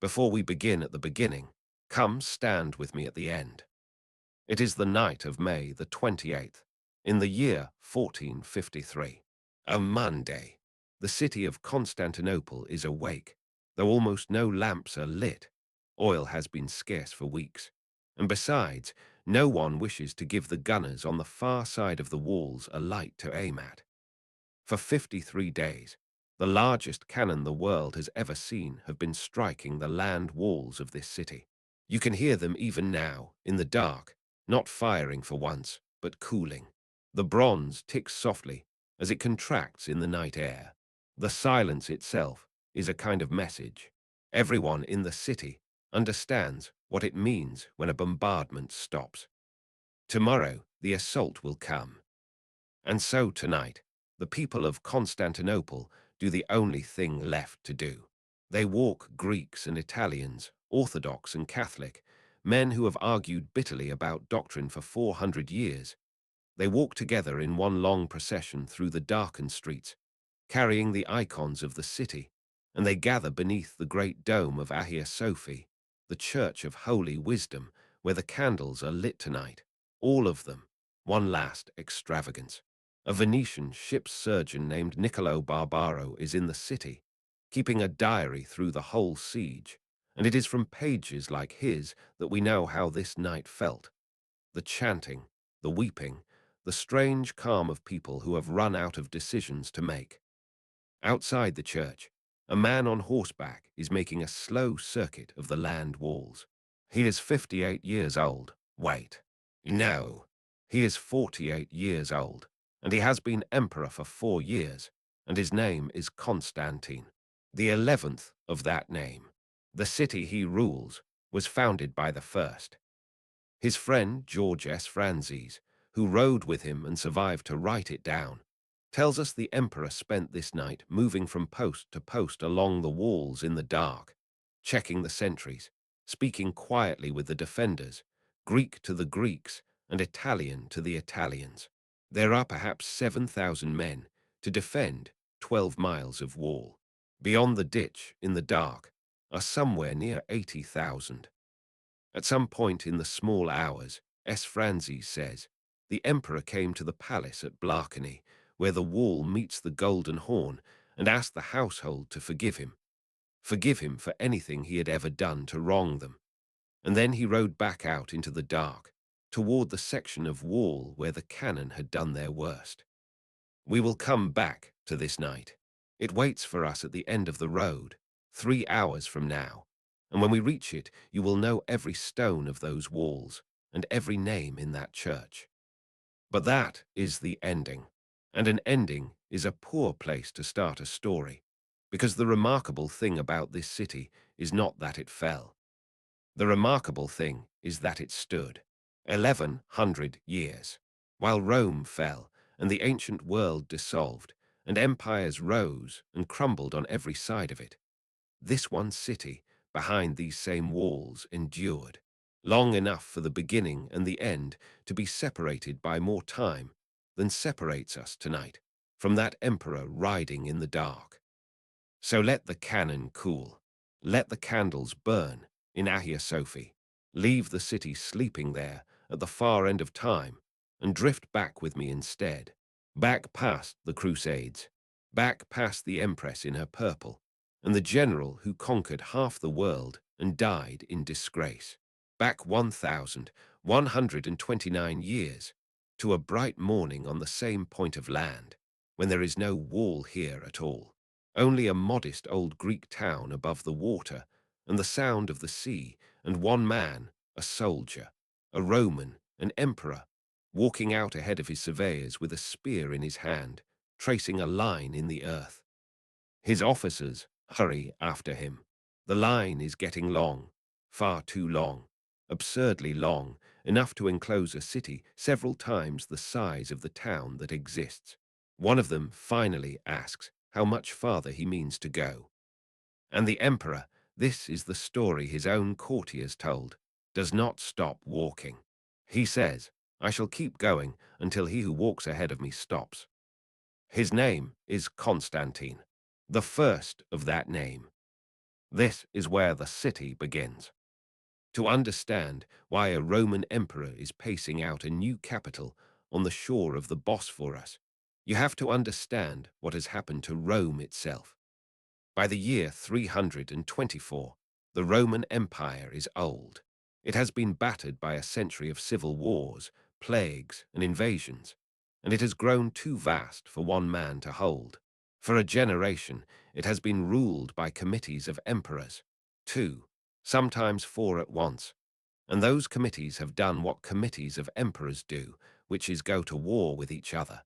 Before we begin at the beginning, come stand with me at the end. It is the night of May the 28th, in the year 1453. A Monday. The city of Constantinople is awake, though almost no lamps are lit. Oil has been scarce for weeks. And besides, no one wishes to give the gunners on the far side of the walls a light to aim at. For 53 days, the largest cannon the world has ever seen have been striking the land walls of this city. You can hear them even now, in the dark, not firing for once, but cooling. The bronze ticks softly as it contracts in the night air. The silence itself is a kind of message. Everyone in the city understands what it means when a bombardment stops. Tomorrow, the assault will come. And so tonight, the people of Constantinople do the only thing left to do. They walk Greeks and Italians, Orthodox and Catholic, men who have argued bitterly about doctrine for 400 years. They walk together in one long procession through the darkened streets, carrying the icons of the city, and they gather beneath the great dome of Hagia Sophia, the Church of Holy Wisdom, where the candles are lit tonight, all of them, one last extravagance. A Venetian ship's surgeon named Nicolo Barbaro is in the city, keeping a diary through the whole siege, and it is from pages like his that we know how this night felt. The chanting, the weeping, the strange calm of people who have run out of decisions to make. Outside the church, a man on horseback is making a slow circuit of the land walls. He is 58 years old. Wait. No. He is 48 years old, and he has been emperor for 4 years, and his name is Constantine, the 11th of that name. The city he rules was founded by the first. His friend George Sphrantzes, who rode with him and survived to write it down, tells us the emperor spent this night moving from post to post along the walls in the dark, checking the sentries, speaking quietly with the defenders, Greek to the Greeks and Italian to the Italians. There are perhaps 7,000 men to defend 12 miles of wall. Beyond the ditch, in the dark, are somewhere near 80,000. At some point in the small hours, Sphrantzes says, the emperor came to the palace at Blakeney, where the wall meets the Golden Horn, and asked the household to forgive him for anything he had ever done to wrong them. And then he rode back out into the dark, toward the section of wall where the cannon had done their worst. We will come back to this night. It waits for us at the end of the road, 3 hours from now, and when we reach it, you will know every stone of those walls and every name in that church. But that is the ending, and an ending is a poor place to start a story, because the remarkable thing about this city is not that it fell. The remarkable thing is that it stood 1,100 years, while Rome fell and the ancient world dissolved, and empires rose and crumbled on every side of it. This one city, behind these same walls, endured long enough for the beginning and the end to be separated by more time than separates us tonight from that emperor riding in the dark. So let the cannon cool, let the candles burn in Hagia Sophia, leave the city sleeping there at the far end of time, and drift back with me instead, back past the Crusades, back past the Empress in her purple, and the general who conquered half the world and died in disgrace, back 1,129 years, to a bright morning on the same point of land, when there is no wall here at all, only a modest old Greek town above the water, and the sound of the sea, and one man, a soldier, a Roman, an emperor, walking out ahead of his surveyors with a spear in his hand, tracing a line in the earth. His officers hurry after him. The line is getting long, far too long, absurdly long, enough to enclose a city several times the size of the town that exists. One of them finally asks how much farther he means to go. And the emperor, this is the story his own courtiers told, does not stop walking. He says, I shall keep going until he who walks ahead of me stops. His name is Constantine, the first of that name. This is where the city begins. To understand why a Roman emperor is pacing out a new capital on the shore of the Bosphorus, you have to understand what has happened to Rome itself. By the year 324, the Roman Empire is old. It has been battered by a century of civil wars, plagues, and invasions, and it has grown too vast for one man to hold. For a generation, it has been ruled by committees of emperors, two, sometimes four at once, and those committees have done what committees of emperors do, which is go to war with each other.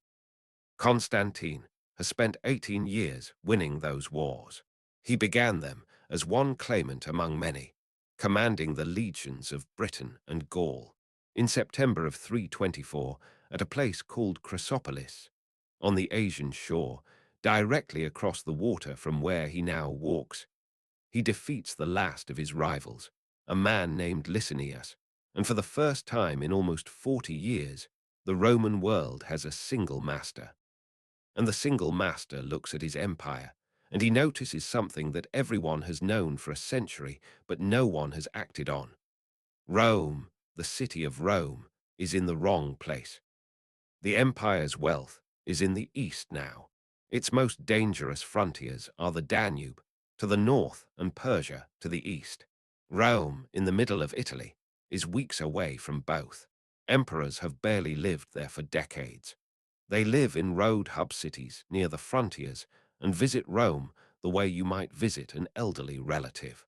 Constantine has spent 18 years winning those wars. He began them as one claimant among many, commanding the legions of Britain and Gaul. In September of 324, at a place called Chrysopolis, on the Asian shore, directly across the water from where he now walks, he defeats the last of his rivals, a man named Licinius, and for the first time in almost 40 years, the Roman world has a single master. And the single master looks at his empire, and he notices something that everyone has known for a century, but no one has acted on. Rome, the city of Rome, is in the wrong place. The empire's wealth is in the east now. Its most dangerous frontiers are the Danube to the north and Persia to the east. Rome, in the middle of Italy, is weeks away from both. Emperors have barely lived there for decades. They live in road hub cities near the frontiers and visit Rome the way you might visit an elderly relative.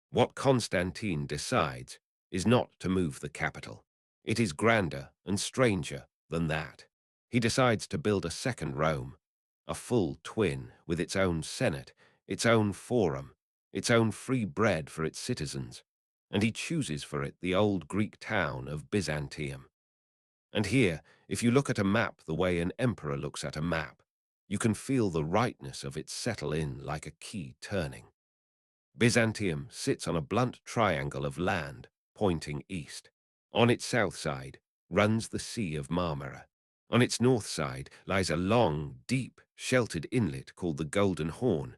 What Constantine decides is not to move the capital. It is grander and stranger than that. He decides to build a second Rome, a full twin with its own senate, its own forum, its own free bread for its citizens, and he chooses for it the old Greek town of Byzantium. And here, if you look at a map the way an emperor looks at a map, you can feel the rightness of it settle in like a key turning. Byzantium sits on a blunt triangle of land pointing east. On its south side runs the Sea of Marmara. On its north side lies a long, deep, sheltered inlet called the Golden Horn,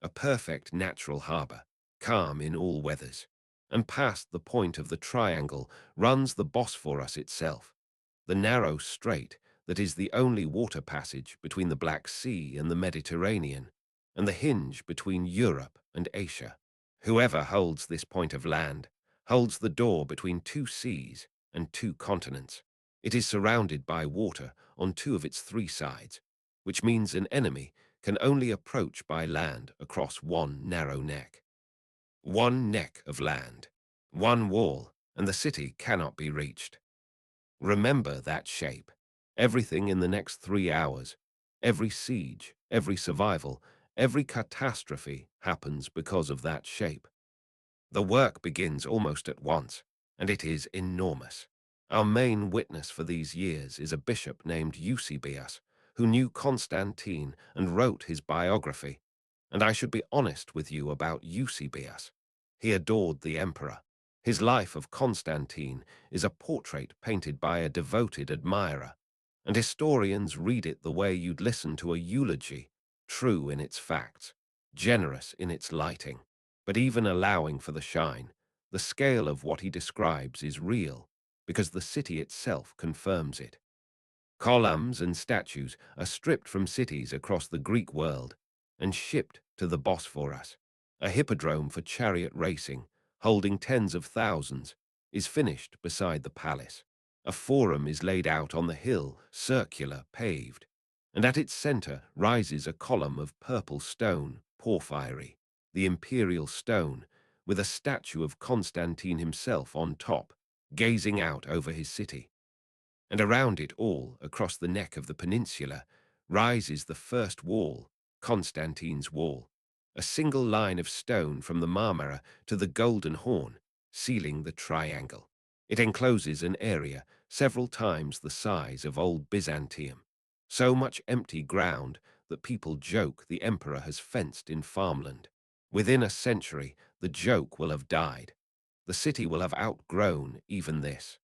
a perfect natural harbor, calm in all weathers. And past the point of the triangle runs the Bosphorus itself, the narrow strait that is the only water passage between the Black Sea and the Mediterranean, and the hinge between Europe and Asia. Whoever holds this point of land holds the door between two seas and two continents. It is surrounded by water on two of its three sides, which means an enemy can only approach by land across one narrow neck. One neck of land, one wall, and the city cannot be reached. Remember that shape. Everything in the next 3 hours, every siege, every survival, every catastrophe happens because of that shape. The work begins almost at once, and it is enormous. Our main witness for these years is a bishop named Eusebius, who knew Constantine and wrote his biography. And I should be honest with you about Eusebius. He adored the emperor. His life of Constantine is a portrait painted by a devoted admirer, and historians read it the way you'd listen to a eulogy, true in its facts, generous in its lighting. But even allowing for the shine, the scale of what he describes is real, because the city itself confirms it. Columns and statues are stripped from cities across the Greek world and shipped to the Bosphorus. A hippodrome for chariot racing, holding tens of thousands, is finished beside the palace. A forum is laid out on the hill, circular, paved, and at its center rises a column of purple stone, porphyry, the imperial stone, with a statue of Constantine himself on top, gazing out over his city. And around it all, across the neck of the peninsula, rises the first wall, Constantine's Wall, a single line of stone from the Marmara to the Golden Horn, sealing the triangle. It encloses an area several times the size of old Byzantium, so much empty ground that people joke the emperor has fenced in farmland. Within a century, the joke will have died. The city will have outgrown even this.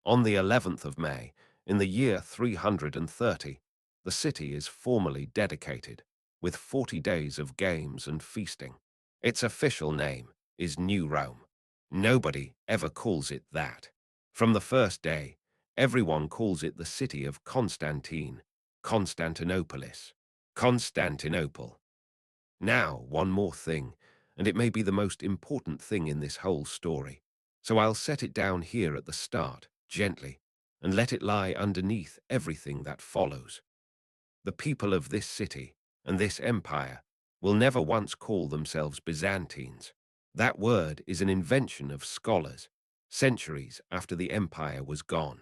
On the 11th of May, in the year 330, the city is formally dedicated, with 40 days of games and feasting. Its official name is New Rome. Nobody ever calls it that. From the first day, everyone calls it the City of Constantine, Constantinopolis, Constantinople. Now, one more thing, and it may be the most important thing in this whole story. So I'll set it down here at the start, gently, and let it lie underneath everything that follows. The people of this city and this empire will never once call themselves Byzantines. That word is an invention of scholars, centuries after the empire was gone.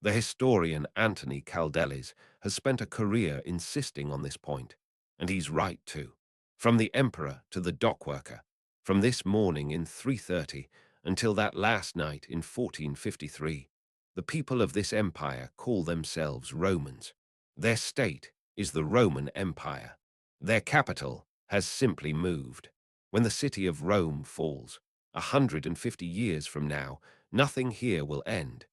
The historian Anthony Kaldellis has spent a career insisting on this point, and he's right too. From the emperor to the dockworker, from this morning in 330 until that last night in 1453, the people of this empire call themselves Romans. Their state is the Roman Empire. Their capital has simply moved. When the city of Rome falls, 150 years from now, nothing here will end.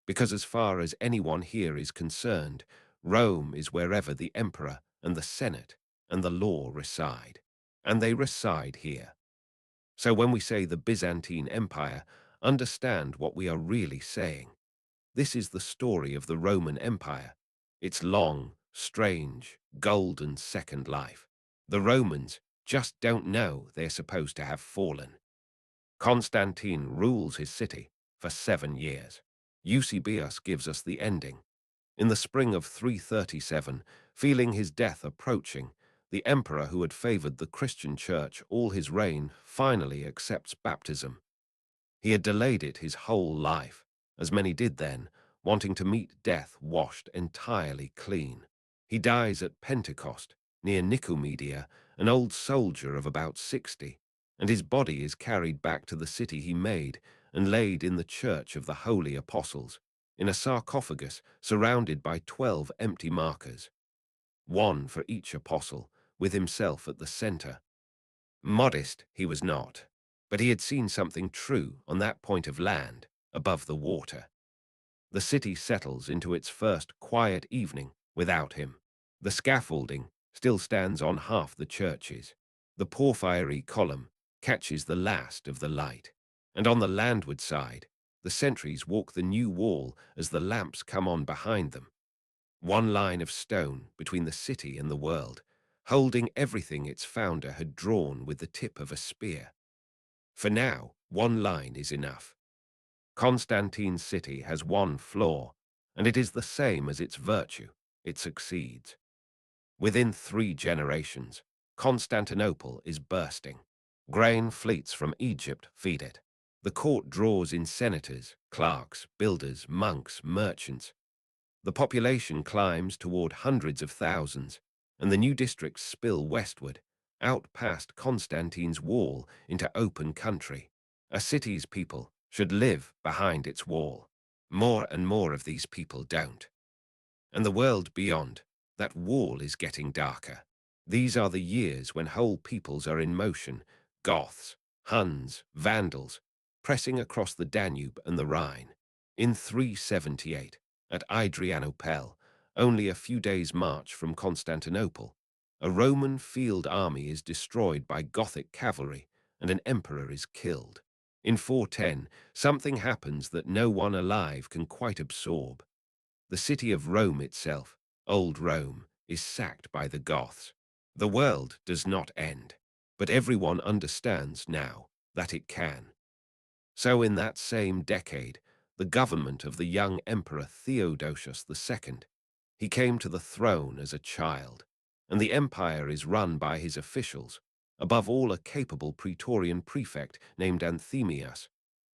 Because as far as anyone here is concerned, Rome is wherever the emperor and the senate and the law reside. And they reside here. So when we say the Byzantine Empire, understand what we are really saying. This is the story of the Roman Empire, its long, strange, golden second life. The Romans just don't know they're supposed to have fallen. Constantine rules his city for 7 years. Eusebius gives us the ending. In the spring of 337, feeling his death approaching, the emperor who had favored the Christian church all his reign finally accepts baptism. He had delayed it his whole life, as many did then, wanting to meet death washed entirely clean. He dies at Pentecost, near Nicomedia, an old soldier of about 60, and his body is carried back to the city he made and laid in the church of the Holy Apostles, in a sarcophagus surrounded by 12 empty markers, one for each apostle, with himself at the center. Modest he was not, but he had seen something true on that point of land above the water. The city settles into its first quiet evening without him. The scaffolding still stands on half the churches. The porphyry column catches the last of the light. And on the landward side, the sentries walk the new wall as the lamps come on behind them. One line of stone between the city and the world, holding everything its founder had drawn with the tip of a spear. For now, one line is enough. Constantine's city has one flaw, and it is the same as its virtue. It succeeds. Within 3 generations, Constantinople is bursting. Grain fleets from Egypt feed it. The court draws in senators, clerks, builders, monks, merchants. The population climbs toward hundreds of thousands, and the new districts spill westward, out past Constantine's wall into open country. A city's people should live behind its wall. More and more of these people don't. And the world beyond, that wall is getting darker. These are the years when whole peoples are in motion, Goths, Huns, Vandals, pressing across the Danube and the Rhine. In 378, at Adrianople, only a few days' march from Constantinople, a Roman field army is destroyed by Gothic cavalry and an emperor is killed. In 410, something happens that no one alive can quite absorb. The city of Rome itself, Old Rome, is sacked by the Goths. The world does not end, but everyone understands now that it can. So in that same decade, the government of the young Emperor Theodosius II, he came to the throne as a child, and the empire is run by his officials, above all a capable praetorian prefect named Anthemius,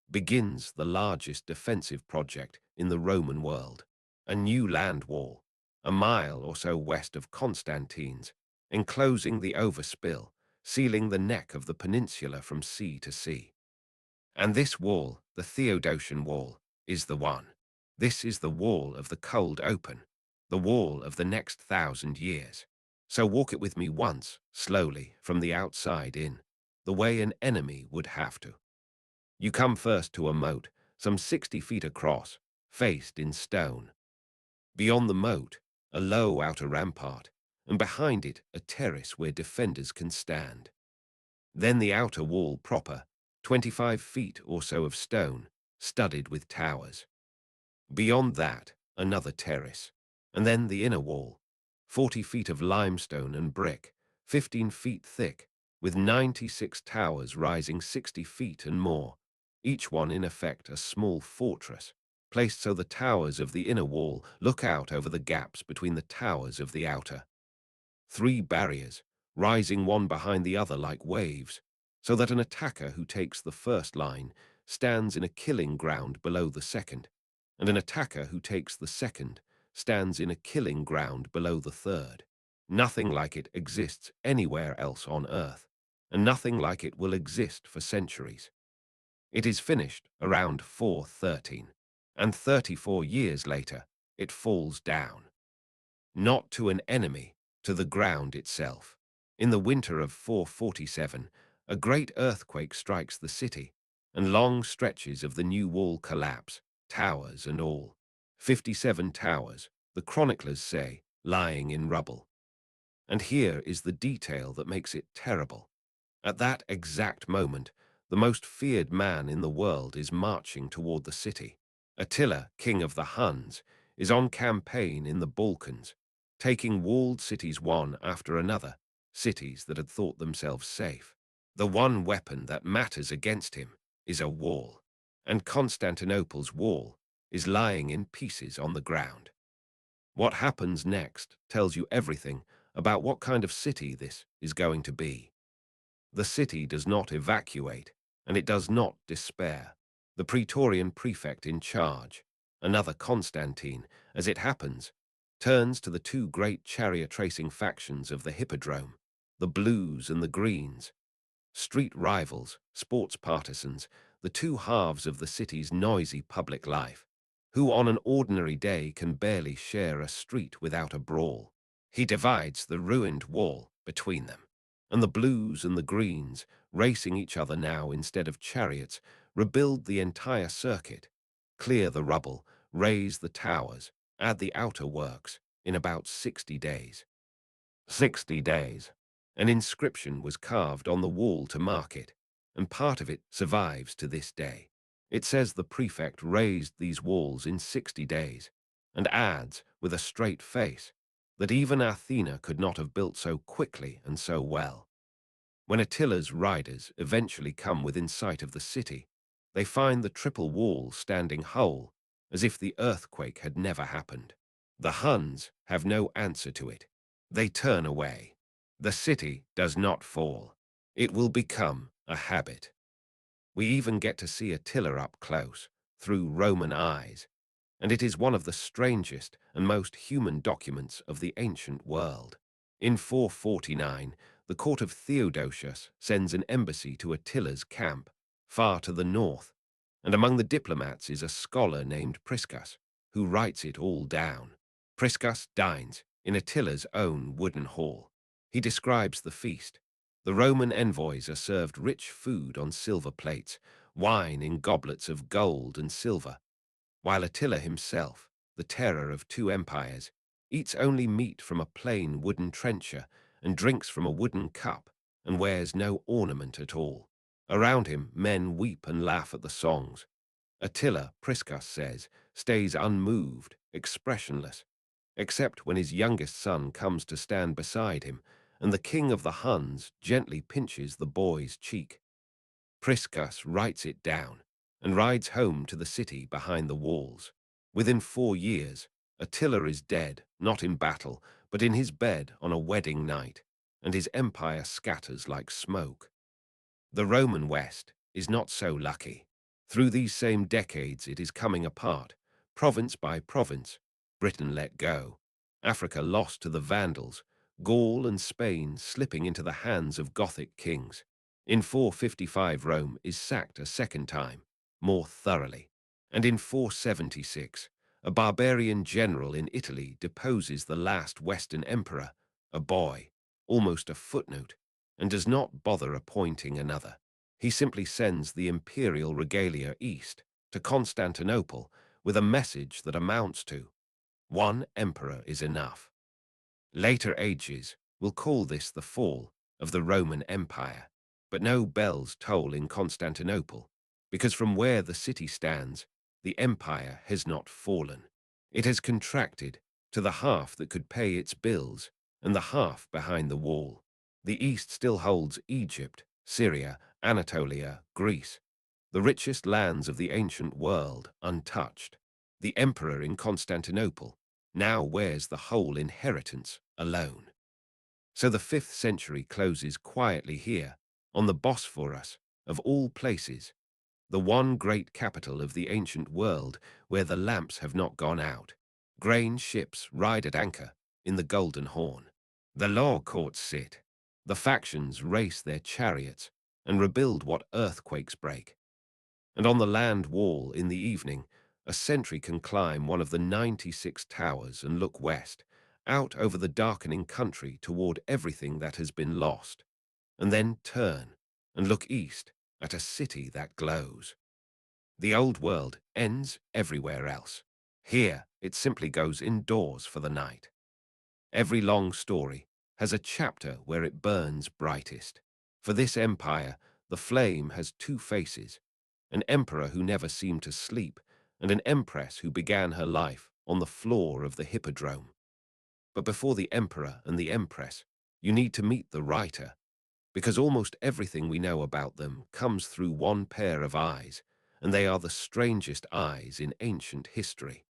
begins the largest defensive project in the Roman world. A new land wall, a mile or so west of Constantine's, enclosing the overspill, sealing the neck of the peninsula from sea to sea. And this wall, the Theodosian wall, is the one. This is the wall of the cold open, the wall of the next 1,000 years. So walk it with me once, slowly, from the outside in, the way an enemy would have to. You come first to a moat, some 60 feet across, faced in stone. Beyond the moat, a low outer rampart, and behind it a terrace where defenders can stand. Then the outer wall proper, 25 feet or so of stone, studded with towers. Beyond that, another terrace, and then the inner wall, 40 feet of limestone and brick, 15 feet thick, with 96 towers rising 60 feet and more, each one in effect a small fortress, placed so the towers of the inner wall look out over the gaps between the towers of the outer. 3 barriers, rising one behind the other like waves, so that an attacker who takes the first line stands in a killing ground below the second, and an attacker who takes the second stands in a killing ground below the third. Nothing like it exists anywhere else on Earth, and nothing like it will exist for centuries. It is finished around 413, and 34 years later it falls down. Not to an enemy, to the ground itself. In the winter of 447, a great earthquake strikes the city, and long stretches of the new wall collapse, towers and all. 57 towers, the chroniclers say, lying in rubble. And here is the detail that makes it terrible. At that exact moment, the most feared man in the world is marching toward the city. Attila, king of the Huns, is on campaign in the Balkans, taking walled cities one after another, cities that had thought themselves safe. The one weapon that matters against him is a wall, and Constantinople's wall is lying in pieces on the ground. What happens next tells you everything about what kind of city this is going to be. The city does not evacuate, and it does not despair. The Praetorian prefect in charge, another Constantine, as it happens, turns to the 2 great chariot-racing factions of the Hippodrome, the Blues and the Greens, street rivals, sports partisans, the 2 halves of the city's noisy public life, who on an ordinary day can barely share a street without a brawl. He divides the ruined wall between them, and the Blues and the Greens, racing each other now instead of chariots, rebuild the entire circuit, clear the rubble, raise the towers, add the outer works, in about 60 days. 60 days. An inscription was carved on the wall to mark it, and part of it survives to this day. It says the prefect raised these walls in 60 days, and adds, with a straight face, that even Athena could not have built so quickly and so well. When Attila's riders eventually come within sight of the city, they find the triple wall standing whole, as if the earthquake had never happened. The Huns have no answer to it. They turn away. The city does not fall. It will become a habit. We even get to see Attila up close, through Roman eyes, and it is one of the strangest and most human documents of the ancient world. In 449, the court of Theodosius sends an embassy to Attila's camp, far to the north, and among the diplomats is a scholar named Priscus, who writes it all down. Priscus dines in Attila's own wooden hall. He describes the feast. The Roman envoys are served rich food on silver plates, wine in goblets of gold and silver, while Attila himself, the terror of 2 empires, eats only meat from a plain wooden trencher and drinks from a wooden cup and wears no ornament at all. Around him, men weep and laugh at the songs. Attila, Priscus says, stays unmoved, expressionless, except when his youngest son comes to stand beside him, and the king of the Huns gently pinches the boy's cheek. Priscus writes it down and rides home to the city behind the walls. Within 4 years, Attila is dead, not in battle, but in his bed on a wedding night, and his empire scatters like smoke. The Roman West is not so lucky. Through these same decades it is coming apart, province by province. Britain let go, Africa lost to the Vandals, Gaul and Spain slipping into the hands of Gothic kings. In 455 Rome is sacked a second time, more thoroughly, and in 476 a barbarian general in Italy deposes the last Western emperor, a boy, almost a footnote, and does not bother appointing another. He simply sends the imperial regalia east to Constantinople with a message that amounts to, "One emperor is enough." Later ages will call this the fall of the Roman Empire. But no bells toll in Constantinople, because from where the city stands, the empire has not fallen. It has contracted to the half that could pay its bills and the half behind the wall. The East still holds Egypt, Syria, Anatolia, Greece, the richest lands of the ancient world, untouched. The emperor in Constantinople now wears the whole inheritance alone. So the 5th century closes quietly here, on the Bosphorus, of all places, the one great capital of the ancient world where the lamps have not gone out. Grain ships ride at anchor in the Golden Horn. The law courts sit. The factions race their chariots and rebuild what earthquakes break. And on the land wall in the evening, a sentry can climb one of the 96 towers and look west, out over the darkening country toward everything that has been lost, and then turn and look east at a city that glows. The old world ends everywhere else. Here, it simply goes indoors for the night. Every long story has a chapter where it burns brightest. For this empire, the flame has two faces, an emperor who never seemed to sleep, and an empress who began her life on the floor of the hippodrome. But before the emperor and the empress, you need to meet the writer, because almost everything we know about them comes through one pair of eyes, and they are the strangest eyes in ancient history.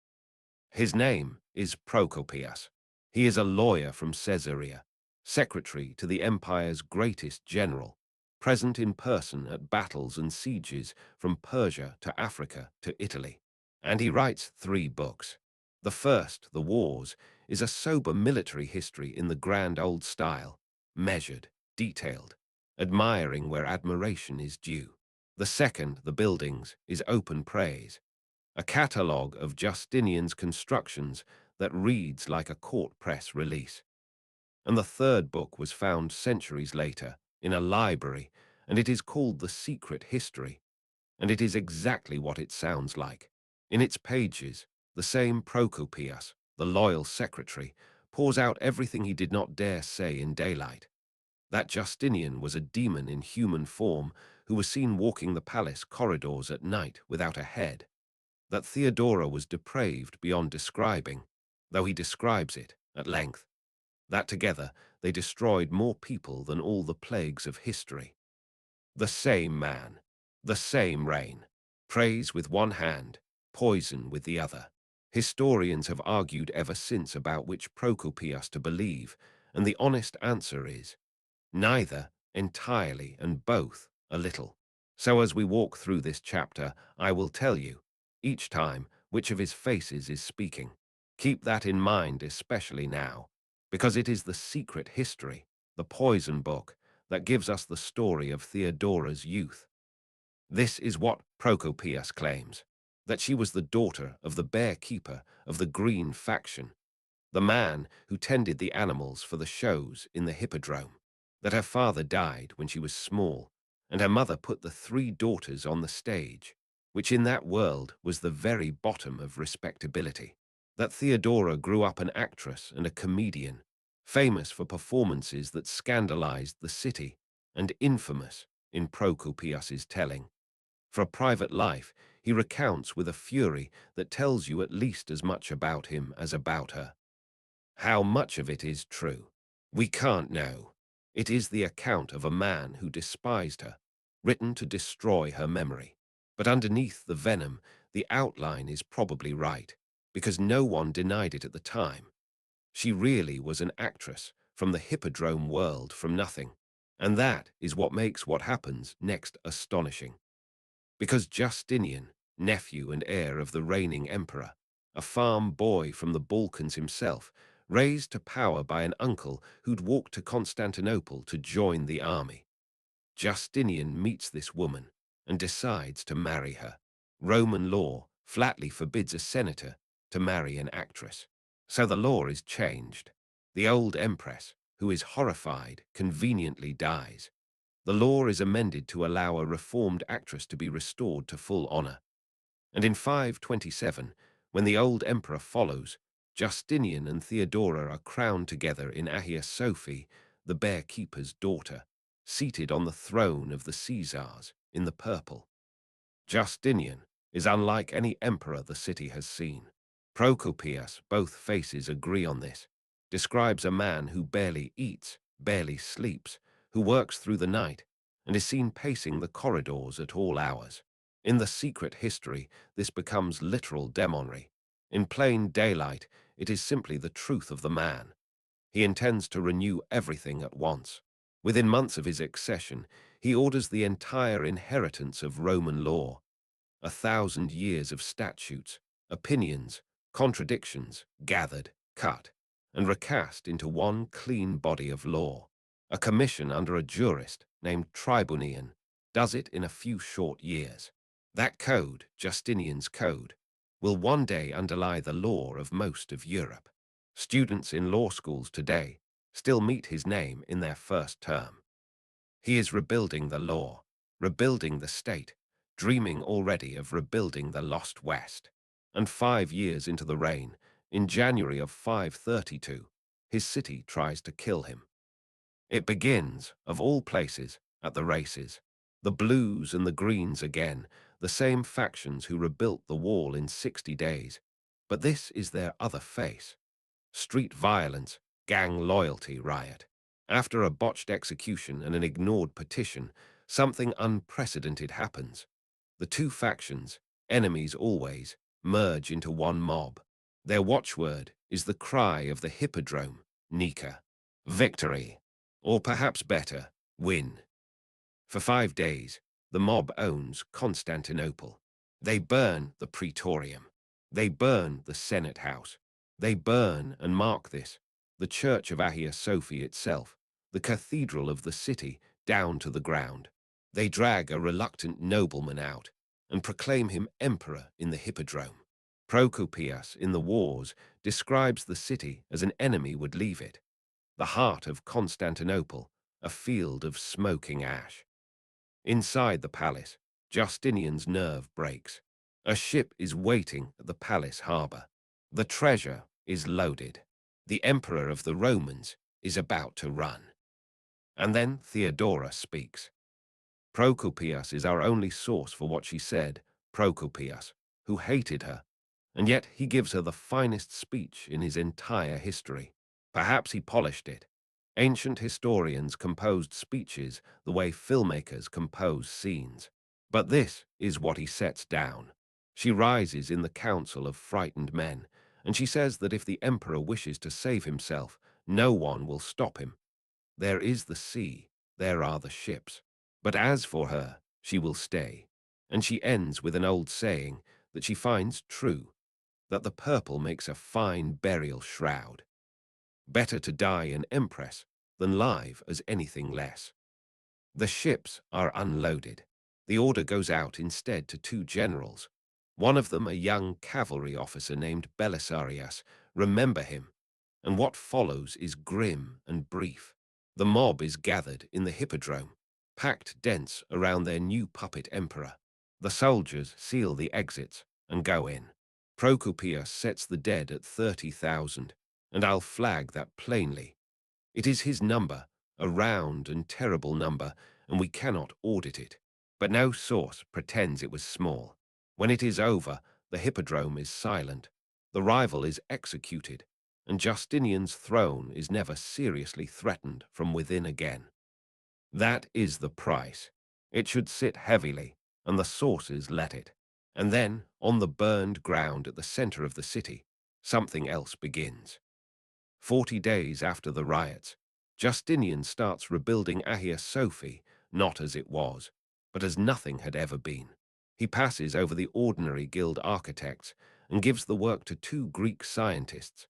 His name is Procopius. He is a lawyer from Caesarea, secretary to the empire's greatest general, present in person at battles and sieges from Persia to Africa to Italy. And he writes 3 books. The first, The Wars, is a sober military history in the grand old style, measured, detailed, admiring where admiration is due. The second, The Buildings, is open praise, a catalogue of Justinian's constructions that reads like a court press release. And the third book was found centuries later in a library, and it is called The Secret History, and it is exactly what it sounds like. In its pages, the same Procopius, the loyal secretary, pours out everything he did not dare say in daylight. That Justinian was a demon in human form who was seen walking the palace corridors at night without a head. That Theodora was depraved beyond describing, though he describes it at length. That together they destroyed more people than all the plagues of history. The same man, the same reign, praise with one hand, poison with the other. Historians have argued ever since about which Procopius to believe, and the honest answer is neither entirely and both a little. So as we walk through this chapter, I will tell you, each time, which of his faces is speaking. Keep that in mind especially now, because it is the secret history, the poison book, that gives us the story of Theodora's youth. This is what Procopius claims, that she was the daughter of the bear keeper of the Green faction, the man who tended the animals for the shows in the hippodrome, that her father died when she was small, and her mother put the 3 daughters on the stage, which in that world was the very bottom of respectability, that Theodora grew up an actress and a comedian, famous for performances that scandalized the city, and infamous in Procopius's telling. For a private life, he recounts with a fury that tells you at least as much about him as about her. How much of it is true? We can't know. It is the account of a man who despised her, written to destroy her memory. But underneath the venom, the outline is probably right, because no one denied it at the time. She really was an actress from the hippodrome world from nothing. And that is what makes what happens next astonishing. Because Justinian, nephew and heir of the reigning emperor, a farm boy from the Balkans himself, raised to power by an uncle who'd walked to Constantinople to join the army. Justinian meets this woman and decides to marry her. Roman law flatly forbids a senator to marry an actress. So the law is changed. The old empress, who is horrified, conveniently dies. The law is amended to allow a reformed actress to be restored to full honor. And in 527, when the old emperor follows, Justinian and Theodora are crowned together in Hagia Sophia, the bear keeper's daughter, seated on the throne of the Caesars in the purple. Justinian is unlike any emperor the city has seen. Procopius, both faces agree on this, describes a man who barely eats, barely sleeps, who works through the night, and is seen pacing the corridors at all hours. In the secret history, this becomes literal demonry. In plain daylight, it is simply the truth of the man. He intends to renew everything at once. Within months of his accession, he orders the entire inheritance of Roman law, 1,000 years of statutes, opinions, contradictions, gathered, cut, and recast into one clean body of law. A commission under a jurist named Tribunian does it in a few short years. That code, Justinian's Code, will one day underlie the law of most of Europe. Students in law schools today still meet his name in their first term. He is rebuilding the law, rebuilding the state, dreaming already of rebuilding the lost West. And 5 years into the reign, in January of 532, his city tries to kill him. It begins, of all places, at the races. The blues and the greens again, the same factions who rebuilt the wall in 60 days. But this is their other face. Street violence, gang loyalty riot. After a botched execution and an ignored petition, something unprecedented happens. The two factions, enemies always, merge into one mob. Their watchword is the cry of the hippodrome, Nika. Victory. Or perhaps better, win. For 5 days, the mob owns Constantinople. They burn the Praetorium. They burn the Senate House. They burn and mark this, the Church of Hagia Sophia itself, the cathedral of the city, down to the ground. They drag a reluctant nobleman out and proclaim him emperor in the hippodrome. Procopius, in the wars, describes the city as an enemy would leave it. The heart of Constantinople, a field of smoking ash. Inside the palace, Justinian's nerve breaks. A ship is waiting at the palace harbor. The treasure is loaded. The emperor of the Romans is about to run. And then Theodora speaks. Procopius is our only source for what she said, Procopius, who hated her, and yet he gives her the finest speech in his entire history. Perhaps he polished it. Ancient historians composed speeches the way filmmakers compose scenes. But this is what he sets down. She rises in the council of frightened men, and she says that if the emperor wishes to save himself, no one will stop him. There is the sea, there are the ships. But as for her, she will stay. And she ends with an old saying that she finds true, that the purple makes a fine burial shroud. Better to die an empress than live as anything less. The ships are unloaded. The order goes out instead to two generals. One of them a young cavalry officer named Belisarius. Remember him. And what follows is grim and brief. The mob is gathered in the hippodrome, packed dense around their new puppet emperor. The soldiers seal the exits and go in. Procopius sets the dead at 30,000, and I'll flag that plainly. It is his number, a round and terrible number, and we cannot audit it. But no source pretends it was small. When it is over, the hippodrome is silent. The rival is executed, and Justinian's throne is never seriously threatened from within again. That is the price. It should sit heavily, and the sources let it. And then, on the burned ground at the center of the city, something else begins. 40 days after the riots, Justinian starts rebuilding Hagia Sophia, not as it was, but as nothing had ever been. He passes over the ordinary guild architects and gives the work to two Greek scientists,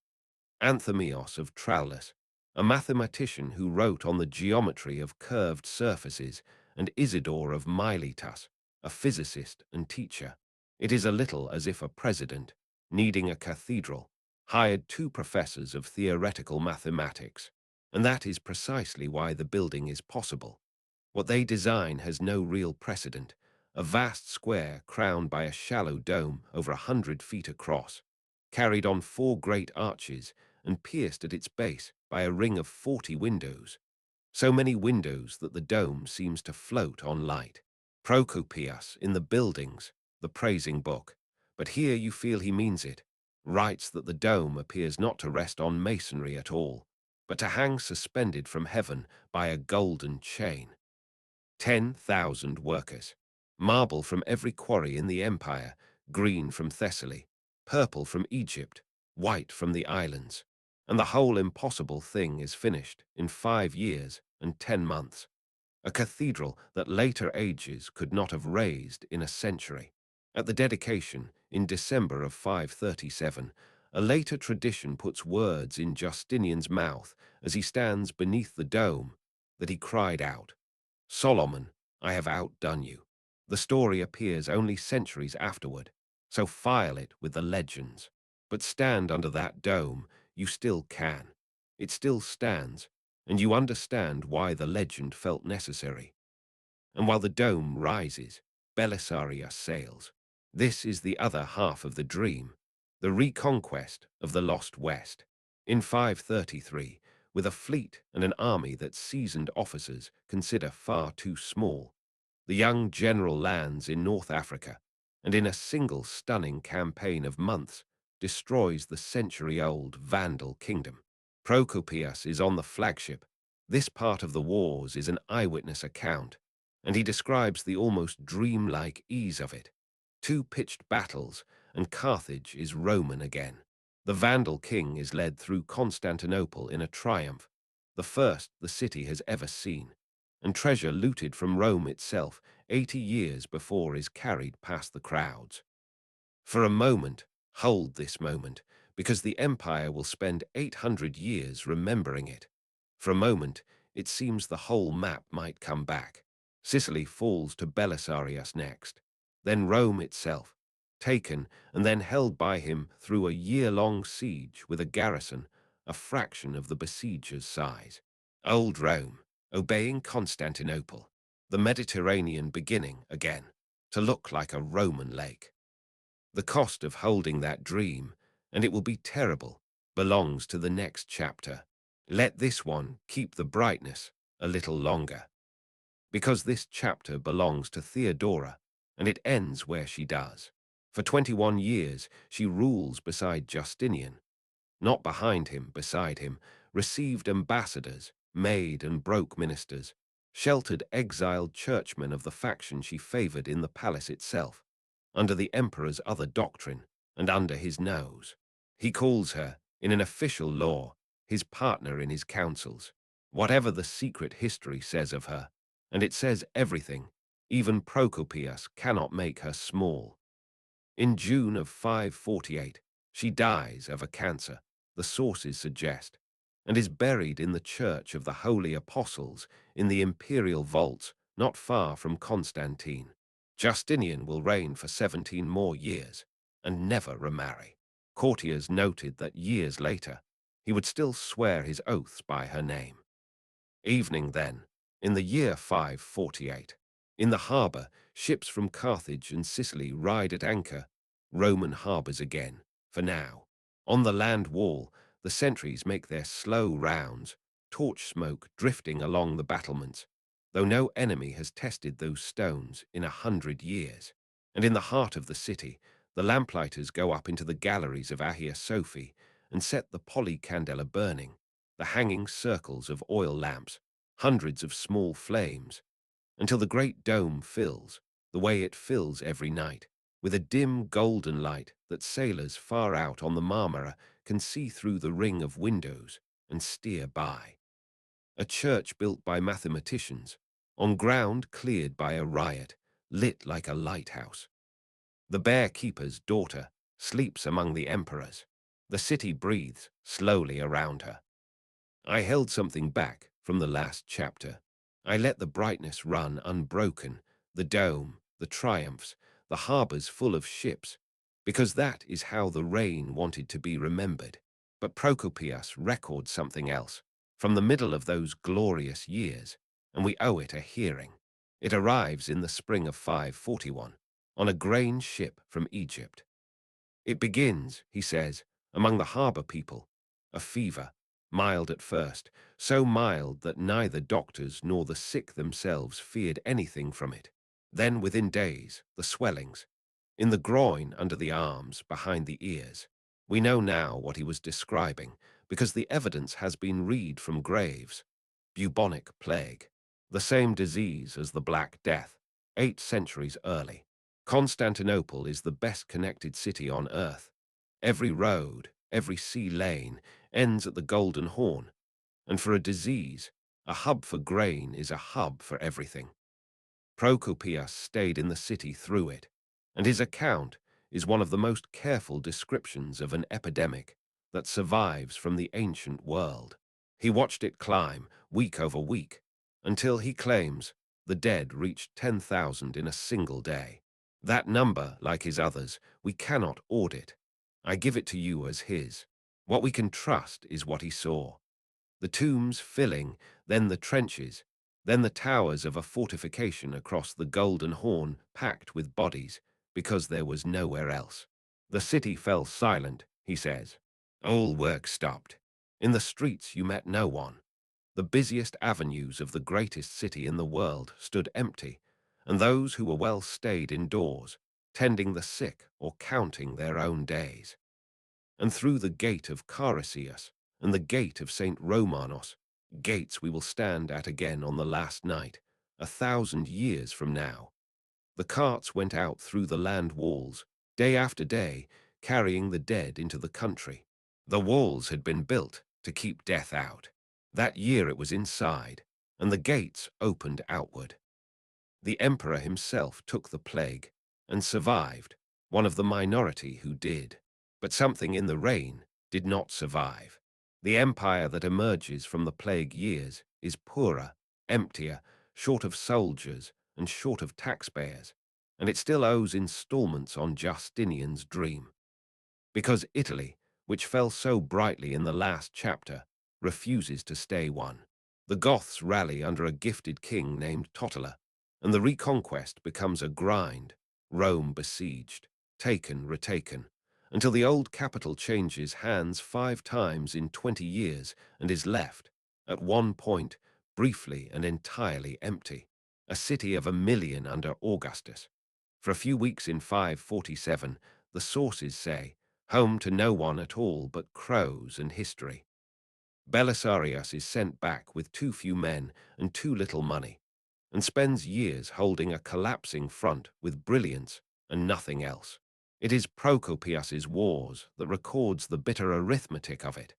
Anthemios of Tralles, a mathematician who wrote on the geometry of curved surfaces, and Isidore of Miletus, a physicist and teacher. It is a little as if a president, needing a cathedral, hired two professors of theoretical mathematics, and that is precisely why the building is possible. What they design has no real precedent, a vast square crowned by a shallow dome over 100 feet across, carried on 4 great arches and pierced at its base by a ring of 40 windows. So many windows that the dome seems to float on light. Procopius in the buildings, the praising book. But here you feel he means it, writes that the dome appears not to rest on masonry at all, but to hang suspended from heaven by a golden chain. 10,000 workers. Marble from every quarry in the empire, green from Thessaly, purple from Egypt, white from the islands. And the whole impossible thing is finished in 5 years and 10 months. A cathedral that later ages could not have raised in a century. At the dedication, in December of 537, a later tradition puts words in Justinian's mouth as he stands beneath the dome, that he cried out, "Solomon, I have outdone you." The story appears only centuries afterward, so file it with the legends. But stand under that dome, you still can. It still stands, and you understand why the legend felt necessary. And while the dome rises, Belisarius sails. This is the other half of the dream, the reconquest of the lost West. In 533, with a fleet and an army that seasoned officers consider far too small, the young general lands in North Africa, and in a single stunning campaign of months, destroys the century-old Vandal kingdom. Procopius is on the flagship. This part of the wars is an eyewitness account, and he describes the almost dreamlike ease of it. 2 pitched battles, and Carthage is Roman again. The Vandal king is led through Constantinople in a triumph, the first the city has ever seen, and treasure looted from Rome itself 80 years before is carried past the crowds. For a moment, hold this moment, because the empire will spend 800 years remembering it. For a moment, it seems the whole map might come back. Sicily falls to Belisarius next, then Rome itself, taken and then held by him through a year-long siege with a garrison, a fraction of the besiegers' size. Old Rome, obeying Constantinople, the Mediterranean beginning again, to look like a Roman lake. The cost of holding that dream, and it will be terrible, belongs to the next chapter. Let this one keep the brightness a little longer. Because this chapter belongs to Theodora, and it ends where she does. For 21 years she rules beside Justinian, not behind him, beside him, received ambassadors, made and broke ministers, sheltered exiled churchmen of the faction she favored in the palace itself, under the emperor's other doctrine, and under his nose. He calls her, in an official law, his partner in his councils, whatever the secret history says of her, and it says everything. Even Procopius cannot make her small. In June of 548, she dies of a cancer, the sources suggest, and is buried in the Church of the Holy Apostles in the imperial vaults not far from Constantine. Justinian will reign for 17 more years and never remarry. Courtiers noted that years later, he would still swear his oaths by her name. Evening then, in the year 548. In the harbour, ships from Carthage and Sicily ride at anchor, Roman harbours again, for now. On the land wall, the sentries make their slow rounds, torch smoke drifting along the battlements, though no enemy has tested those stones in 100 years. And in the heart of the city, the lamplighters go up into the galleries of Hagia Sophia and set the polycandela burning, the hanging circles of oil lamps, hundreds of small flames, until the great dome fills, the way it fills every night, with a dim golden light that sailors far out on the Marmara can see through the ring of windows and steer by. A church built by mathematicians, on ground cleared by a riot, lit like a lighthouse. The bear keeper's daughter sleeps among the emperors. The city breathes slowly around her. I held something back from the last chapter. I let the brightness run unbroken, the dome, the triumphs, the harbours full of ships, because that is how the reign wanted to be remembered. But Procopius records something else, from the middle of those glorious years, and we owe it a hearing. It arrives in the spring of 541, on a grain ship from Egypt. It begins, he says, among the harbour people, a fever, mild at first, so mild that neither doctors nor the sick themselves feared anything from it. Then, within days, the swellings, in the groin, under the arms, behind the ears. We know now what he was describing, because the evidence has been read from graves. Bubonic plague, the same disease as the Black Death, 8 centuries early. Constantinople is the best connected city on earth. Every road, every sea lane, ends at the Golden Horn, and for a disease, a hub for grain is a hub for everything. Procopius stayed in the city through it, and his account is one of the most careful descriptions of an epidemic that survives from the ancient world. He watched it climb, week over week, until he claims the dead reached 10,000 in a single day. That number, like his others, we cannot audit. I give it to you as his. What we can trust is what he saw. The tombs filling, then the trenches, then the towers of a fortification across the Golden Horn packed with bodies, because there was nowhere else. The city fell silent, he says. All work stopped. In the streets you met no one. The busiest avenues of the greatest city in the world stood empty, and those who were well stayed indoors, tending the sick or counting their own days. And through the gate of Carisius and the gate of St. Romanos, gates we will stand at again on the last night, 1,000 years from now. The carts went out through the land walls, day after day, carrying the dead into the country. The walls had been built to keep death out. That year it was inside, and the gates opened outward. The emperor himself took the plague and survived, one of the minority who did. But something in the reign did not survive. The empire that emerges from the plague years is poorer, emptier, short of soldiers and short of taxpayers, and it still owes installments on Justinian's dream. Because Italy, which fell so brightly in the last chapter, refuses to stay one. The Goths rally under a gifted king named Totila, and the reconquest becomes a grind. Rome besieged, taken, retaken, until the old capital changes hands 5 times in 20 years and is left, at one point, briefly and entirely empty, a city of 1 million under Augustus. For a few weeks in 547, the sources say, home to no one at all but crows and history. Belisarius is sent back with too few men and too little money, and spends years holding a collapsing front with brilliance and nothing else. It is Procopius's wars that records the bitter arithmetic of it,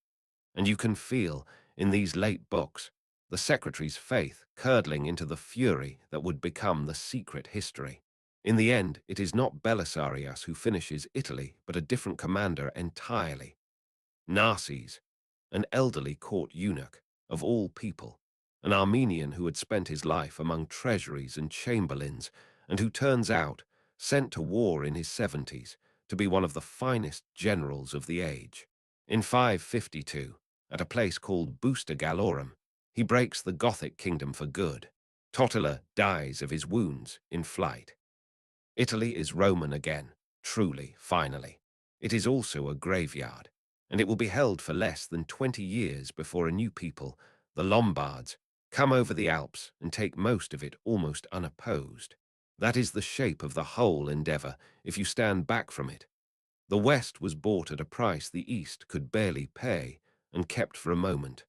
and you can feel, in these late books, the secretary's faith curdling into the fury that would become the secret history. In the end, it is not Belisarius who finishes Italy, but a different commander entirely. Narses, an elderly court eunuch, of all people, an Armenian who had spent his life among treasuries and chamberlains, and who turns out, sent to war in his 70s, to be one of the finest generals of the age. In 552, at a place called Busta Gallorum, he breaks the Gothic kingdom for good. Totila dies of his wounds in flight. Italy is Roman again, truly, finally. It is also a graveyard, and it will be held for less than 20 years before a new people, the Lombards, come over the Alps and take most of it almost unopposed. That is the shape of the whole endeavor if you stand back from it. The West was bought at a price the East could barely pay and kept for a moment.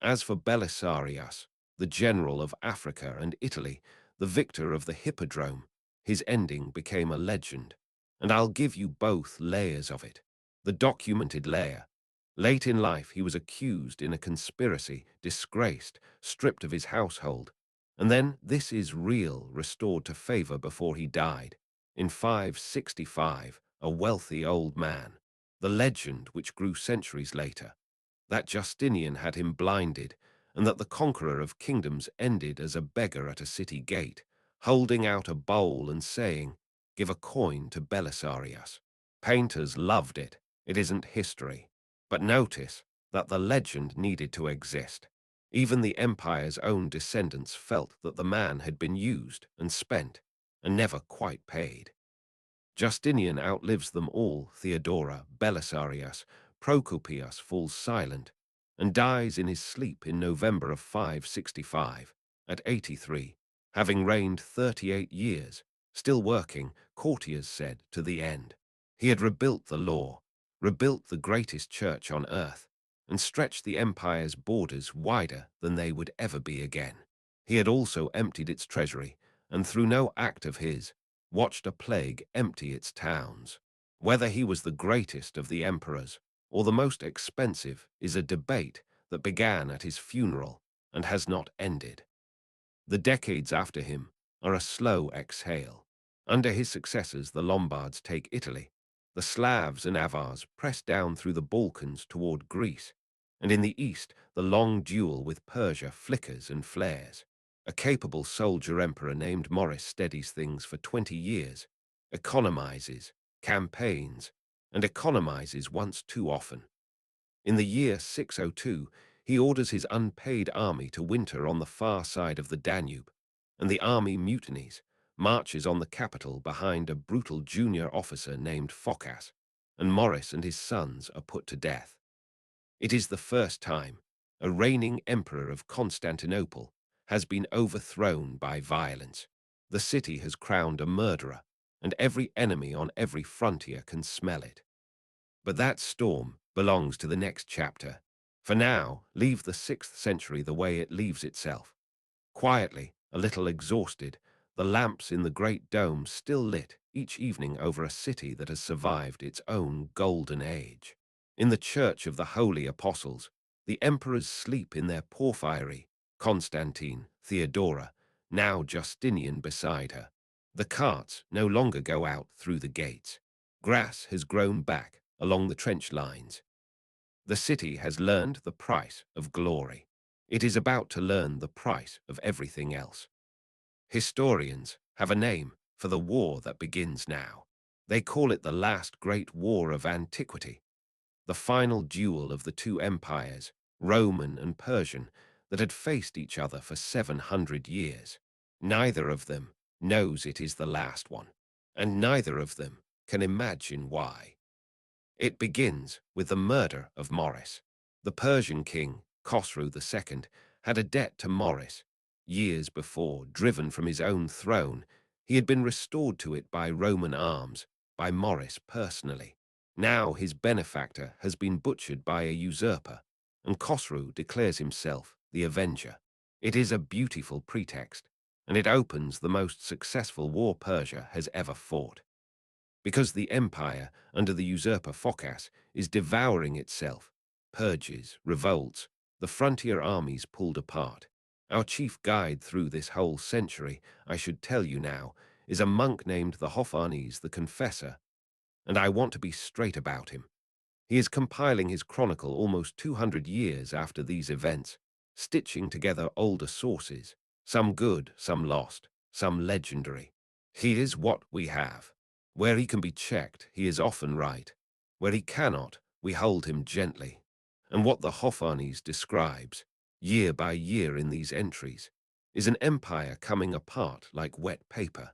As for Belisarius, the general of Africa and Italy, the victor of the Hippodrome, his ending became a legend, and I'll give you both layers of it. The documented layer. Late in life he was accused in a conspiracy, disgraced, stripped of his household, and then this is real, restored to favor before he died. In 565, a wealthy old man. The legend which grew centuries later, that Justinian had him blinded, and that the conqueror of kingdoms ended as a beggar at a city gate, holding out a bowl and saying, "Give a coin to Belisarius." Painters loved it. It isn't history. But notice that the legend needed to exist. Even the empire's own descendants felt that the man had been used and spent, and never quite paid. Justinian outlives them all. Theodora, Belisarius, Procopius falls silent, and dies in his sleep in November of 565, at 83, having reigned 38 years, still working, courtiers said, to the end. He had rebuilt the law, rebuilt the greatest church on earth, and stretched the empire's borders wider than they would ever be again. He had also emptied its treasury, and through no act of his, watched a plague empty its towns. Whether he was the greatest of the emperors, or the most expensive, is a debate that began at his funeral and has not ended. The decades after him are a slow exhale. Under his successors, the Lombards take Italy. The Slavs and Avars press down through the Balkans toward Greece, and in the east, the long duel with Persia flickers and flares. A capable soldier emperor named Maurice steadies things for 20 years, economizes, campaigns, and economizes once too often. In the year 602, he orders his unpaid army to winter on the far side of the Danube, and the army mutinies, marches on the capital behind a brutal junior officer named Phocas, and Maurice and his sons are put to death. It is the first time a reigning emperor of Constantinople has been overthrown by violence. The city has crowned a murderer, and every enemy on every frontier can smell it. But that storm belongs to the next chapter. For now, leave the 6th century the way it leaves itself. Quietly, a little exhausted, the lamps in the great dome still lit each evening over a city that has survived its own golden age. In the Church of the Holy Apostles, the emperors sleep in their porphyry, Constantine, Theodora, now Justinian beside her. The carts no longer go out through the gates. Grass has grown back along the trench lines. The city has learned the price of glory. It is about to learn the price of everything else. Historians have a name for the war that begins now. They call it the last great war of antiquity, the final duel of the two empires, Roman and Persian, that had faced each other for 700 years. Neither of them knows it is the last one, and neither of them can imagine why. It begins with the murder of Maurice. The Persian king, Khosrow II, had a debt to Maurice. Years before, driven from his own throne, he had been restored to it by Roman arms, by Maurice personally. Now his benefactor has been butchered by a usurper, and Khosrow declares himself the avenger. It is a beautiful pretext, and it opens the most successful war Persia has ever fought. Because the empire, under the usurper Phocas, is devouring itself, purges, revolts, the frontier armies pulled apart. Our chief guide through this whole century, I should tell you now, is a monk named the Hophanes the Confessor, and I want to be straight about him. He is compiling his chronicle almost 200 years after these events, stitching together older sources, some good, some lost, some legendary. He is what we have. Where he can be checked, he is often right. Where he cannot, we hold him gently. And what the Hophanes describes, year by year in these entries, is an empire coming apart like wet paper.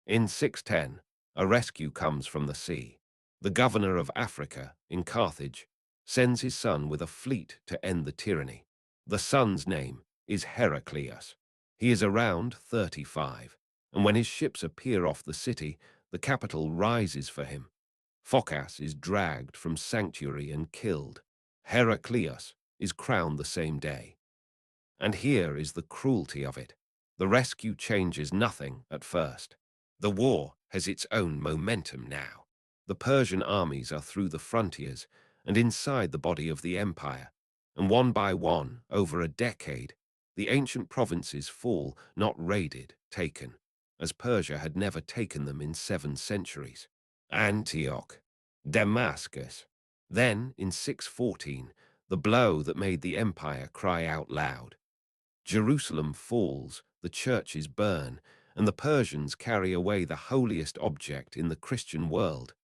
In 610, a rescue comes from the sea. The governor of Africa, in Carthage, sends his son with a fleet to end the tyranny. The son's name is Heraclius. He is around 35, and when his ships appear off the city, the capital rises for him. Phocas is dragged from sanctuary and killed. Heraclius is crowned the same day. And here is the cruelty of it. The rescue changes nothing at first. The war has its own momentum now. The Persian armies are through the frontiers and inside the body of the empire, and one by one, over a decade, the ancient provinces fall, not raided, taken, as Persia had never taken them in 7 centuries. Antioch, Damascus. Then, in 614, the blow that made the empire cry out loud. Jerusalem falls, the churches burn, and the Persians carry away the holiest object in the Christian world,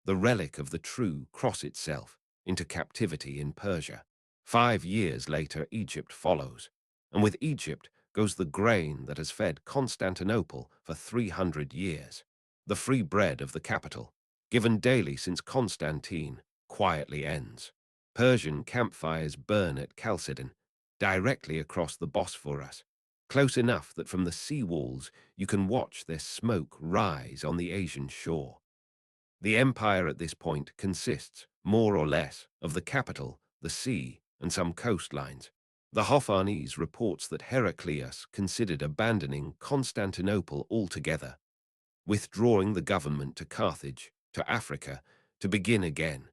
the relic of the true cross itself, into captivity in Persia. 5 years later, Egypt follows, and with Egypt goes the grain that has fed Constantinople for 300 years. The free bread of the capital, given daily since Constantine, quietly ends. Persian campfires burn at Chalcedon, directly across the Bosphorus, close enough that from the sea walls you can watch their smoke rise on the Asian shore. The empire at this point consists, more or less, of the capital, the sea, and some coastlines. The Hophanes reports that Heraclius considered abandoning Constantinople altogether, withdrawing the government to Carthage, to Africa, to begin again,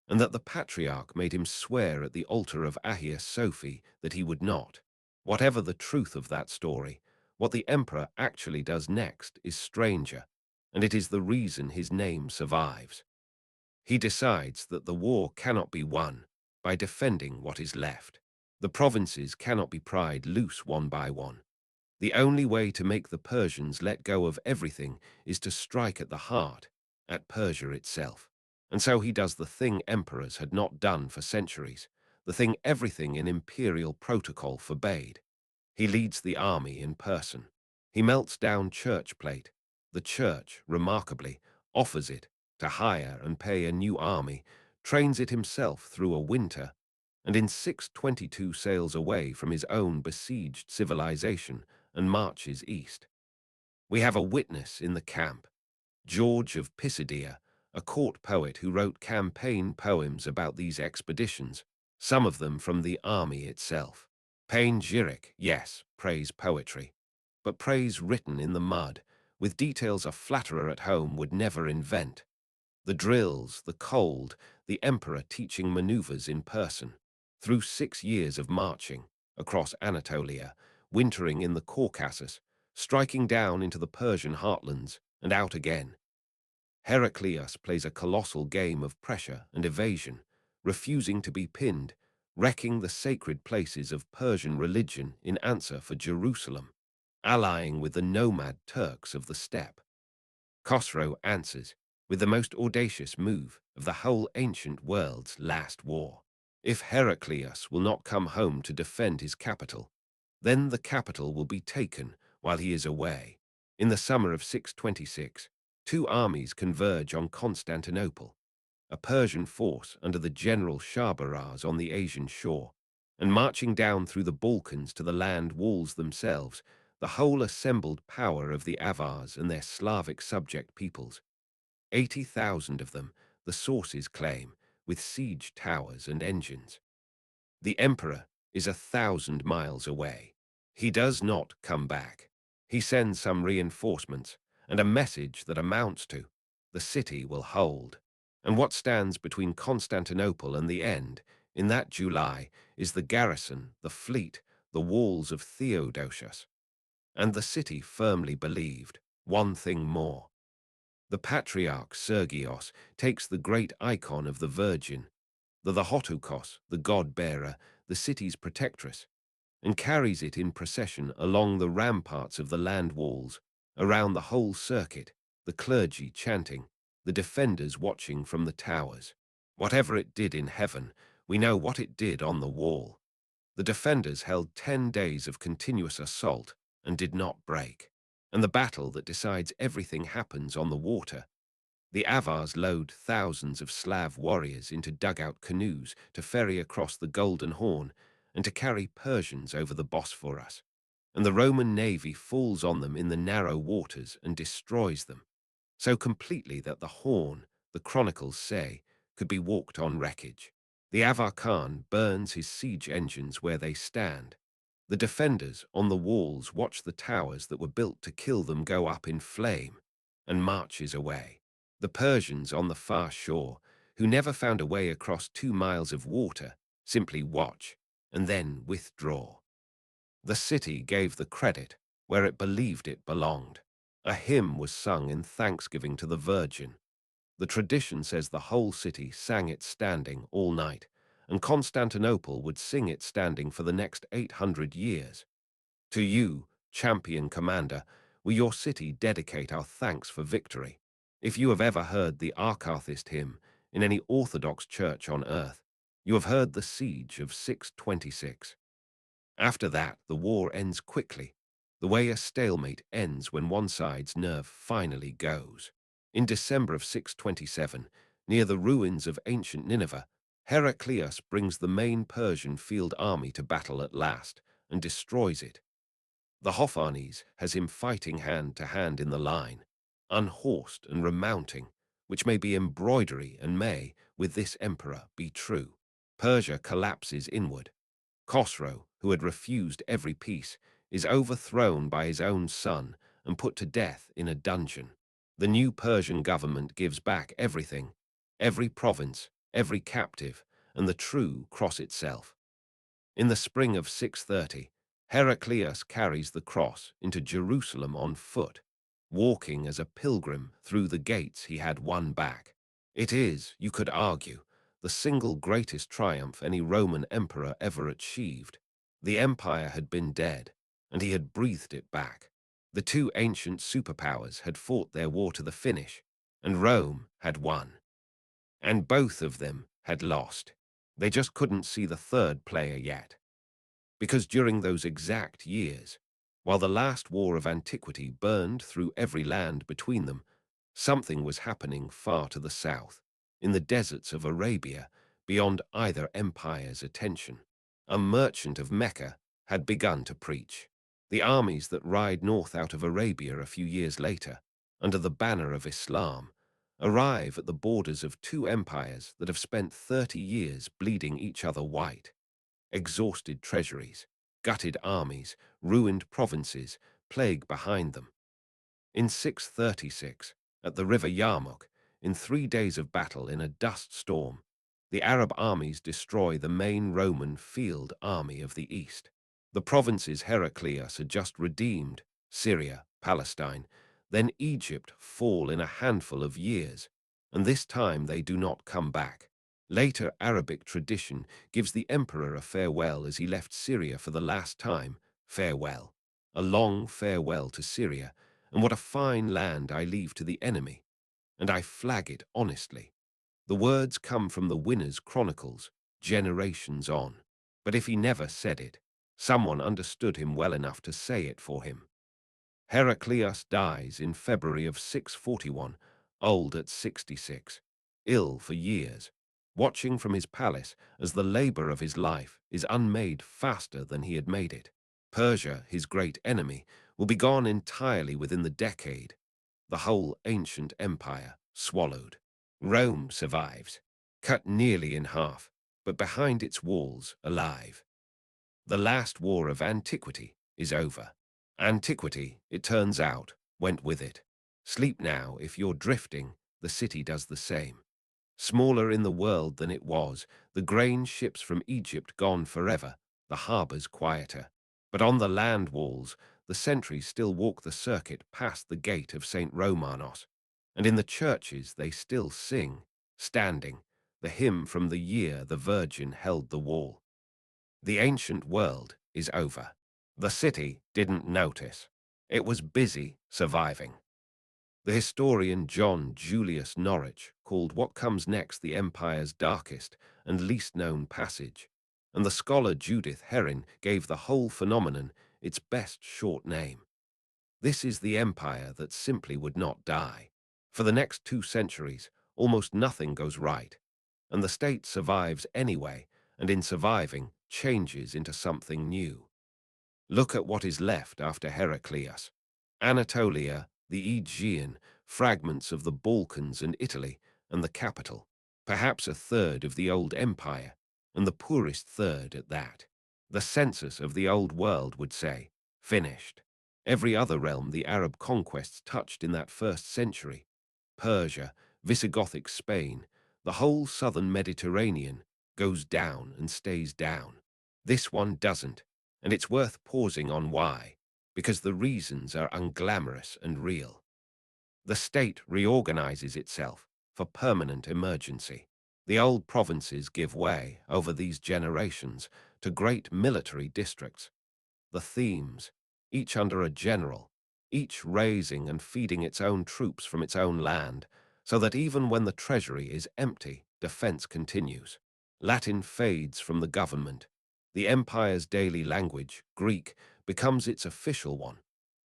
and that the patriarch made him swear at the altar of Hagia Sophia that he would not. Whatever the truth of that story, what the emperor actually does next is stranger, and it is the reason his name survives. He decides that the war cannot be won by defending what is left. The provinces cannot be pried loose one by one. The only way to make the Persians let go of everything is to strike at the heart, at Persia itself. And so he does the thing emperors had not done for centuries, the thing everything in imperial protocol forbade. He leads the army in person. He melts down church plate. The church, remarkably, offers it to hire and pay a new army, trains it himself through a winter, and in 622 sails away from his own besieged civilization and marches east. We have a witness in the camp, George of Pisidia, a court poet who wrote campaign poems about these expeditions, some of them from the army itself. Panegyric, yes, praise poetry, but praise written in the mud, with details a flatterer at home would never invent. The drills, the cold, the emperor teaching maneuvers in person. Through 6 years of marching, across Anatolia, wintering in the Caucasus, striking down into the Persian heartlands, and out again. Heraclius plays a colossal game of pressure and evasion, refusing to be pinned, wrecking the sacred places of Persian religion in answer for Jerusalem, allying with the nomad Turks of the steppe. Khosrow answers with the most audacious move of the whole ancient world's last war. If Heraclius will not come home to defend his capital, then the capital will be taken while he is away. In the summer of 626, 2 armies converge on Constantinople, a Persian force under the general Sharbaraz on the Asian shore, and marching down through the Balkans to the land walls themselves, the whole assembled power of the Avars and their Slavic subject peoples. 80,000 of them, the sources claim, with siege towers and engines. The emperor is 1,000 miles away. He does not come back. He sends some reinforcements and a message that amounts to, the city will hold. And what stands between Constantinople and the end, in that July, is the garrison, the fleet, the walls of Theodosius. And the city firmly believed one thing more. The patriarch Sergios takes the great icon of the Virgin, the Hotokos, the god-bearer, the city's protectress, and carries it in procession along the ramparts of the land walls, around the whole circuit, the clergy chanting, the defenders watching from the towers. Whatever it did in heaven, we know what it did on the wall. The defenders held 10 days of continuous assault and did not break. And the battle that decides everything happens on the water. The Avars load thousands of Slav warriors into dugout canoes to ferry across the Golden Horn and to carry Persians over the Bosphorus. And the Roman navy falls on them in the narrow waters and destroys them, so completely that the Horn, the chronicles say, could be walked on wreckage. The Avar Khan burns his siege engines where they stand. The defenders on the walls watch the towers that were built to kill them go up in flame, and marches away. The Persians on the far shore, who never found a way across 2 miles of water, simply watch and then withdraw. The city gave the credit where it believed it belonged. A hymn was sung in thanksgiving to the Virgin. The tradition says the whole city sang it standing all night, and Constantinople would sing it standing for the next 800 years. To you, champion commander, we your city dedicate our thanks for victory. If you have ever heard the Arkarthist hymn in any Orthodox church on earth, you have heard the siege of 626. After that, the war ends quickly, the way a stalemate ends when one side's nerve finally goes. In December of 627, near the ruins of ancient Nineveh, Heraclius brings the main Persian field army to battle at last and destroys it. The Hophanes has him fighting hand to hand in the line, unhorsed and remounting, which may be embroidery and may, with this emperor, be true. Persia collapses inward. Khosrow, who had refused every peace, is overthrown by his own son and put to death in a dungeon. The new Persian government gives back everything, every province, every captive, and the true cross itself. In the spring of 630, Heraclius carries the cross into Jerusalem on foot, walking as a pilgrim through the gates he had won back. It is, you could argue, the single greatest triumph any Roman emperor ever achieved. The empire had been dead, and he had breathed it back. The two ancient superpowers had fought their war to the finish, and Rome had won. And both of them had lost. They just couldn't see the third player yet. Because during those exact years, while the last war of antiquity burned through every land between them, something was happening far to the south, in the deserts of Arabia, beyond either empire's attention. A merchant of Mecca had begun to preach. The armies that ride north out of Arabia a few years later, under the banner of Islam, arrive at the borders of two empires that have spent 30 years bleeding each other white. Exhausted treasuries, gutted armies, ruined provinces, plague behind them. In 636, at the river Yarmouk, in 3 days of battle in a dust storm, the Arab armies destroy the main Roman field army of the east. The provinces Heraclius had just redeemed, Syria, Palestine, then Egypt, fall in a handful of years, and this time they do not come back. Later Arabic tradition gives the emperor a farewell as he left Syria for the last time. Farewell. A long farewell to Syria, and what a fine land I leave to the enemy, and I flag it honestly. The words come from the winner's chronicles, generations on. But if he never said it, someone understood him well enough to say it for him. Heraclius dies in February of 641, old at 66, ill for years, watching from his palace as the labor of his life is unmade faster than he had made it. Persia, his great enemy, will be gone entirely within the decade, the whole ancient empire swallowed. Rome survives, cut nearly in half, but behind its walls alive. The last war of antiquity is over. Antiquity, it turns out, went with it. Sleep now if you're drifting, the city does the same. Smaller in the world than it was, the grain ships from Egypt gone forever, the harbors quieter. But on the land walls, the sentries still walk the circuit past the gate of St. Romanos, and in the churches they still sing, standing, the hymn from the year the Virgin held the wall. The ancient world is over. The city didn't notice. It was busy surviving. The historian John Julius Norwich called what comes next the empire's darkest and least known passage, and the scholar Judith Herrin gave the whole phenomenon its best short name. This is the empire that simply would not die. For the next 2 centuries, almost nothing goes right, and the state survives anyway, and in surviving, changes into something new. Look at what is left after Heraclius. Anatolia, the Aegean, fragments of the Balkans and Italy, and the capital. Perhaps a third of the old empire, and the poorest third at that. The census of the old world would say, finished. Every other realm the Arab conquests touched in that first century, Persia, Visigothic Spain, the whole southern Mediterranean, goes down and stays down. This one doesn't, and it's worth pausing on why, because the reasons are unglamorous and real. The state reorganizes itself for permanent emergency. The old provinces give way, over these generations, to great military districts. The themes, each under a general, each raising and feeding its own troops from its own land, so that even when the treasury is empty, defense continues. Latin fades from the government. The empire's daily language, Greek, becomes its official one.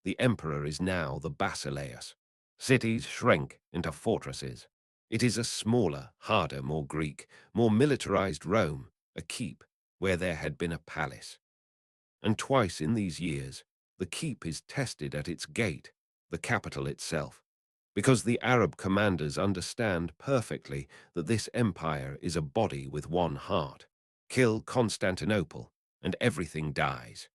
The emperor is now the basileus. Cities shrink into fortresses. It is a smaller, harder, more Greek, more militarized Rome, a keep where there had been a palace. And twice in these years, the keep is tested at its gate, the capital itself, because the Arab commanders understand perfectly that this empire is a body with one heart. Kill Constantinople, and everything dies.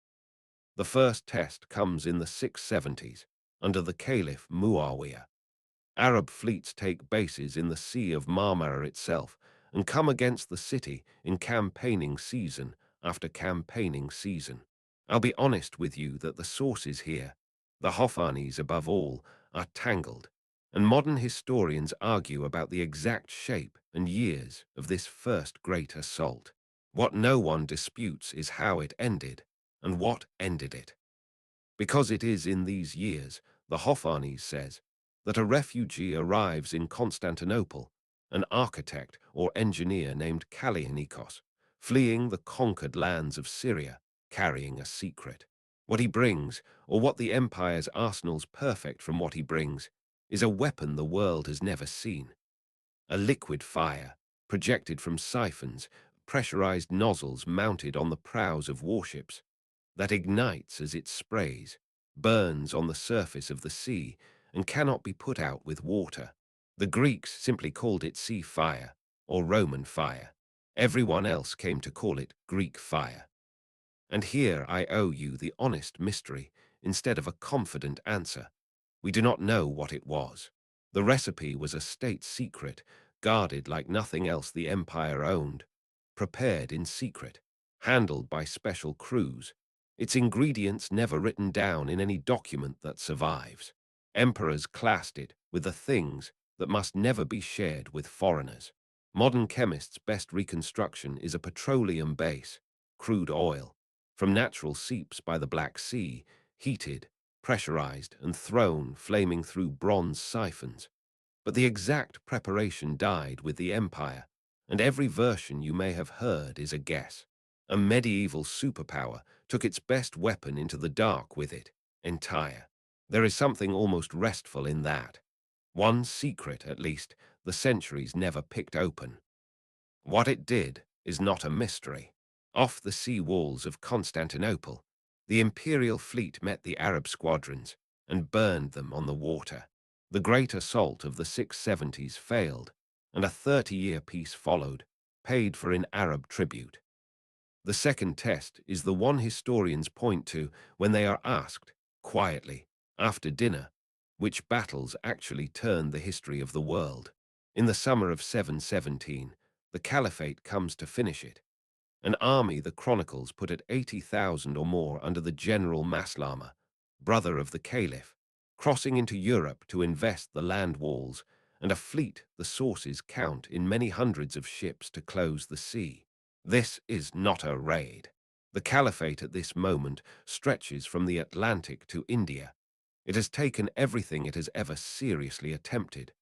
The first test comes in the 670s, under the Caliph Muawiyah. Arab fleets take bases in the Sea of Marmara itself and come against the city in campaigning season after campaigning season. I'll be honest with you that the sources here, the Hophanes above all, are tangled, and modern historians argue about the exact shape and years of this first great assault. What no one disputes is how it ended and what ended it. Because it is in these years, the Hophanes says, that a refugee arrives in Constantinople, an architect or engineer named Kallianikos, fleeing the conquered lands of Syria, carrying a secret. What he brings, or what the empire's arsenal's perfect from what he brings, is a weapon the world has never seen. A liquid fire, projected from siphons, pressurized nozzles mounted on the prows of warships, that ignites as it sprays, burns on the surface of the sea, and cannot be put out with water. The Greeks simply called it sea fire, or Roman fire. Everyone else came to call it Greek fire. And here I owe you the honest mystery, instead of a confident answer. We do not know what it was. The recipe was a state secret, guarded like nothing else the empire owned, prepared in secret, handled by special crews, its ingredients never written down in any document that survives. Emperors classed it with the things that must never be shared with foreigners. Modern chemists' best reconstruction is a petroleum base, crude oil, from natural seeps by the Black Sea, heated, pressurized, and thrown flaming through bronze siphons. But the exact preparation died with the empire, and every version you may have heard is a guess. A medieval superpower took its best weapon into the dark with it, entire. There is something almost restful in that. One secret, at least, the centuries never picked open. What it did is not a mystery. Off the sea walls of Constantinople, the imperial fleet met the Arab squadrons and burned them on the water. The great assault of the 670s failed, and a 30-year peace followed, paid for in Arab tribute. The second test is the one historians point to when they are asked, quietly, after dinner, which battles actually turned the history of the world. In the summer of 717, the Caliphate comes to finish it. An army the chronicles put at 80,000 or more under the general Maslama, brother of the Caliph, crossing into Europe to invest the land walls, and a fleet the sources count in many hundreds of ships to close the sea. This is not a raid. The Caliphate at this moment stretches from the Atlantic to India. It has taken everything it has ever seriously attempted.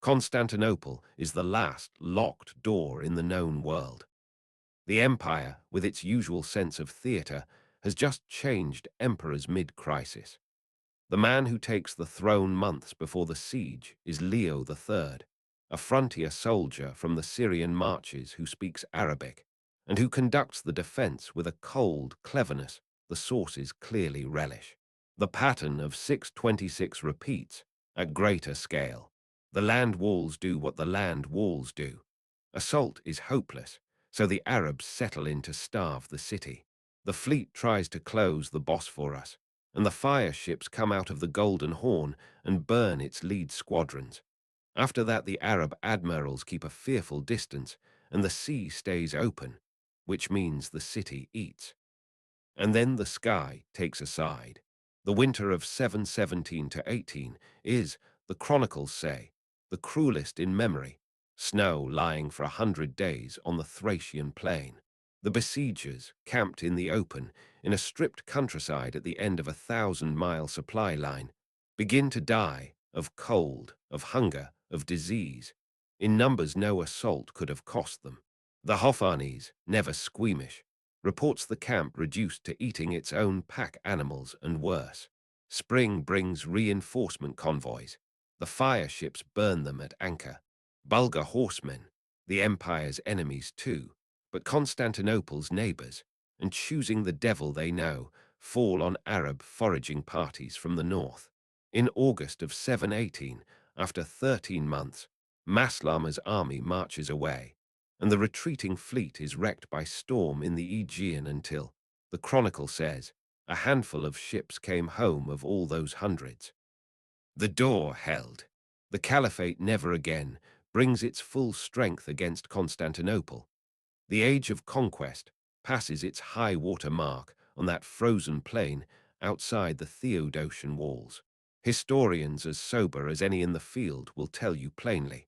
Constantinople is the last locked door in the known world. The empire, with its usual sense of theatre, has just changed emperors mid-crisis. The man who takes the throne months before the siege is Leo III, a frontier soldier from the Syrian marches who speaks Arabic, and who conducts the defense with a cold cleverness the sources clearly relish. The pattern of 626 repeats, at greater scale. The land walls do what the land walls do. Assault is hopeless, so the Arabs settle in to starve the city. The fleet tries to close the Bosphorus, and the fire ships come out of the Golden Horn and burn its lead squadrons. After that, the Arab admirals keep a fearful distance, and the sea stays open, which means the city eats. And then the sky takes a side. The winter of 717 to 18 is, the chronicles say, the cruelest in memory, snow lying for 100 days on the Thracian plain. The besiegers, camped in the open, in a stripped countryside at the end of a 1,000-mile supply line, begin to die of cold, of hunger, of disease, in numbers no assault could have cost them. The Hophanes, never squeamish, reports the camp reduced to eating its own pack animals and worse. Spring brings reinforcement convoys. The fire ships burn them at anchor. Bulgar horsemen, the empire's enemies too, but Constantinople's neighbors, and choosing the devil they know, fall on Arab foraging parties from the north. In August of 718, after 13 months, Maslama's army marches away, and the retreating fleet is wrecked by storm in the Aegean until, the chronicle says, a handful of ships came home of all those hundreds. The door held. The caliphate never again brings its full strength against Constantinople. The age of conquest passes its high water mark on that frozen plain outside the Theodosian walls. Historians as sober as any in the field will tell you plainly.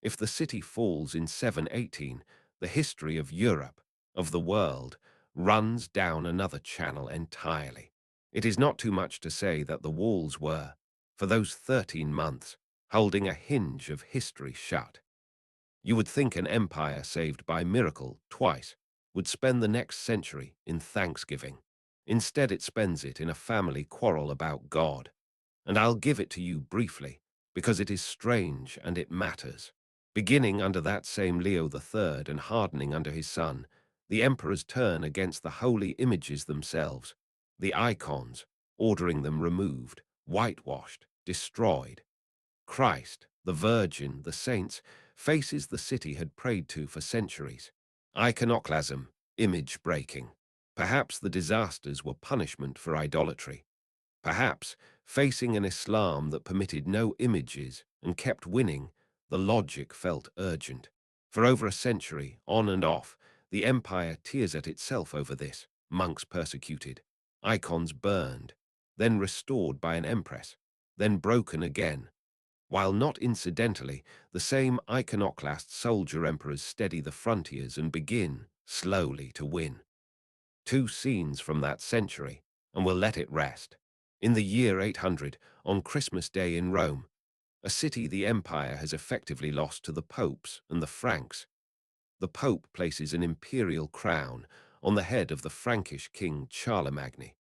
If the city falls in 718, the history of Europe, of the world, runs down another channel entirely. It is not too much to say that the walls were, for those 13 months, holding a hinge of history shut. You would think an empire saved by miracle twice would spend the next century in thanksgiving. Instead, it spends it in a family quarrel about God. And I'll give it to you briefly, because it is strange and it matters. Beginning under that same Leo III and hardening under his son, the emperors turn against the holy images themselves, the icons, ordering them removed, whitewashed, destroyed. Christ, the Virgin, the saints, faces the city had prayed to for centuries. Iconoclasm, image breaking. Perhaps the disasters were punishment for idolatry. Perhaps, facing an Islam that permitted no images and kept winning, the logic felt urgent. For over a century, on and off, the empire tears at itself over this. Monks persecuted, icons burned, then restored by an empress, then broken again. While not incidentally, the same iconoclast soldier emperors steady the frontiers and begin, slowly, to win. Two scenes from that century, and we'll let it rest. In the year 800, on Christmas Day in Rome, a city the empire has effectively lost to the popes and the Franks. The pope places an imperial crown on the head of the Frankish king Charlemagne,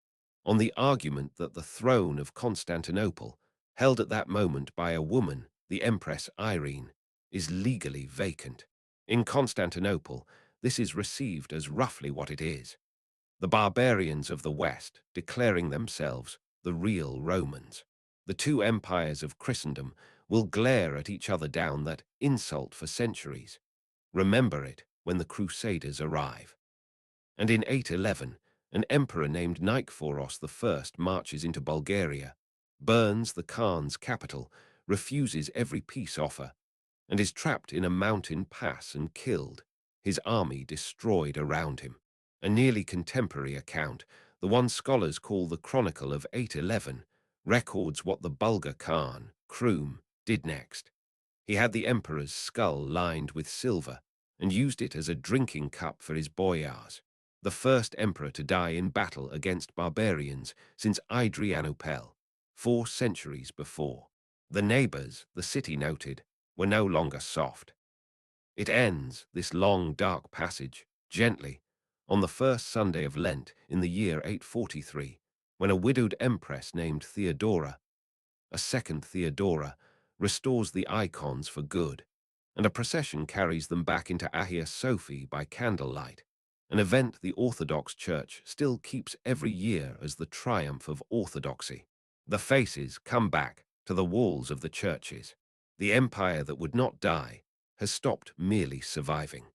on the argument that the throne of Constantinople, held at that moment by a woman, the Empress Irene, is legally vacant. In Constantinople, this is received as roughly what it is. The barbarians of the West declaring themselves the real Romans. The two empires of Christendom will glare at each other down that insult for centuries. Remember it when the Crusaders arrive. And in 811, an emperor named Niketas I marches into Bulgaria, burns the Khan's capital, refuses every peace offer, and is trapped in a mountain pass and killed, his army destroyed around him. A nearly contemporary account, the one scholars call the Chronicle of 811, records what the Bulgar Khan, Krum, did next. He had the emperor's skull lined with silver and used it as a drinking cup for his boyars, the first emperor to die in battle against barbarians since Adrianople, 4 centuries before. The neighbors, the city noted, were no longer soft. It ends, this long dark passage, gently, on the first Sunday of Lent in the year 843, when a widowed empress named Theodora, a second Theodora, restores the icons for good, and a procession carries them back into Hagia Sophia by candlelight, an event the Orthodox Church still keeps every year as the triumph of orthodoxy. The faces come back to the walls of the churches. The empire that would not die has stopped merely surviving.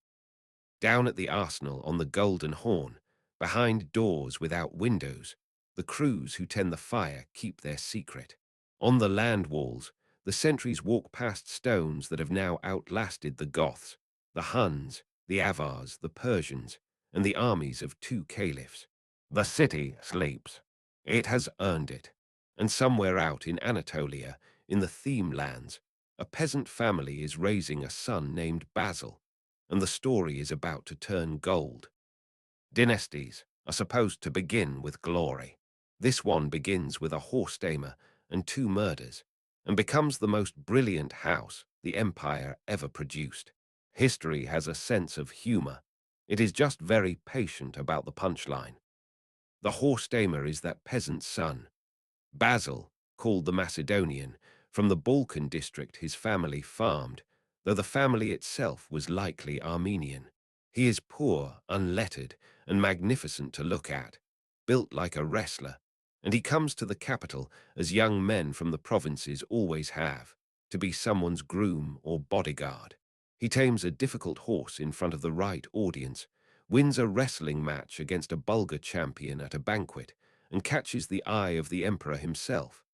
Down at the arsenal on the Golden Horn, behind doors without windows, the crews who tend the fire keep their secret. On the land walls, the sentries walk past stones that have now outlasted the Goths, the Huns, the Avars, the Persians, and the armies of 2 caliphs. The city sleeps. It has earned it. And somewhere out in Anatolia, in the Theme lands, a peasant family is raising a son named Basil, and the story is about to turn gold. Dynasties are supposed to begin with glory. This one begins with a horse tamer and 2 murders, and becomes the most brilliant house the empire ever produced. History has a sense of humor. It is just very patient about the punchline. The horse tamer is that peasant's son. Basil, called the Macedonian, from the Balkan district his family farmed, though the family itself was likely Armenian. He is poor, unlettered, and magnificent to look at, built like a wrestler, and he comes to the capital as young men from the provinces always have, to be someone's groom or bodyguard. He tames a difficult horse in front of the right audience, wins a wrestling match against a Bulgar champion at a banquet, and catches the eye of the emperor himself.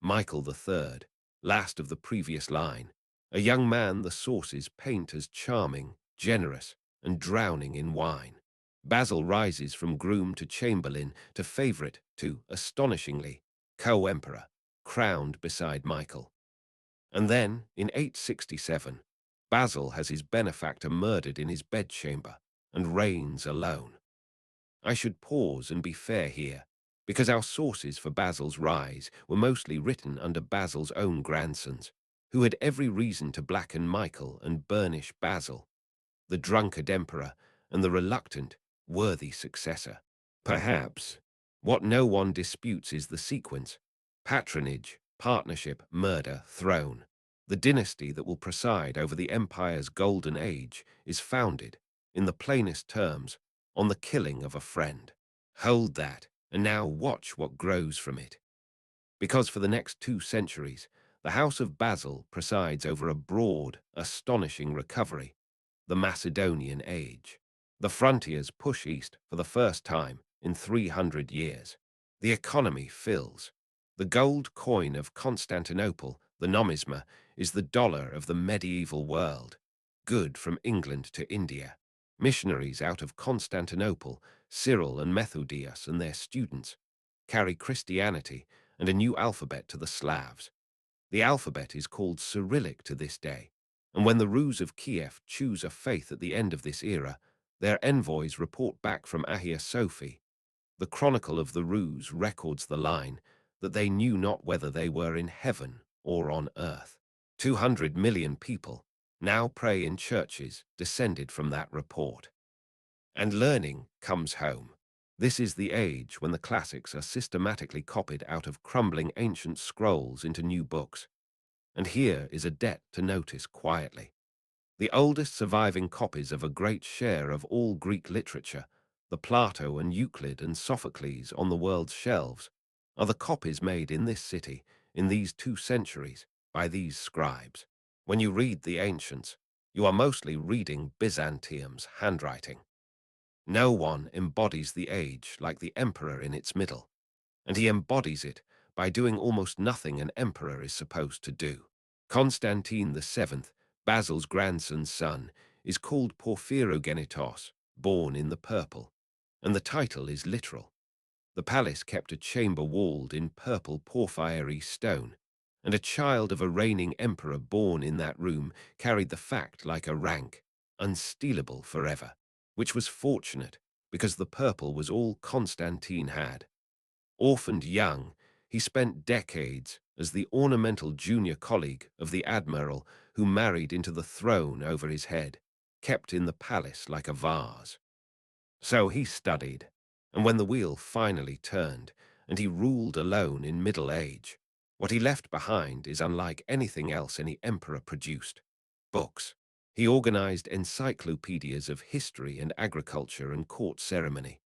Michael III, last of the previous line, a young man the sources paint as charming, generous, and drowning in wine. Basil rises from groom to chamberlain to favorite to, astonishingly, co-emperor, crowned beside Michael. And then, in 867, Basil has his benefactor murdered in his bedchamber and reigns alone. I should pause and be fair here, because our sources for Basil's rise were mostly written under Basil's own grandsons, who had every reason to blacken Michael and burnish Basil, the drunkard emperor and the reluctant, worthy successor. Perhaps what no one disputes is the sequence: patronage, partnership, murder, throne. The dynasty that will preside over the empire's golden age is founded, in the plainest terms, on the killing of a friend. Hold that, and now watch what grows from it. Because for the next 2 centuries, the House of Basil presides over a broad, astonishing recovery, the Macedonian Age. The frontiers push east for the first time in 300 years. The economy fills. The gold coin of Constantinople, the nomisma, is the dollar of the medieval world, good from England to India. Missionaries out of Constantinople, Cyril and Methodius and their students, carry Christianity and a new alphabet to the Slavs. The alphabet is called Cyrillic to this day, and when the Rus of Kiev choose a faith at the end of this era, their envoys report back from Hagia Sophia. The Chronicle of the Rus records the line that they knew not whether they were in heaven or on earth. 200 million people now pray in churches descended from that report. And learning comes home. This is the age when the classics are systematically copied out of crumbling ancient scrolls into new books. And here is a debt to notice quietly. The oldest surviving copies of a great share of all Greek literature, the Plato and Euclid and Sophocles on the world's shelves, are the copies made in this city in these 2 centuries by these scribes. When you read the ancients, you are mostly reading Byzantium's handwriting. No one embodies the age like the emperor in its middle, and he embodies it by doing almost nothing an emperor is supposed to do. Constantine VII, Basil's grandson's son, is called Porphyrogenitos, born in the purple, and the title is literal. The palace kept a chamber walled in purple porphyry stone, and a child of a reigning emperor born in that room carried the fact like a rank, unstealable forever, which was fortunate because the purple was all Constantine had. Orphaned young, he spent decades as the ornamental junior colleague of the admiral who married into the throne over his head, kept in the palace like a vase. So he studied, and when the wheel finally turned, and he ruled alone in middle age, what he left behind is unlike anything else any emperor produced: books. He organized encyclopedias of history and agriculture and court ceremony,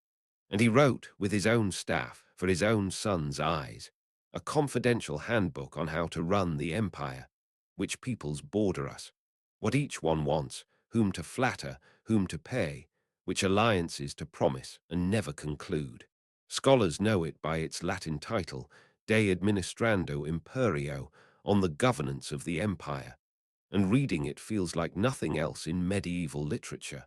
and he wrote, with his own staff, for his own son's eyes, a confidential handbook on how to run the empire, which peoples border us, what each one wants, whom to flatter, whom to pay, which alliances to promise and never conclude. Scholars know it by its Latin title, De Administrando Imperio, on the governance of the empire, and reading it feels like nothing else in medieval literature.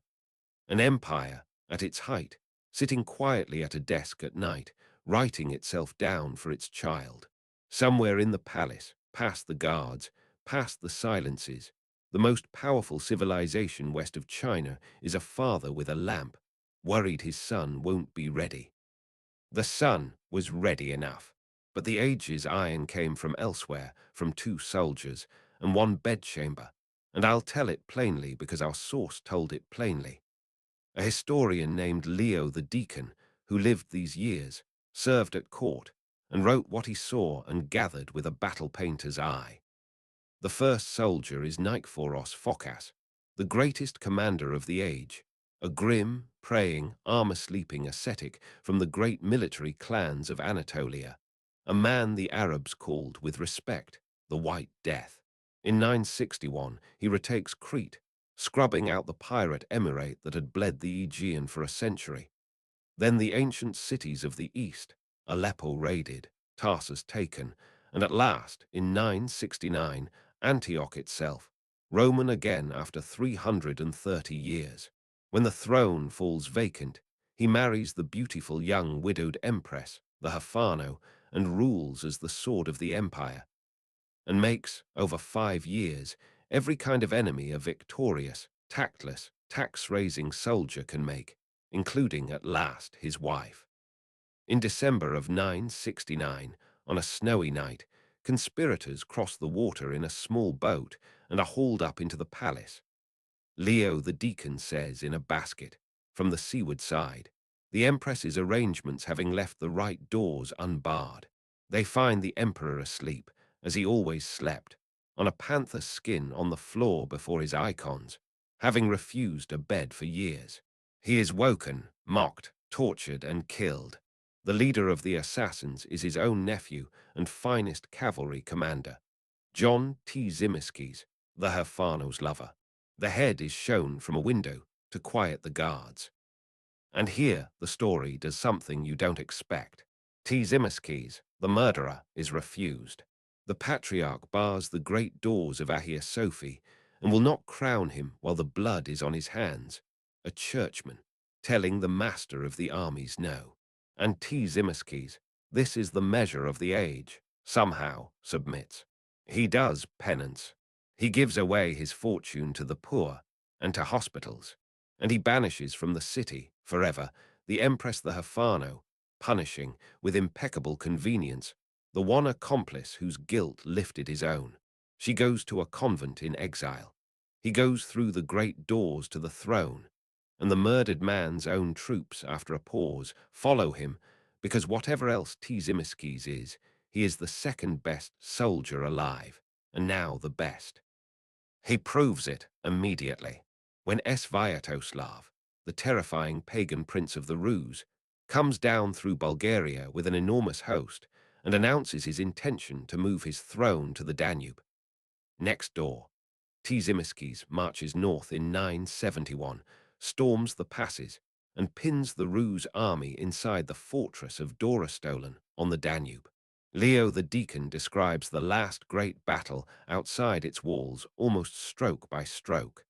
An empire, at its height, sitting quietly at a desk at night, writing itself down for its child. Somewhere in the palace, past the guards, past the silences, the most powerful civilization west of China is a father with a lamp, worried his son won't be ready. The son was ready enough, but the age's iron came from elsewhere, from 2 soldiers and 1 bedchamber, and I'll tell it plainly because our source told it plainly. A historian named Leo the Deacon, who lived these years, served at court, and wrote what he saw and gathered with a battle painter's eye. The first soldier is Nikephoros Phocas, the greatest commander of the age, a grim, praying, armor-sleeping ascetic from the great military clans of Anatolia, a man the Arabs called with respect the White Death. In 961, he retakes Crete, scrubbing out the pirate emirate that had bled the Aegean for a century. Then the ancient cities of the east, Aleppo raided, Tarsus taken, and at last, in 969, Antioch itself, Roman again after 330 years. When the throne falls vacant, he marries the beautiful young widowed empress, the Hafano, and rules as the sword of the empire, and makes, over 5 years, every kind of enemy a victorious, tactless, tax-raising soldier can make, including at last his wife. In December of 969, on a snowy night, conspirators cross the water in a small boat and are hauled up into the palace. Leo the deacon says in a basket, from the seaward side, the empress's arrangements having left the right doors unbarred. They find the emperor asleep, as he always slept, on a panther skin on the floor before his icons, having refused a bed for years. He is woken, mocked, tortured, and killed. The leader of the assassins is his own nephew and finest cavalry commander, John T. Tzimiskes, the Hafano's lover. The head is shown from a window to quiet the guards. And here the story does something you don't expect. Tzimiskes, the murderer, is refused. The patriarch bars the great doors of Hagia Sophia and will not crown him while the blood is on his hands, a churchman, telling the master of the armies no. And Tzimiskes, this is the measure of the age, somehow submits. He does penance. He gives away his fortune to the poor and to hospitals, and he banishes from the city, forever, the Empress the Hafano, punishing, with impeccable convenience, the one accomplice whose guilt lifted his own. She goes to a convent in exile. He goes through the great doors to the throne, and the murdered man's own troops, after a pause, follow him, because whatever else Tzimiskes is, he is the second best soldier alive, and now the best. He proves it immediately when Sviatoslav, the terrifying pagan prince of the Rus, comes down through Bulgaria with an enormous host and announces his intention to move his throne to the Danube. Next door, Tzimiskes marches north in 971, storms the passes, and pins the Rus army inside the fortress of Dorostolen on the Danube. Leo the deacon describes the last great battle outside its walls almost stroke by stroke.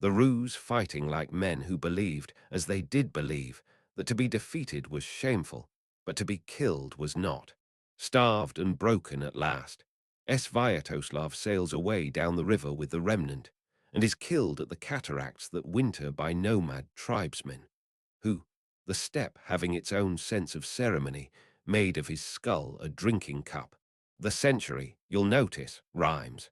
The Rus fighting like men who believed, as they did believe, that to be defeated was shameful, but to be killed was not. Starved and broken at last, Sviatoslav sails away down the river with the remnant, and is killed at the cataracts that winter by nomad tribesmen, who, the steppe having its own sense of ceremony, made of his skull a drinking cup. The century, you'll notice, rhymes.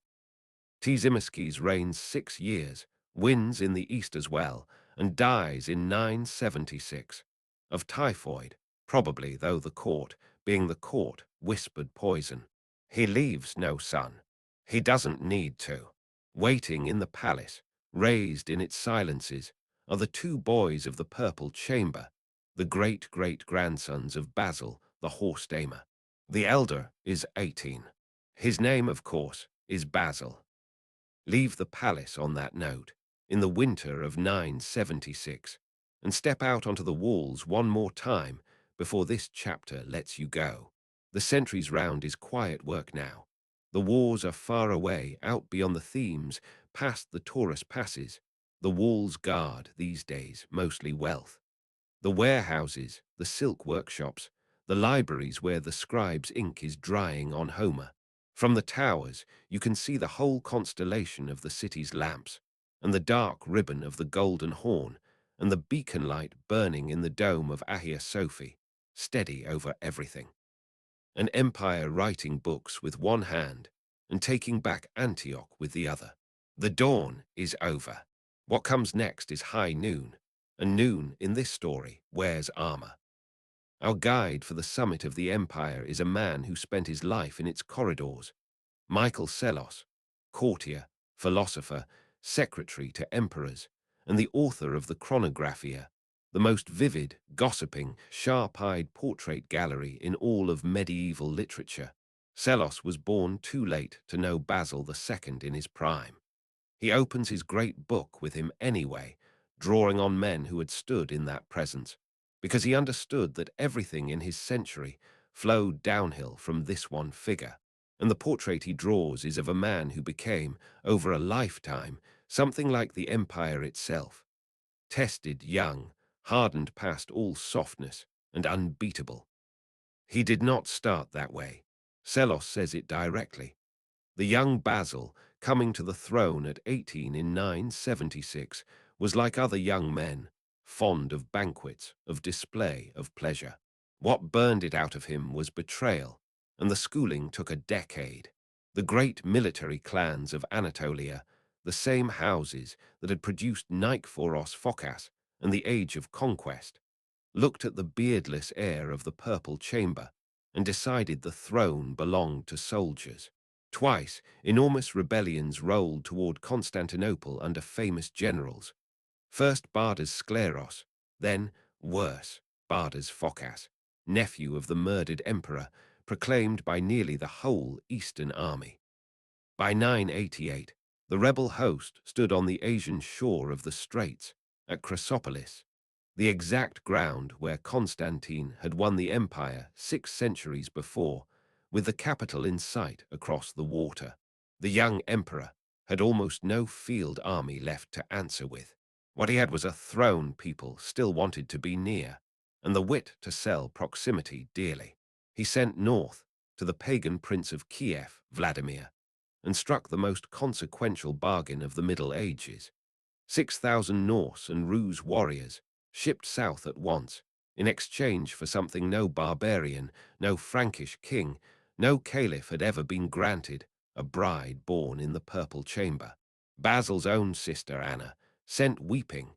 Tzimiskes reigns 6 years, wins in the east as well, and dies in 976. Of typhoid, probably, though the court, being the court, whispered poison. He leaves no son. He doesn't need to. Waiting in the palace, raised in its silences, are the 2 boys of the purple chamber, the great-great-grandsons of Basil, the horse-tamer. The elder is 18. His name, of course, is Basil. Leave the palace on that note, in the winter of 976, and step out onto the walls one more time before this chapter lets you go. The sentries round is quiet work now. The wars are far away, out beyond the Themes, past the Taurus passes. The walls guard, these days, mostly wealth. The warehouses, the silk workshops, the libraries where the scribe's ink is drying on Homer. From the towers, you can see the whole constellation of the city's lamps, and the dark ribbon of the Golden Horn, and the beacon light burning in the dome of Hagia Sophia, steady over everything. An empire writing books with one hand and taking back Antioch with the other. The dawn is over. What comes next is high noon, and noon, in this story, wears armor. Our guide for the summit of the empire is a man who spent his life in its corridors, Michael Psellos, courtier, philosopher, secretary to emperors, and the author of the Chronographia, the most vivid, gossiping, sharp-eyed portrait gallery in all of medieval literature. Psellos was born too late to know Basil the Second in his prime. He opens his great book with him anyway, drawing on men who had stood in that presence, because he understood that everything in his century flowed downhill from this one figure, and the portrait he draws is of a man who became, over a lifetime, something like the empire itself, tested young, hardened past all softness, and unbeatable. He did not start that way. Psellos says it directly. The young Basil, coming to the throne at 18 in 976, was like other young men, fond of banquets, of display, of pleasure. What burned it out of him was betrayal, and the schooling took a decade. The great military clans of Anatolia, the same houses that had produced Niketas Phocas and the Age of Conquest, looked at the beardless heir of the Purple Chamber and decided the throne belonged to soldiers. Twice, enormous rebellions rolled toward Constantinople under famous generals. First Bardas Skleros, then, worse, Bardas Phocas, nephew of the murdered emperor, proclaimed by nearly the whole Eastern army. By 988, the rebel host stood on the Asian shore of the Straits, at Chrysopolis, the exact ground where Constantine had won the empire 6 centuries before, with the capital in sight across the water. The young emperor had almost no field army left to answer with. What he had was a throne people still wanted to be near, and the wit to sell proximity dearly. He sent north to the pagan prince of Kiev, Vladimir, and struck the most consequential bargain of the Middle Ages. 6,000 Norse and Rus warriors, shipped south at once, in exchange for something no barbarian, no Frankish king, no caliph had ever been granted, a bride born in the Purple Chamber. Basil's own sister Anna, sent weeping.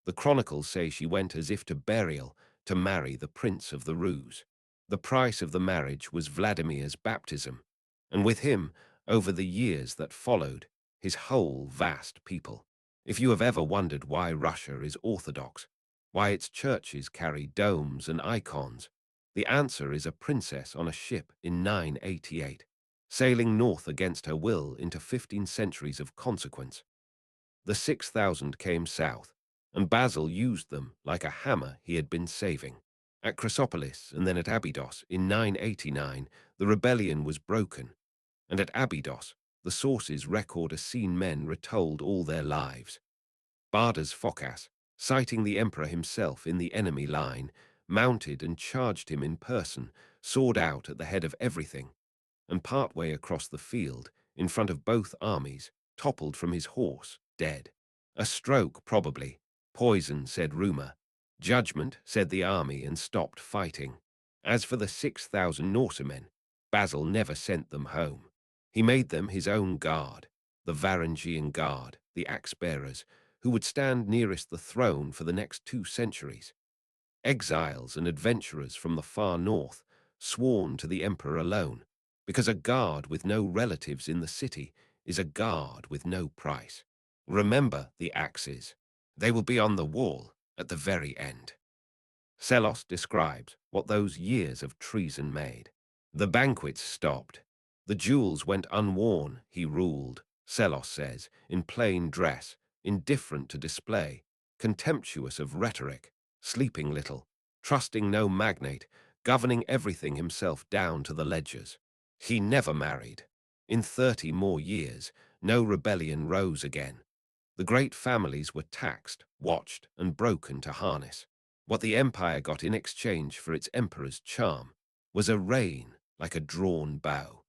The chronicles say she went as if to burial to marry the prince of the Rus. The price of the marriage was Vladimir's baptism, and with him, over the years that followed, his whole vast people. If you have ever wondered why Russia is Orthodox, why its churches carry domes and icons, the answer is a princess on a ship in 988, sailing north against her will into 15 centuries of consequence. The 6,000 came south, and Basil used them like a hammer he had been saving. At Chrysopolis and then at Abydos in 989, the rebellion was broken, and at Abydos, the sources record Essene men retold all their lives. Bardas Phocas, sighting the emperor himself in the enemy line, mounted and charged him in person, sword out at the head of everything, and partway across the field, in front of both armies, toppled from his horse, dead. A stroke, probably. Poison, said rumor. Judgment, said the army, and stopped fighting. As for the 6,000 Norsemen, Basil never sent them home. He made them his own guard, the Varangian Guard, the axe-bearers, who would stand nearest the throne for the next 2 centuries. Exiles and adventurers from the far north, sworn to the emperor alone, because a guard with no relatives in the city is a guard with no price. Remember the axes. They will be on the wall at the very end. Psellos describes what those years of treason made. The banquets stopped. The jewels went unworn, he ruled, Psellos says, in plain dress, indifferent to display, contemptuous of rhetoric, sleeping little, trusting no magnate, governing everything himself down to the ledgers. He never married. In 30 more years, no rebellion rose again. The great families were taxed, watched, and broken to harness. What the empire got in exchange for its emperor's charm was a reign like a drawn bow.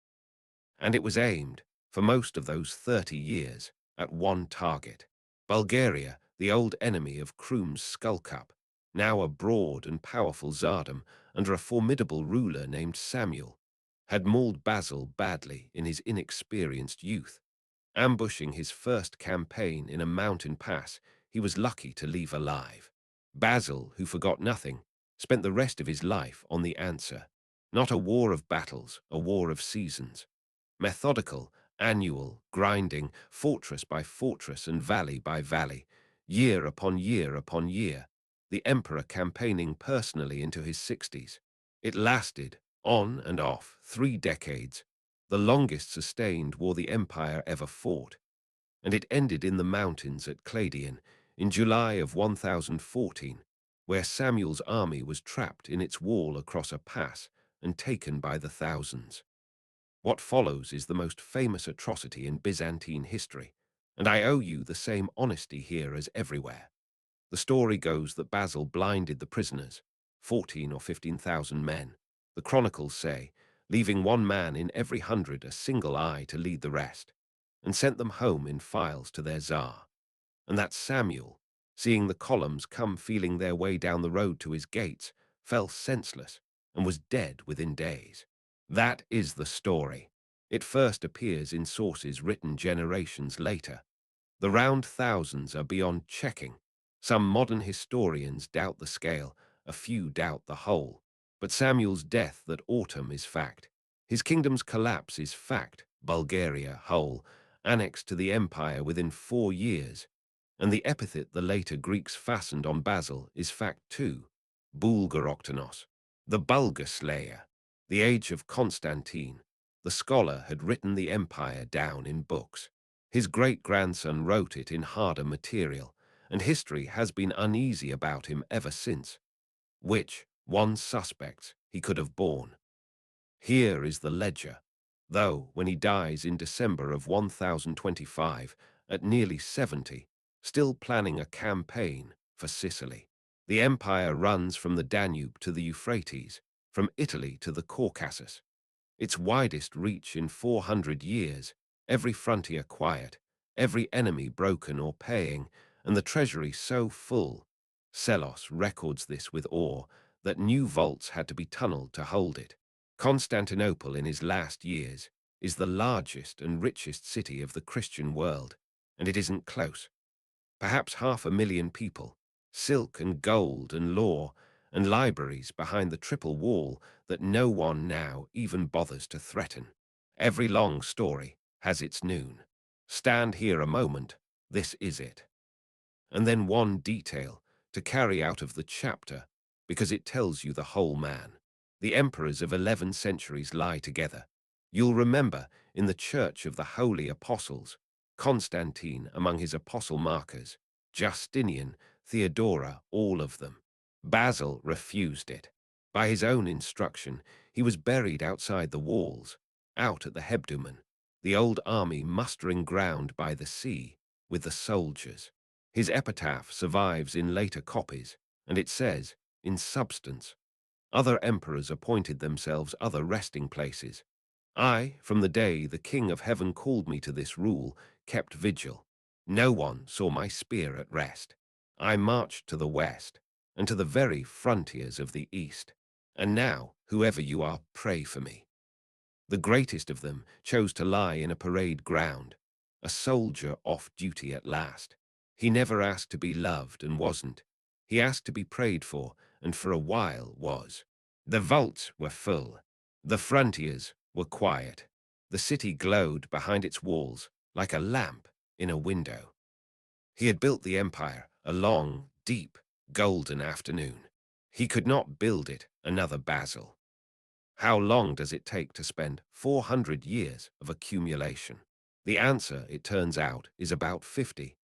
And it was aimed, for most of those 30 years, at one target. Bulgaria, the old enemy of Krum's Skullcup, now a broad and powerful tsardom under a formidable ruler named Samuel, had mauled Basil badly in his inexperienced youth. Ambushing his first campaign in a mountain pass, he was lucky to leave alive. Basil, who forgot nothing, spent the rest of his life on the answer. Not a war of battles, a war of seasons. Methodical, annual, grinding, fortress by fortress and valley by valley, year upon year upon year, the emperor campaigning personally into his 60s. It lasted, on and off, 3 decades, the longest sustained war the empire ever fought, and it ended in the mountains at Cladion in July of 1014, where Samuel's army was trapped in its wall across a pass and taken by the thousands. What follows is the most famous atrocity in Byzantine history, and I owe you the same honesty here as everywhere. The story goes that Basil blinded the prisoners, 14 or 15,000 men, the chronicles say, leaving one man in every 100 a single eye to lead the rest, and sent them home in files to their Tsar. And that Samuel, seeing the columns come feeling their way down the road to his gates, fell senseless and was dead within days. That is the story. It first appears in sources written generations later. The round thousands are beyond checking. Some modern historians doubt the scale, a few doubt the whole. But Samuel's death that autumn is fact. His kingdom's collapse is fact, Bulgaria whole, annexed to the empire within 4 years. And the epithet the later Greeks fastened on Basil is fact too, Bulgaroktonos, the Bulgar-Slayer. The age of Constantine, the scholar had written the empire down in books. His great-grandson wrote it in harder material, and history has been uneasy about him ever since. Which, one suspects, he could have borne. Here is the ledger, though when he dies in December of 1025, at nearly 70, still planning a campaign for Sicily. The empire runs from the Danube to the Euphrates, from Italy to the Caucasus. Its widest reach in 400 years, every frontier quiet, every enemy broken or paying, and the treasury so full. Psellos records this with awe, that new vaults had to be tunneled to hold it. Constantinople in his last years is the largest and richest city of the Christian world, and it isn't close. Perhaps 500,000 people, silk and gold and law, and libraries behind the triple wall that no one now even bothers to threaten. Every long story has its noon. Stand here a moment, this is it. And then one detail to carry out of the chapter, because it tells you the whole man. The emperors of 11 centuries lie together. You'll remember, in the Church of the Holy Apostles, Constantine among his apostle markers, Justinian, Theodora, all of them. Basil refused it. By his own instruction, he was buried outside the walls, out at the Hebdomen, the old army mustering ground by the sea, with the soldiers. His epitaph survives in later copies, and it says, in substance, other emperors appointed themselves other resting places. I, from the day the King of Heaven called me to this rule, kept vigil. No one saw my spear at rest. I marched to the west, and to the very frontiers of the east. And now, whoever you are, pray for me. The greatest of them chose to lie in a parade ground, a soldier off duty at last. He never asked to be loved and wasn't. He asked to be prayed for, and for a while was. The vaults were full. The frontiers were quiet. The city glowed behind its walls like a lamp in a window. He had built the empire a long, deep, golden afternoon. He could not build it another Basil. How long does it take to spend 400 years of accumulation? The answer, it turns out, is about 50.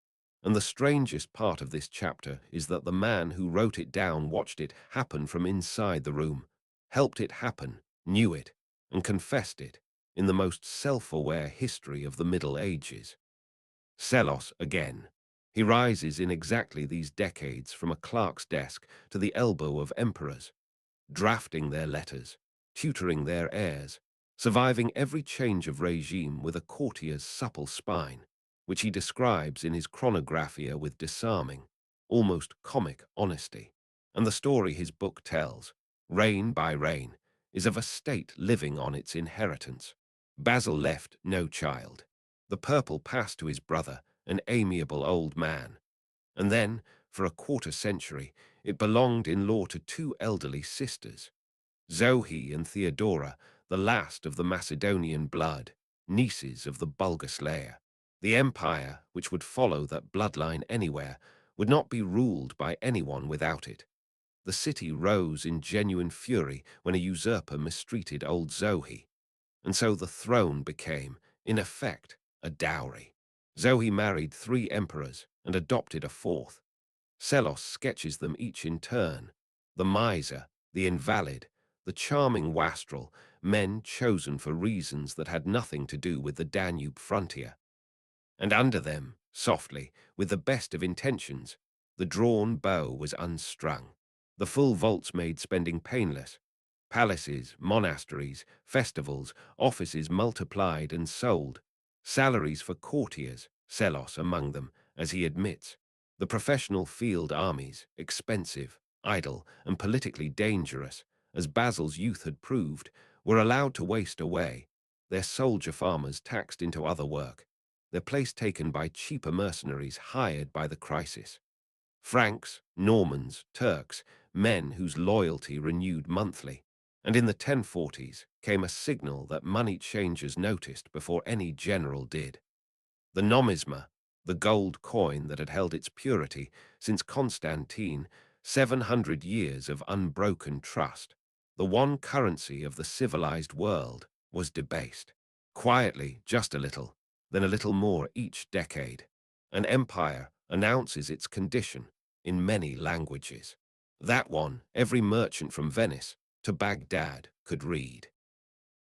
And the strangest part of this chapter is that the man who wrote it down watched it happen from inside the room, helped it happen, knew it, and confessed it in the most self-aware history of the Middle Ages. Psellos again. He rises in exactly these decades from a clerk's desk to the elbow of emperors, drafting their letters, tutoring their heirs, surviving every change of regime with a courtier's supple spine, which he describes in his chronographia with disarming, almost comic honesty. And the story his book tells, reign by reign, is of a state living on its inheritance. Basil left no child. The purple passed to his brother, an amiable old man. And then, for a quarter century, it belonged in law to 2 elderly sisters, Zoe and Theodora, the last of the Macedonian blood. nieces of the Bulgar-Slayer. The empire, which would follow that bloodline anywhere, would not be ruled by anyone without it. The city rose in genuine fury when a usurper mistreated old Zoe, and so the throne became, in effect, a dowry. Zoe married 3 emperors and adopted a 4th. Psellos sketches them each in turn: the miser, the invalid, the charming wastrel, men chosen for reasons that had nothing to do with the Danube frontier. And under them, softly, with the best of intentions, the drawn bow was unstrung. The full vaults made spending painless. Palaces, monasteries, festivals, offices multiplied and sold. Salaries for courtiers, Psellos among them, as he admits. The professional field armies, expensive, idle, and politically dangerous, as Basil's youth had proved, were allowed to waste away, their soldier farmers taxed into other work, their place taken by cheaper mercenaries hired by the crisis. Franks, Normans, Turks, men whose loyalty renewed monthly. And in the 1040s came a signal that money changers noticed before any general did. The nomisma, the gold coin that had held its purity since Constantine, 700 years of unbroken trust, the one currency of the civilized world, was debased. Quietly, just a little, then a little more each decade. An empire announces its condition in many languages. That one, every merchant from Venice to Baghdad could read.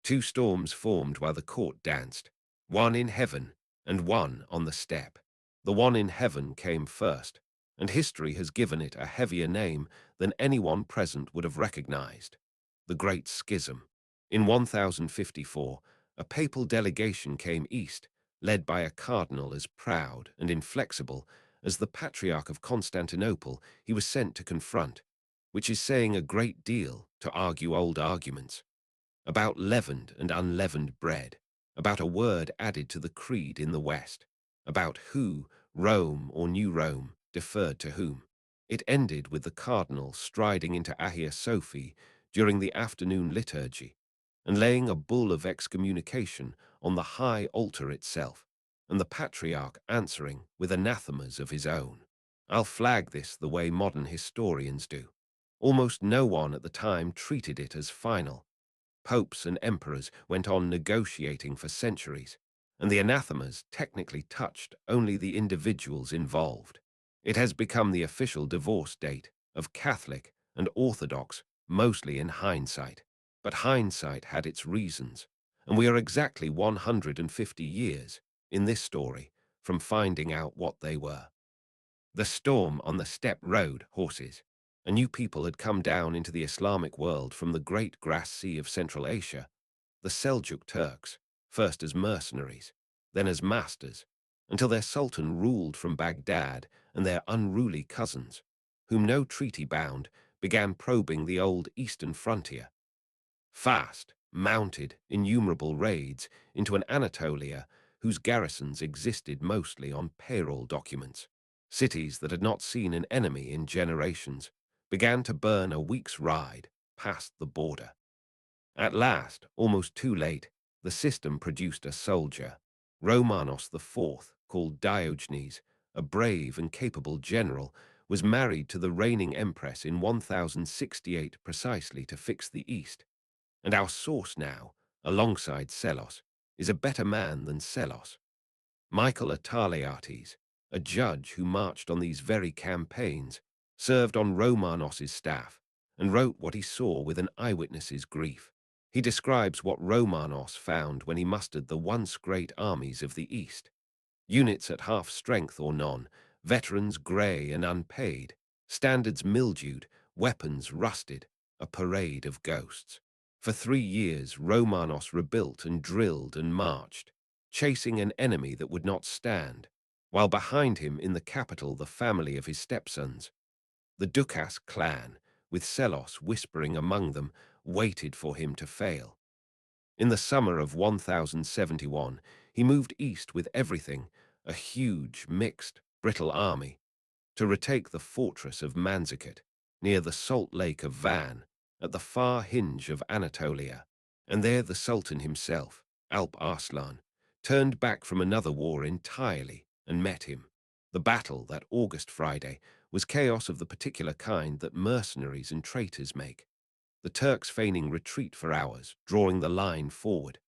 2 storms formed while the court danced, one in heaven and one on the steppe. The one in heaven came first, and history has given it a heavier name than anyone present would have recognized: the Great Schism. In 1054, a papal delegation came east, led by a cardinal as proud and inflexible as the Patriarch of Constantinople he was sent to confront, which is saying a great deal to argue old arguments about leavened and unleavened bread, about a word added to the creed in the West, about who, Rome or New Rome, deferred to whom. It ended with the cardinal striding into Hagia Sophia during the afternoon liturgy and laying a bull of excommunication on the high altar itself, and the patriarch answering with anathemas of his own. I'll flag this the way modern historians do. Almost no one at the time treated it as final. Popes and emperors went on negotiating for centuries, and the anathemas technically touched only the individuals involved. It has become the official divorce date of Catholic and Orthodox, mostly in hindsight. But hindsight had its reasons, and we are exactly 150 years, in this story, from finding out what they were. The storm on the steppe road horses. A new people had come down into the Islamic world from the great grass sea of Central Asia, the Seljuk Turks, first as mercenaries, then as masters, until their sultan ruled from Baghdad, and their unruly cousins, whom no treaty bound, began probing the old eastern frontier. Fast, mounted innumerable raids into an Anatolia whose garrisons existed mostly on payroll documents. Cities that had not seen an enemy in generations began to burn a week's ride past the border. At last, almost too late, the system produced a soldier. Romanos IV, called Diogenes, a brave and capable general, was married to the reigning empress in 1068 precisely to fix the East. And our source now, alongside Psellos, is a better man than Psellos. Michael Ataliates, a judge who marched on these very campaigns, served on Romanos's staff, and wrote what he saw with an eyewitness's grief. He describes what Romanos found when he mustered the once great armies of the East. Units at half strength or none, veterans grey and unpaid, standards mildewed, weapons rusted, a parade of ghosts. For 3 years Romanos rebuilt and drilled and marched, chasing an enemy that would not stand, while behind him in the capital the family of his stepsons, the Doukas clan, with Psellos whispering among them, waited for him to fail. In the summer of 1071, he moved east with everything, a huge, mixed, brittle army, to retake the fortress of Manzikert, near the salt lake of Van, at the far hinge of Anatolia, and there the Sultan himself, Alp Arslan, turned back from another war entirely and met him. The battle that August Friday was chaos of the particular kind that mercenaries and traitors make. The Turks feigning retreat for hours, drawing the line forward.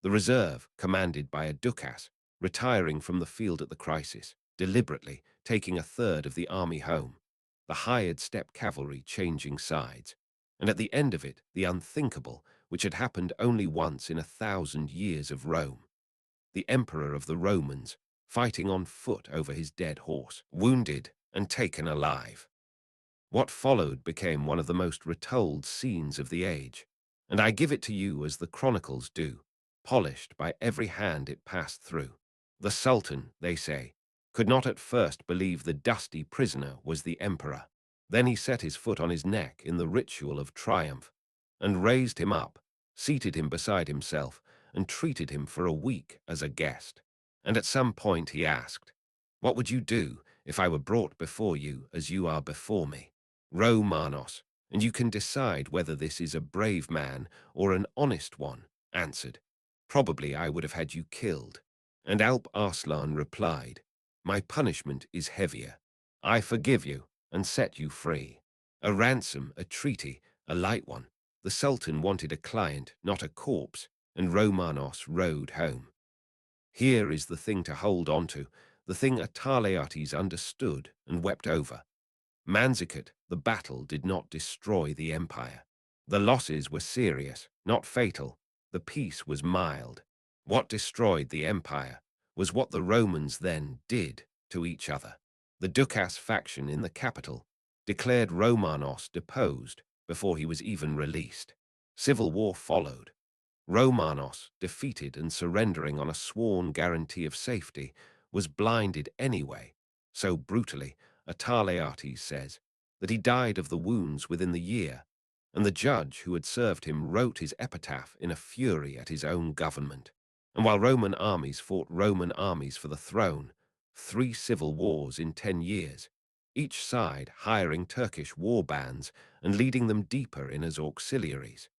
The reserve, commanded by a Doukas, retiring from the field at the crisis, deliberately taking a third of the army home. The hired step cavalry changing sides. And at the end of it, the unthinkable, which had happened only once in 1,000 years of Rome. The emperor of the Romans, fighting on foot over his dead horse, wounded and taken alive. What followed became one of the most retold scenes of the age, and I give it to you as the chronicles do, polished by every hand it passed through. The Sultan, they say, could not at first believe the dusty prisoner was the emperor. Then he set his foot on his neck in the ritual of triumph, and raised him up, seated him beside himself, and treated him for a week as a guest. And at some point he asked, "What would you do if I were brought before you as you are before me? Romanos, and you can decide whether this is a brave man or an honest one," answered. "Probably I would have had you killed." And Alp Arslan replied, "My punishment is heavier. I forgive you and set you free. A ransom, a treaty, a light one. The Sultan wanted a client, not a corpse, and Romanos rode home. Here is the thing to hold on to, the thing Ataleates understood and wept over. Manzikert, the battle did not destroy the empire. The losses were serious, not fatal. The peace was mild. What destroyed the empire was what the Romans then did to each other. The Doukas faction in the capital declared Romanos deposed before he was even released. Civil war followed. Romanos, defeated and surrendering on a sworn guarantee of safety, was blinded anyway, so brutally, Ataleates says, that he died of the wounds within the year, and the judge who had served him wrote his epitaph in a fury at his own government. And while Roman armies fought Roman armies for the throne, 3 civil wars in 10 years, each side hiring Turkish war bands and leading them deeper in as auxiliaries.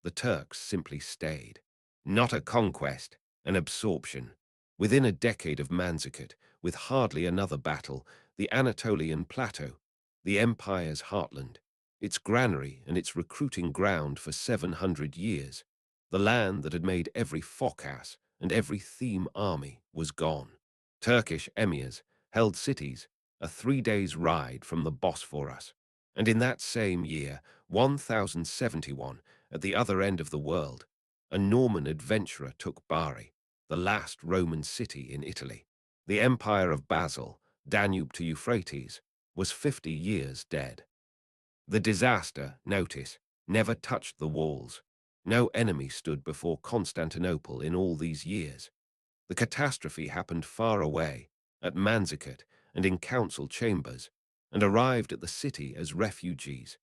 The Turks simply stayed. Not a conquest, an absorption. Within a decade of Manzikert, with hardly another battle, the Anatolian plateau, the empire's heartland, its granary and its recruiting ground for 700 years, the land that had made every Phocas and every theme army, was gone. Turkish emirs held cities a 3 days' ride from the Bosphorus. And in that same year, 1071, at the other end of the world, a Norman adventurer took Bari, the last Roman city in Italy. The empire of Basil, Danube to Euphrates, was 50 years dead. The disaster, notice, never touched the walls. No enemy stood before Constantinople in all these years. The catastrophe happened far away, at Manzikert and in council chambers, and arrived at the city as refugees.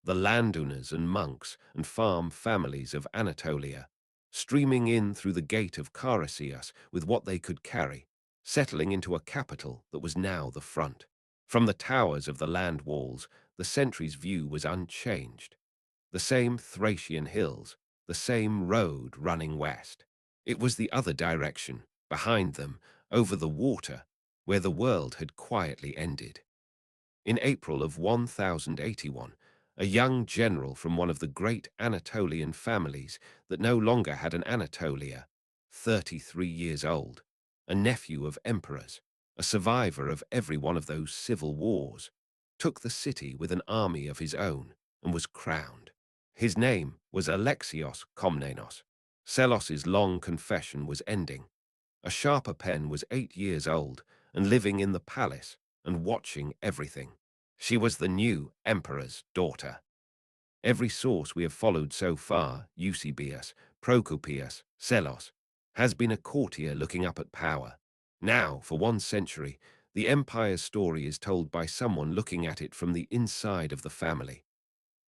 The landowners and monks and farm families of Anatolia, streaming in through the gate of Alexios with what they could carry, settling into a capital that was now the front. From the towers of the land walls, the sentry's view was unchanged. The same Thracian hills, the same road running west. It was the other direction, behind them, over the water, where the world had quietly ended. In April of 1081, a young general from one of the great Anatolian families that no longer had an Anatolia, 33 years old, a nephew of emperors, a survivor of every one of those civil wars, took the city with an army of his own and was crowned. His name was Alexios Komnenos. Psellos's long confession was ending. A sharper pen was 8 years old and living in the palace and watching everything. She was the new emperor's daughter. Every source we have followed so far, Eusebius, Procopius, Psellos, has been a courtier looking up at power. Now, for 1 century, the empire's story is told by someone looking at it from the inside of the family.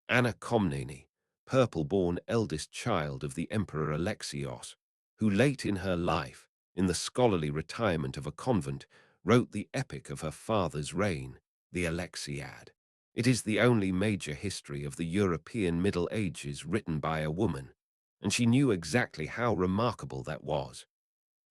Anna Komnene, purple-born eldest child of the Emperor Alexios, who late in her life, in the scholarly retirement of a convent, wrote the epic of her father's reign, the Alexiad. It is the only major history of the European Middle Ages written by a woman, and she knew exactly how remarkable that was.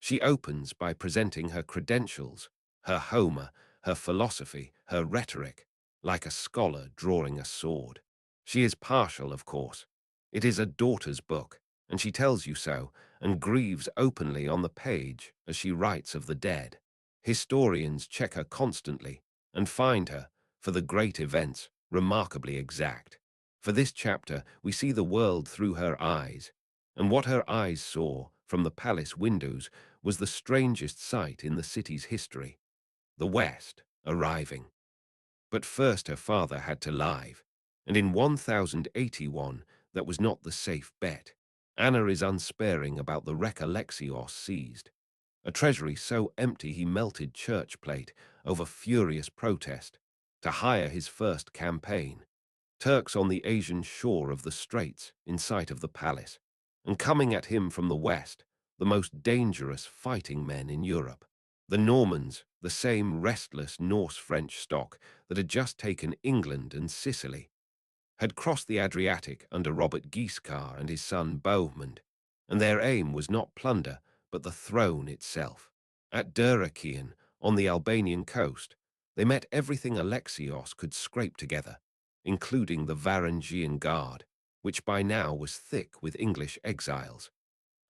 She opens by presenting her credentials, her Homer, her philosophy, her rhetoric, like a scholar drawing a sword. She is partial, of course. It is a daughter's book, and she tells you so, and grieves openly on the page as she writes of the dead. Historians check her constantly and find her, for the great events, remarkably exact. For this chapter, we see the world through her eyes, and what her eyes saw from the palace windows was the strangest sight in the city's history. The West arriving. But first her father had to live, and in 1081 that was not the safe bet. Anna is unsparing about the wreck Alexios seized, a treasury so empty he melted church plate over furious protest to hire his first campaign. Turks on the Asian shore of the straits in sight of the palace, and coming at him from the west, the most dangerous fighting men in Europe. The Normans, the same restless Norse-French stock that had just taken England and Sicily, had crossed the Adriatic under Robert Guiscard and his son Bohemond, and their aim was not plunder, but the throne itself. At Dyrrhachium, on the Albanian coast, they met everything Alexios could scrape together, including the Varangian Guard, which by now was thick with English exiles,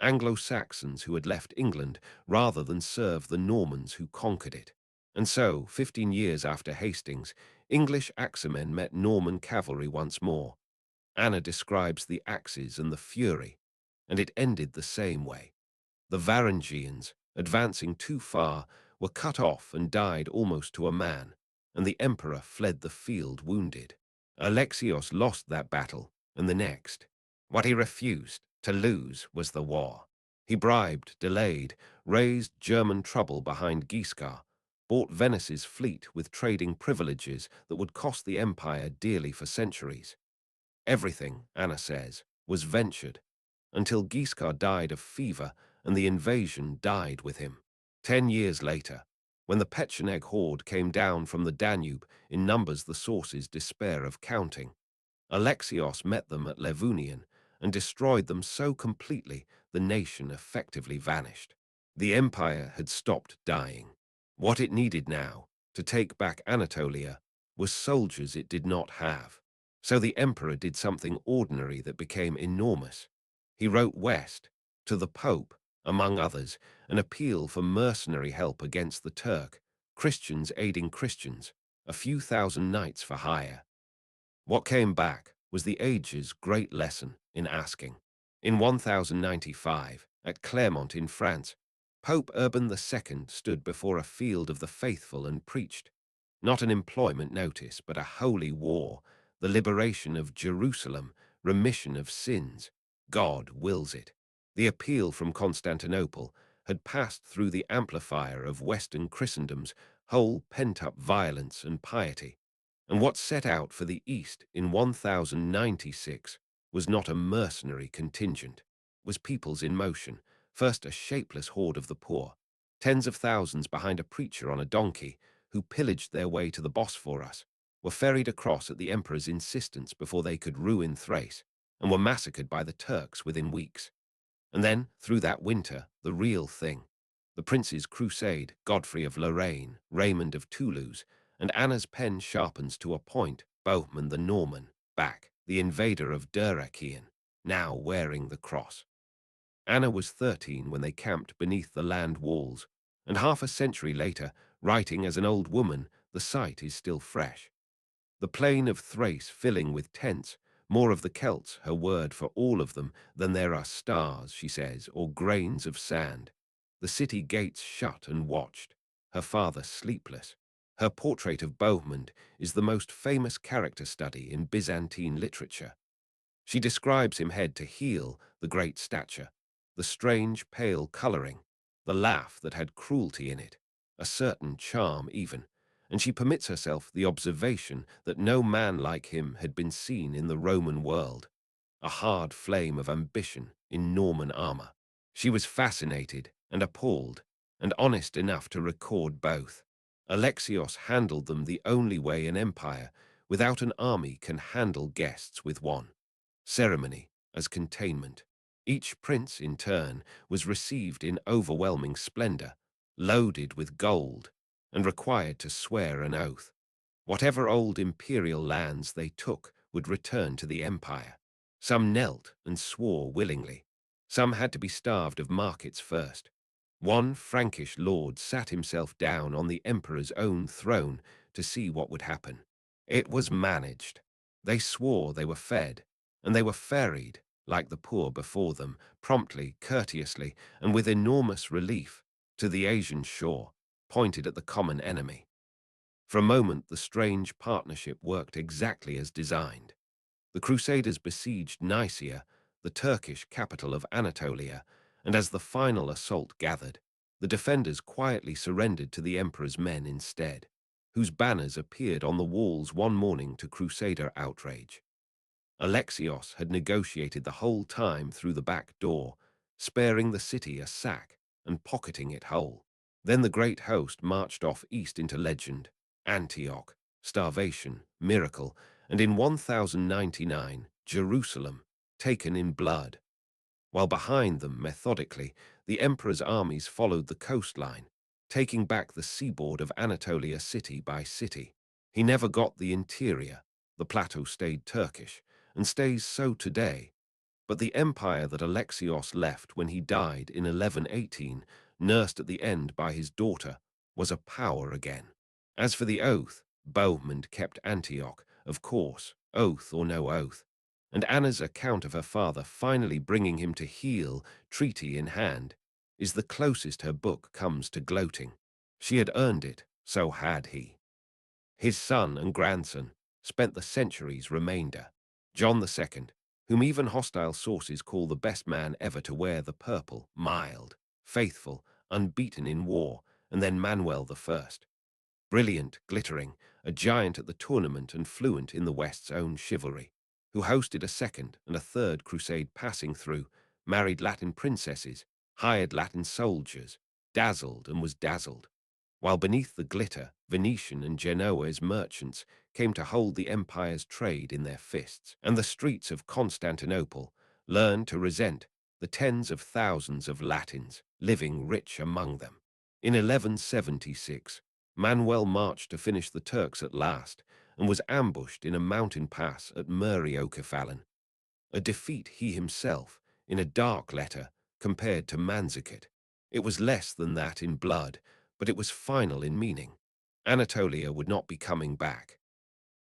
Anglo-Saxons who had left England rather than serve the Normans who conquered it. And so, 15 years after Hastings, English axemen met Norman cavalry once more. Anna describes the axes and the fury, and it ended the same way. The Varangians, advancing too far, were cut off and died almost to a man, and the emperor fled the field wounded. Alexios lost that battle, and the next. What he refused to lose was the war. He bribed, delayed, raised German trouble behind Guiscard, bought Venice's fleet with trading privileges that would cost the empire dearly for centuries. Everything, Anna says, was ventured, until Guiscard died of fever and the invasion died with him. 10 years later, when the Pecheneg horde came down from the Danube in numbers the sources despair of counting, Alexios met them at Levunian and destroyed them so completely the nation effectively vanished. The empire had stopped dying. What it needed now, to take back Anatolia, was soldiers it did not have. So the emperor did something ordinary that became enormous. He wrote west, to the Pope, among others, an appeal for mercenary help against the Turk, Christians aiding Christians, a few thousand knights for hire. What came back was the age's great lesson in asking. In 1095, at Clermont in France, Pope Urban II stood before a field of the faithful and preached, not an employment notice, but a holy war, the liberation of Jerusalem, remission of sins. God wills it. The appeal from Constantinople had passed through the amplifier of Western Christendom's whole pent-up violence and piety, and what set out for the East in 1096 was not a mercenary contingent, was peoples in motion, first a shapeless horde of the poor, tens of thousands behind a preacher on a donkey, who pillaged their way to the Bosphorus, were ferried across at the emperor's insistence before they could ruin Thrace, and were massacred by the Turks within weeks. And then, through that winter, the real thing. The prince's crusade, Godfrey of Lorraine, Raymond of Toulouse, and Anna's pen sharpens to a point, Bohemond the Norman, back, the invader of Dyrrhachium, now wearing the cross. Anna was 13 when they camped beneath the land walls, and half a century later, writing as an old woman, the sight is still fresh. The plain of Thrace filling with tents, more of the Celts, her word for all of them, than there are stars, she says, or grains of sand. The city gates shut and watched, her father sleepless. Her portrait of Bohemond is the most famous character study in Byzantine literature. She describes him head to heel, the great stature, the strange pale colouring, the laugh that had cruelty in it, a certain charm even, and she permits herself the observation that no man like him had been seen in the Roman world, a hard flame of ambition in Norman armour. She was fascinated and appalled, and honest enough to record both. Alexios handled them the only way an empire without an army can handle guests with one. Ceremony as containment. Each prince, in turn, was received in overwhelming splendor, loaded with gold, and required to swear an oath. Whatever old imperial lands they took would return to the empire. Some knelt and swore willingly. Some had to be starved of markets first. One Frankish lord sat himself down on the emperor's own throne to see what would happen. It was managed. They swore they were fed, and they were ferried, like the poor before them, promptly, courteously, and with enormous relief, to the Asian shore, pointed at the common enemy. For a moment, the strange partnership worked exactly as designed. The Crusaders besieged Nicaea, the Turkish capital of Anatolia, and as the final assault gathered, the defenders quietly surrendered to the emperor's men instead, whose banners appeared on the walls one morning to Crusader outrage. Alexios had negotiated the whole time through the back door, sparing the city a sack and pocketing it whole. Then the great host marched off east into legend, Antioch, starvation, miracle, and in 1099, Jerusalem, taken in blood. While behind them, methodically, the emperor's armies followed the coastline, taking back the seaboard of Anatolia city by city. He never got the interior. The plateau stayed Turkish, and stays so today. But the empire that Alexios left when he died in 1118, nursed at the end by his daughter, was a power again. As for the oath, Bohemond kept Antioch, of course, oath or no oath, and Anna's account of her father finally bringing him to heel, treaty in hand, is the closest her book comes to gloating. She had earned it, so had he. His son and grandson spent the century's remainder. John the Second, whom even hostile sources call the best man ever to wear the purple, mild, faithful, unbeaten in war, and then Manuel the First. Brilliant, glittering, a giant at the tournament and fluent in the West's own chivalry, who hosted a second and a third crusade passing through, married Latin princesses, hired Latin soldiers, dazzled and was dazzled, while beneath the glitter, Venetian and Genoese merchants came to hold the empire's trade in their fists, and the streets of Constantinople learned to resent the tens of thousands of Latins living rich among them. In 1176, Manuel marched to finish the Turks at last and was ambushed in a mountain pass at Myriokephalon, a defeat he himself, in a dark letter, compared to Manzikert. It was less than that in blood, but it was final in meaning. Anatolia would not be coming back.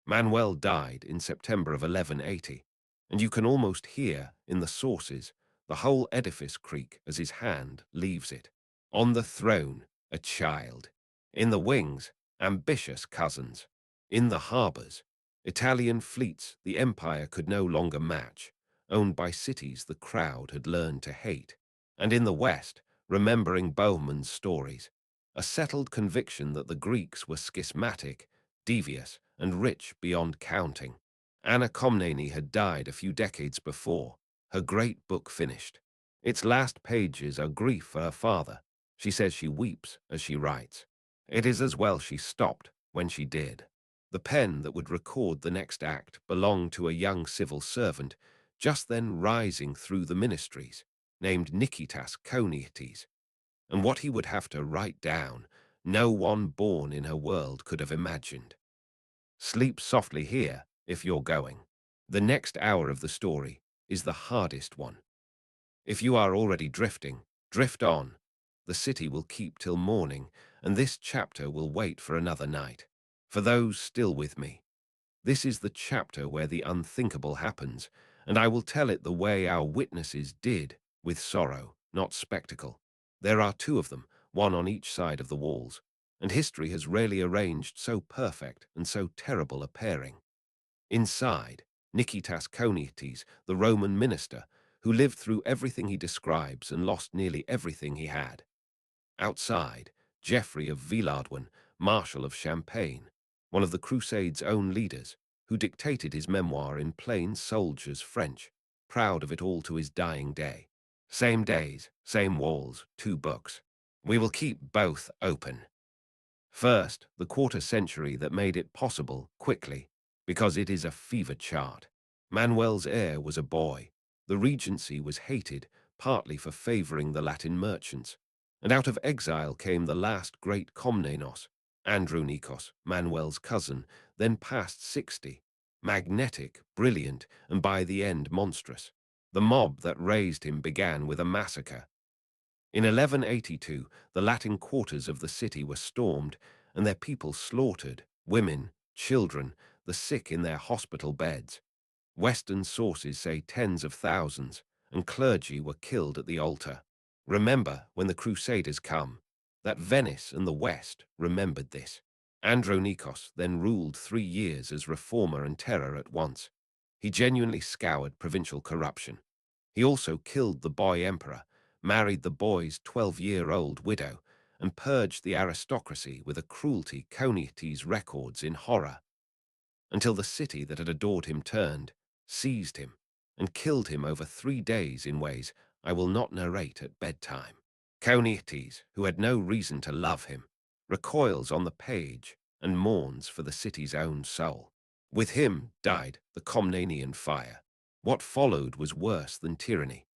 Manuel died in September of 1180, and you can almost hear, in the sources, the whole edifice creak as his hand leaves it. On the throne, a child. In the wings, ambitious cousins. In the harbors, Italian fleets the empire could no longer match, owned by cities the crowd had learned to hate. And in the west, remembering Bohemond's stories, a settled conviction that the Greeks were schismatic, devious, and rich beyond counting. Anna Komnene had died a few decades before, her great book finished. Its last pages are grief for her father. She says she weeps as she writes. It is as well she stopped when she did. The pen that would record the next act belonged to a young civil servant, just then rising through the ministries, named Niketas Choniates, and what he would have to write down, no one born in her world could have imagined. Sleep softly here, if you're going. The next hour of the story is the hardest one. If you are already drifting, drift on. The city will keep till morning, and this chapter will wait for another night. For those still with me, this is the chapter where the unthinkable happens, and I will tell it the way our witnesses did, with sorrow, not spectacle. There are two of them, one on each side of the walls, and history has rarely arranged so perfect and so terrible a pairing. Inside, Niketas Choniates, the Roman minister, who lived through everything he describes and lost nearly everything he had. Outside, Geoffrey of Villardouin, Marshal of Champagne, one of the Crusade's own leaders, who dictated his memoir in plain soldier's French, proud of it all to his dying day. Same days, same walls, two books. We will keep both open. First, the quarter century that made it possible, quickly, because it is a fever chart. Manuel's heir was a boy, The regency was hated, partly for favoring the Latin merchants, and out of exile came the last great Komnenos, Andronikos, Manuel's cousin, then past 60, magnetic, brilliant, and by the end monstrous. The mob that raised him began with a massacre. In 1182, the Latin quarters of the city were stormed, and their people slaughtered, women, children, the sick in their hospital beds. Western sources say tens of thousands, and clergy were killed at the altar. Remember, when the Crusaders come, that Venice and the West remembered this. Andronikos then ruled 3 years as reformer and terror at once. He genuinely scoured provincial corruption. He also killed the boy emperor, married the boy's 12-year-old widow, and purged the aristocracy with a cruelty Choniates records in horror, until the city that had adored him turned, seized him, and killed him over 3 days in ways I will not narrate at bedtime. Choniates, who had no reason to love him, recoils on the page and mourns for the city's own soul. With him died the Komnenian fire. What followed was worse than tyranny.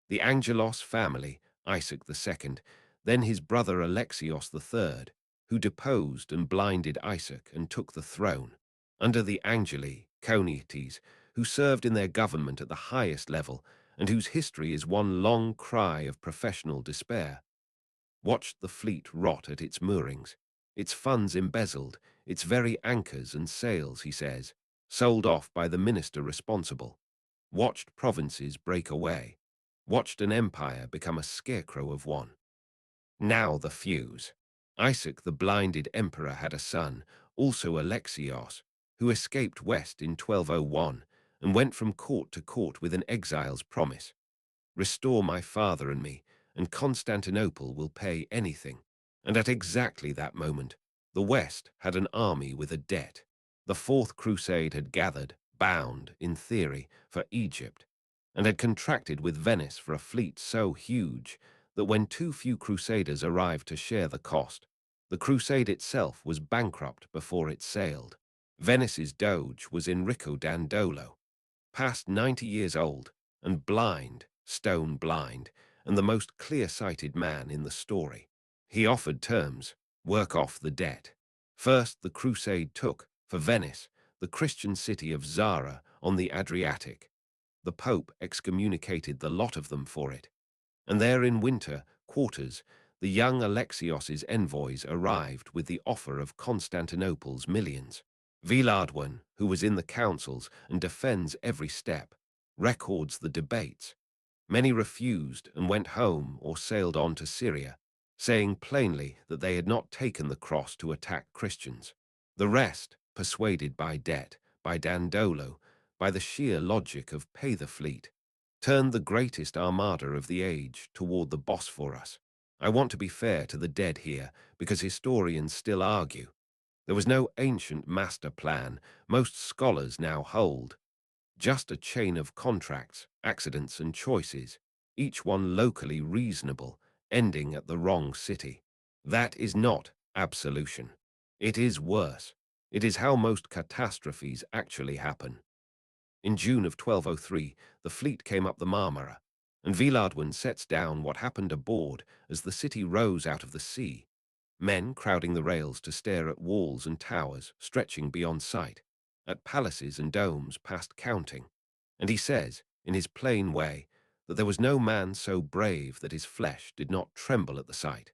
The Angelos family, Isaac the Second, then his brother Alexios the Third, who deposed and blinded Isaac and took the throne. Under the Angeli, Choniates, who served in their government at the highest level and whose history is one long cry of professional despair, watched the fleet rot at its moorings, its funds embezzled, its very anchors and sails, he says, sold off by the minister responsible, watched provinces break away, watched an empire become a scarecrow of one. Now the fuse. Isaac the blinded emperor had a son, also Alexios, who escaped west in 1201 and went from court to court with an exile's promise. Restore my father and me, and Constantinople will pay anything. And at exactly that moment, the West had an army with a debt. The Fourth Crusade had gathered, bound, in theory, for Egypt, and had contracted with Venice for a fleet so huge that when too few crusaders arrived to share the cost, the crusade itself was bankrupt before it sailed. Venice's doge was Enrico Dandolo, past 90 years old, and blind, stone blind, and the most clear-sighted man in the story. He offered terms, work off the debt. First, the crusade took, for Venice, the Christian city of Zara on the Adriatic. The Pope excommunicated the lot of them for it. And there in winter quarters, the young Alexios's envoys arrived with the offer of Constantinople's millions. Vilardwen, who was in the councils and defends every step, records the debates. Many refused and went home or sailed on to Syria, saying plainly that they had not taken the cross to attack Christians. The rest, persuaded by debt, by Dandolo, by the sheer logic of pay the fleet, turned the greatest armada of the age toward the Bosphorus. I want to be fair to the dead here, because historians still argue. There was no ancient master plan, most scholars now hold. Just a chain of contracts, accidents and choices, each one locally reasonable, ending at the wrong city. That is not absolution. It is worse. It is how most catastrophes actually happen. In June of 1203, the fleet came up the Marmara, and Vilardwen sets down what happened aboard as the city rose out of the sea, men crowding the rails to stare at walls and towers stretching beyond sight, at palaces and domes past counting. And he says, in his plain way, that there was no man so brave that his flesh did not tremble at the sight.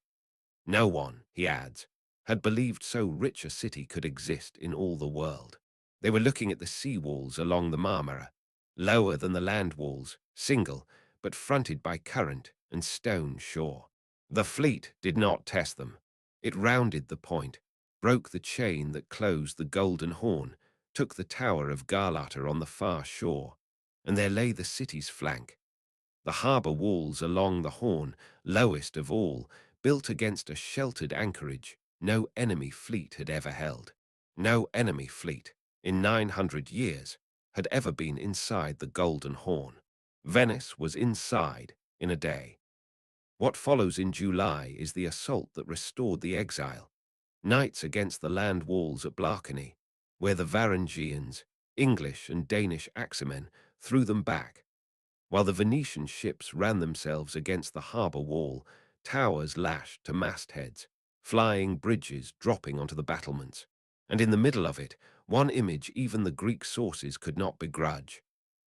No one, he adds, had believed so rich a city could exist in all the world. They were looking at the sea walls along the Marmara, lower than the land walls, single, but fronted by current and stone shore. The fleet did not test them. It rounded the point, broke the chain that closed the Golden Horn, took the tower of Galata on the far shore, and there lay the city's flank. The harbour walls along the Horn, lowest of all, built against a sheltered anchorage no enemy fleet had ever held. No enemy fleet, in 900 years, had ever been inside the Golden Horn. Venice was inside in a day. What follows in July is the assault that restored the exile. Knights against the land walls at Blakeney, where the Varangians, English and Danish axemen, threw them back. While the Venetian ships ran themselves against the harbour wall, towers lashed to mastheads, flying bridges dropping onto the battlements. And in the middle of it, one image even the Greek sources could not begrudge.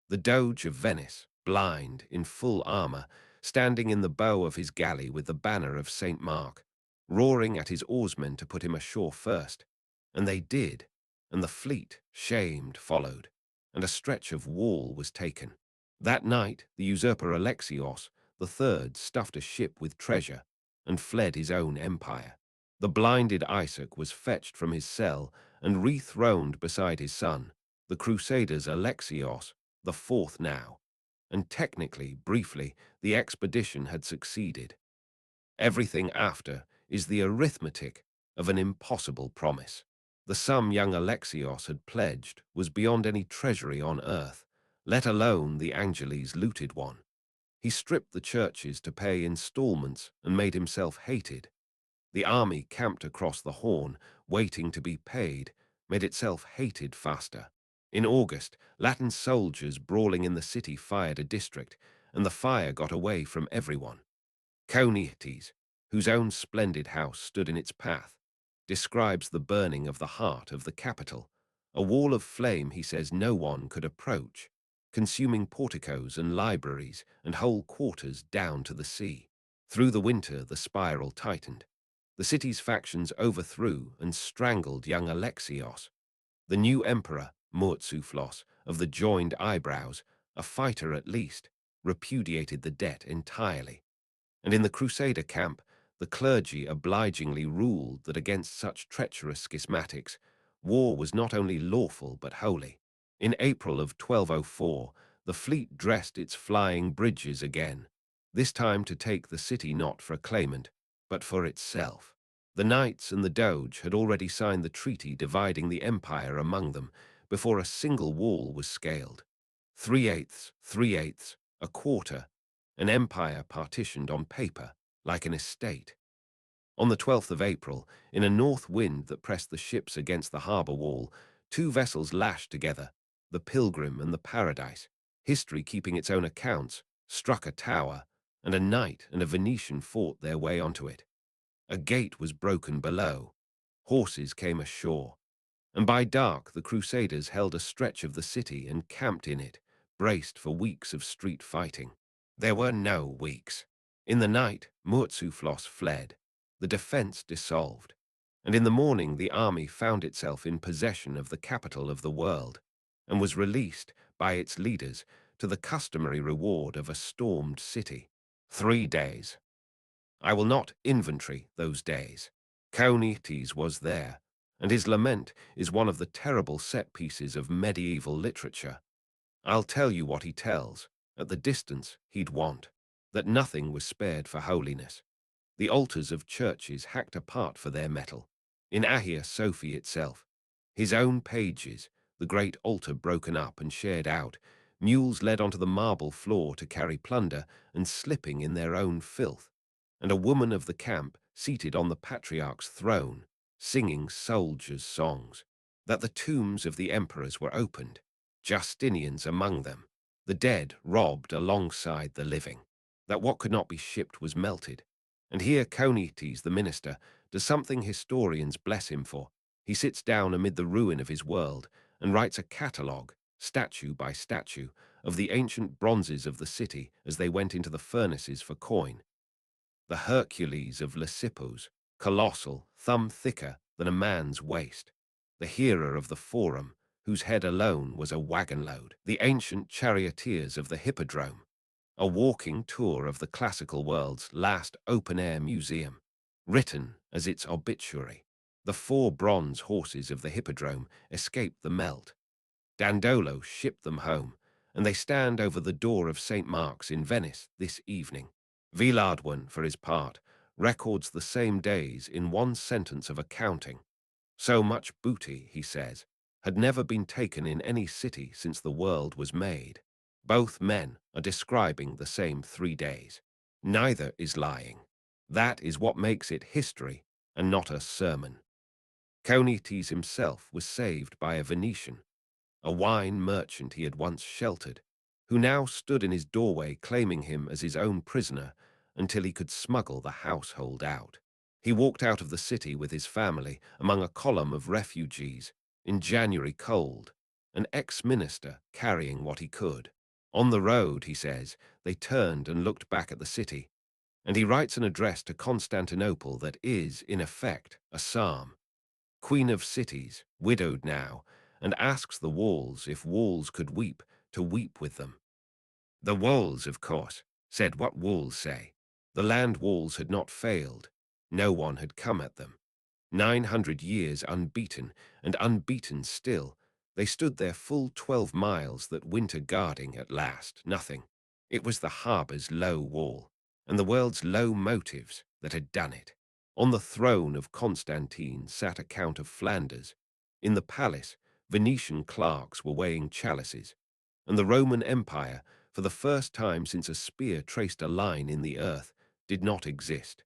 The Doge of Venice, blind, in full armour, standing in the bow of his galley with the banner of St. Mark, roaring at his oarsmen to put him ashore first. And they did, and the fleet, shamed, followed, and a stretch of wall was taken. That night the usurper Alexios III stuffed a ship with treasure and fled his own empire. The blinded Isaac was fetched from his cell and rethroned beside his son, the Crusaders Alexios, the fourth now, and technically, briefly, the expedition had succeeded. Everything after is the arithmetic of an impossible promise. The sum young Alexios had pledged was beyond any treasury on earth, let alone the Angeles looted one. He stripped the churches to pay installments and made himself hated. The army camped across the Horn, waiting to be paid, made itself hated faster. In August, Latin soldiers brawling in the city fired a district, and the fire got away from everyone. Choniates, whose own splendid house stood in its path, describes the burning of the heart of the capital, a wall of flame he says no one could approach, consuming porticos and libraries and whole quarters down to the sea. Through the winter the spiral tightened. The city's factions overthrew and strangled young Alexios. The new emperor, Murtzouphlos, of the joined eyebrows, a fighter at least, repudiated the debt entirely. And in the Crusader camp, the clergy obligingly ruled that against such treacherous schismatics, war was not only lawful but holy. In April of 1204, the fleet dressed its flying bridges again, this time to take the city not for a claimant, but for itself. The knights and the Doge had already signed the treaty dividing the empire among them before a single wall was scaled. 3/8, a quarter, an empire partitioned on paper, like an estate. On the 12th of April, in a north wind that pressed the ships against the harbour wall, two vessels lashed together, the Pilgrim and the Paradise, history keeping its own accounts, struck a tower, and a knight and a Venetian fought their way onto it. A gate was broken below. Horses came ashore, and by dark the Crusaders held a stretch of the city and camped in it, braced for weeks of street fighting. There were no weeks. In the night, Murtzouphlos fled, the defense dissolved, and in the morning the army found itself in possession of the capital of the world, and was released by its leaders to the customary reward of a stormed city. 3 days. I will not inventory those days. Choniates was there, and his lament is one of the terrible set pieces of medieval literature. I'll tell you what he tells. At the distance, he'd want that nothing was spared for holiness. The altars of churches hacked apart for their metal. In Hagia Sophia itself, his own pages, the great altar broken up and shared out, mules led onto the marble floor to carry plunder and slipping in their own filth, and a woman of the camp seated on the patriarch's throne, singing soldiers' songs, that the tombs of the emperors were opened, Justinian's among them, the dead robbed alongside the living, that what could not be shipped was melted. And here Choniates, the minister, does something historians bless him for. He sits down amid the ruin of his world and writes a catalogue, statue by statue, of the ancient bronzes of the city as they went into the furnaces for coin. The Hercules of Lysippos, colossal, thumb thicker than a man's waist. The hero of the Forum, whose head alone was a wagon load. The ancient charioteers of the Hippodrome. A walking tour of the classical world's last open-air museum, written as its obituary. The 4 bronze horses of the Hippodrome escaped the melt. Dandolo shipped them home, and they stand over the door of St. Mark's in Venice this evening. Villard, for his part, records the same days in one sentence of accounting. So much booty, he says, had never been taken in any city since the world was made. Both men are describing the same 3 days. Neither is lying. That is what makes it history and not a sermon. Choniates himself was saved by a Venetian, a wine merchant he had once sheltered, who now stood in his doorway claiming him as his own prisoner until he could smuggle the household out. He walked out of the city with his family among a column of refugees in January cold, an ex-minister carrying what he could. On the road, he says, they turned and looked back at the city, and he writes an address to Constantinople that is, in effect, a psalm. Queen of cities, widowed now, and asks the walls if walls could weep, to weep with them. The walls, of course, said what walls say. The land walls had not failed. No one had come at them. 900 years unbeaten, and unbeaten still, they stood their full 12 miles that winter guarding at last nothing. It was the harbour's low wall, and the world's low motives that had done it. On the throne of Constantine sat a Count of Flanders. In the palace, Venetian clerks were weighing chalices, and the Roman Empire, for the first time since a spear traced a line in the earth, did not exist.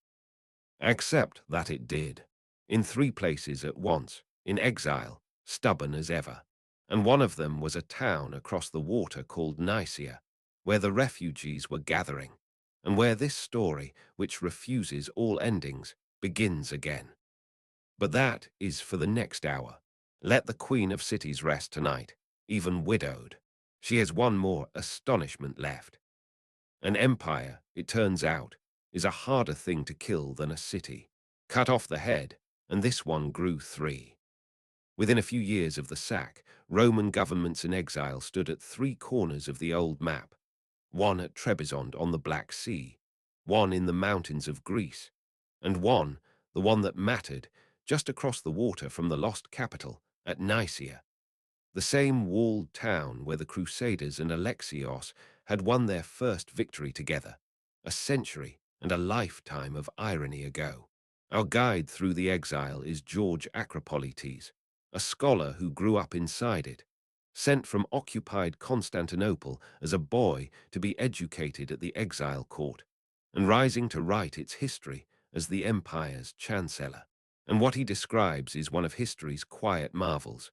Except that it did. In 3 places at once, in exile, stubborn as ever. And one of them was a town across the water called Nicaea, where the refugees were gathering, and where this story, which refuses all endings, begins again. But that is for the next hour. Let the Queen of Cities rest tonight, even widowed. She has one more astonishment left. An empire, it turns out, is a harder thing to kill than a city. Cut off the head, and this one grew 3. Within a few years of the sack, Roman governments in exile stood at 3 corners of the old map, one at Trebizond on the Black Sea, one in the mountains of Greece, and one, the one that mattered, just across the water from the lost capital, at Nicaea, the same walled town where the Crusaders and Alexios had won their first victory together, a century and a lifetime of irony ago. Our guide through the exile is George Acropolites, a scholar who grew up inside it, sent from occupied Constantinople as a boy to be educated at the exile court, and rising to write its history as the empire's chancellor. And what he describes is one of history's quiet marvels,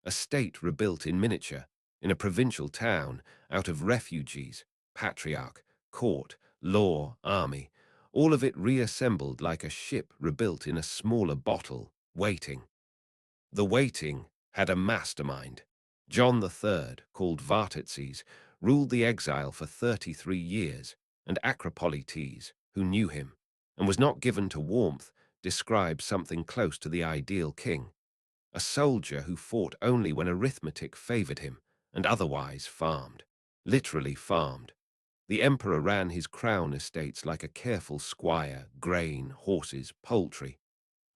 a state rebuilt in miniature, in a provincial town, out of refugees, patriarch, court, law, army, all of it reassembled like a ship rebuilt in a smaller bottle, waiting. The waiting had a mastermind. John III, called Vatatzes, ruled the exile for 33 years, and Acropolites, who knew him, and was not given to warmth, describes something close to the ideal king, a soldier who fought only when arithmetic favored him, and otherwise farmed, literally farmed. The emperor ran his crown estates like a careful squire, grain, horses, poultry,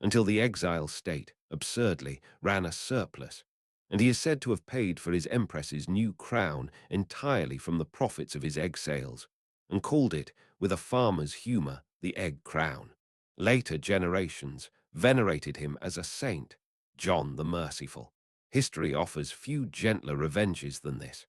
until the exile state, absurdly, ran a surplus, and he is said to have paid for his empress's new crown entirely from the profits of his egg sales, and called it, with a farmer's humor, the egg crown. Later generations venerated him as a saint, John the Merciful. History offers few gentler revenges than this.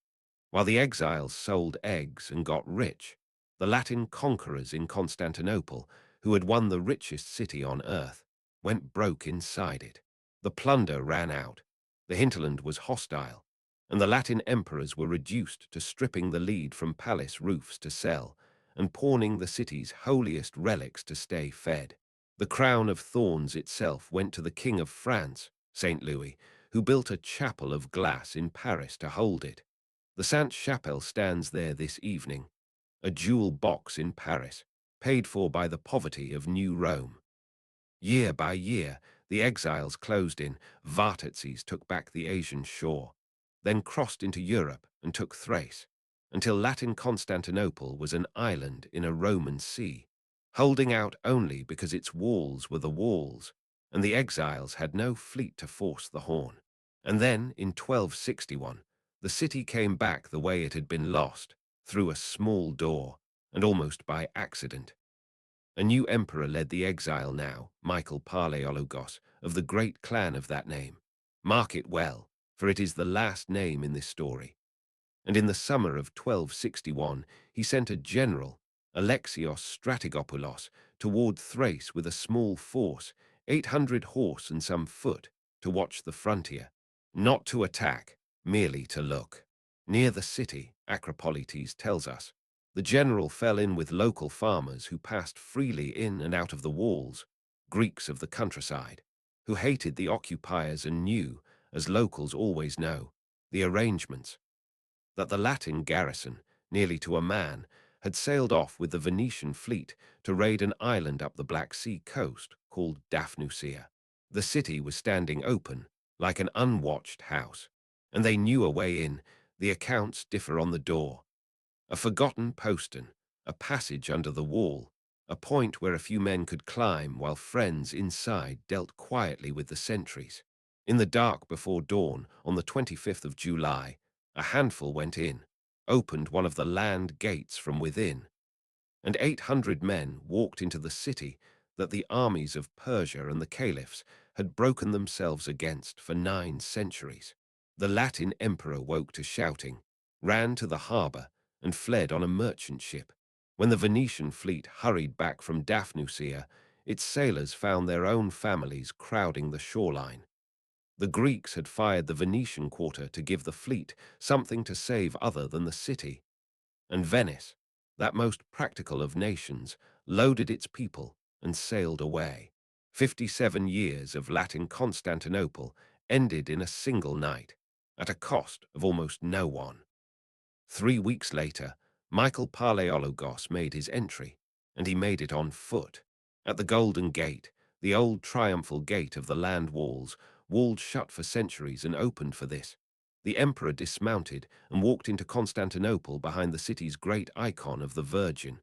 While the exiles sold eggs and got rich, the Latin conquerors in Constantinople, who had won the richest city on earth, went broke inside it. The plunder ran out, the hinterland was hostile, and the Latin emperors were reduced to stripping the lead from palace roofs to sell, and pawning the city's holiest relics to stay fed. The crown of thorns itself went to the King of France, St. Louis, who built a chapel of glass in Paris to hold it. The Sainte-Chapelle stands there this evening, a jewel box in Paris, paid for by the poverty of New Rome. Year by year, the exiles closed in, Vatatzes took back the Asian shore, then crossed into Europe and took Thrace, until Latin Constantinople was an island in a Roman sea, holding out only because its walls were the walls, and the exiles had no fleet to force the horn. And then, in 1261, the city came back the way it had been lost, through a small door, and almost by accident. A new emperor led the exile now, Michael Paleologos, of the great clan of that name. Mark it well, for it is the last name in this story. And in the summer of 1261, he sent a general, Alexios Strategopoulos, toward Thrace with a small force, 800 horse and some foot, to watch the frontier, not to attack, merely to look. Near the city, Acropolites tells us, the general fell in with local farmers who passed freely in and out of the walls, Greeks of the countryside, who hated the occupiers and knew, as locals always know, the arrangements, that the Latin garrison, nearly to a man, had sailed off with the Venetian fleet to raid an island up the Black Sea coast called Daphnusia. The city was standing open, like an unwatched house, and they knew a way in. The accounts differ on the door. A forgotten postern, a passage under the wall, a point where a few men could climb while friends inside dealt quietly with the sentries. In the dark before dawn, on the 25th of July, a handful went in, opened one of the land gates from within, and 800 men walked into the city that the armies of Persia and the caliphs had broken themselves against for 9 centuries. The Latin emperor woke to shouting, ran to the harbor, and fled on a merchant ship. When the Venetian fleet hurried back from Daphnusia, its sailors found their own families crowding the shoreline. The Greeks had fired the Venetian quarter to give the fleet something to save other than the city, and Venice, that most practical of nations, loaded its people and sailed away. 57 years of Latin Constantinople ended in a single night, at a cost of almost no one. 3 weeks later, Michael Paleologos made his entry, and he made it on foot. At the Golden Gate, the old triumphal gate of the land walls, walled shut for centuries and opened for this, the emperor dismounted and walked into Constantinople behind the city's great icon of the Virgin.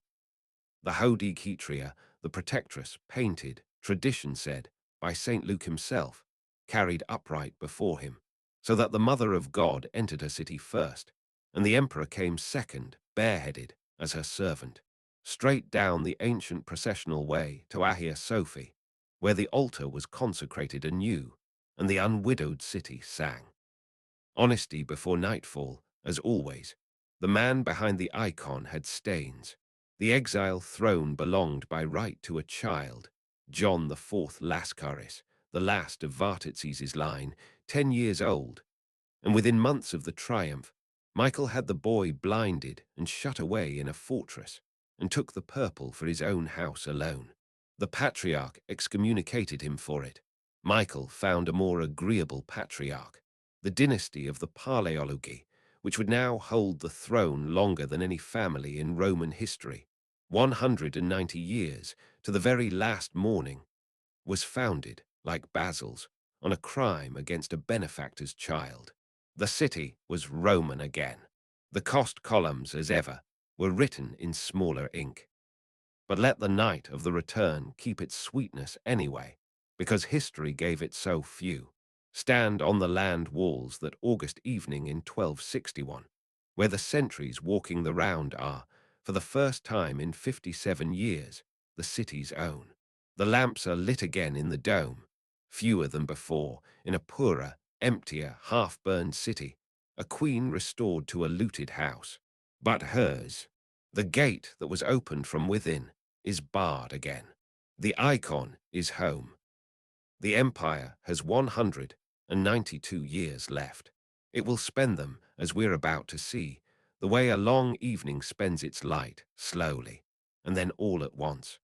The Hodegetria, the protectress, painted, tradition said, by St. Luke himself, carried upright before him, so that the Mother of God entered her city first, and the emperor came second, bareheaded, as her servant, straight down the ancient processional way to Hagia Sophia, where the altar was consecrated anew, and the unwidowed city sang. Honesty before nightfall, as always. The man behind the icon had stains. The exile throne belonged by right to a child, John the Fourth Lascaris, the last of Vatatzes' line, 10 years old, and within months of the triumph, Michael had the boy blinded and shut away in a fortress, and took the purple for his own house alone. The patriarch excommunicated him for it. Michael found a more agreeable patriarch, the dynasty of the Paleologi, which would now hold the throne longer than any family in Roman history, 190 years, to the very last morning, was founded, like Basil's, on a crime against a benefactor's child. The city was Roman again. The cost columns, as ever, were written in smaller ink. But let the night of the return keep its sweetness anyway, because history gave it so few. Stand on the land walls that August evening in 1261, where the sentries walking the round are, for the first time in 57 years, the city's own. The lamps are lit again in the dome, fewer than before, in a poorer, emptier, half-burned city, a queen restored to a looted house. But hers, the gate that was opened from within, is barred again. The icon is home. The empire has 192 years left. It will spend them, as we're about to see, the way a long evening spends its light, slowly, and then all at once.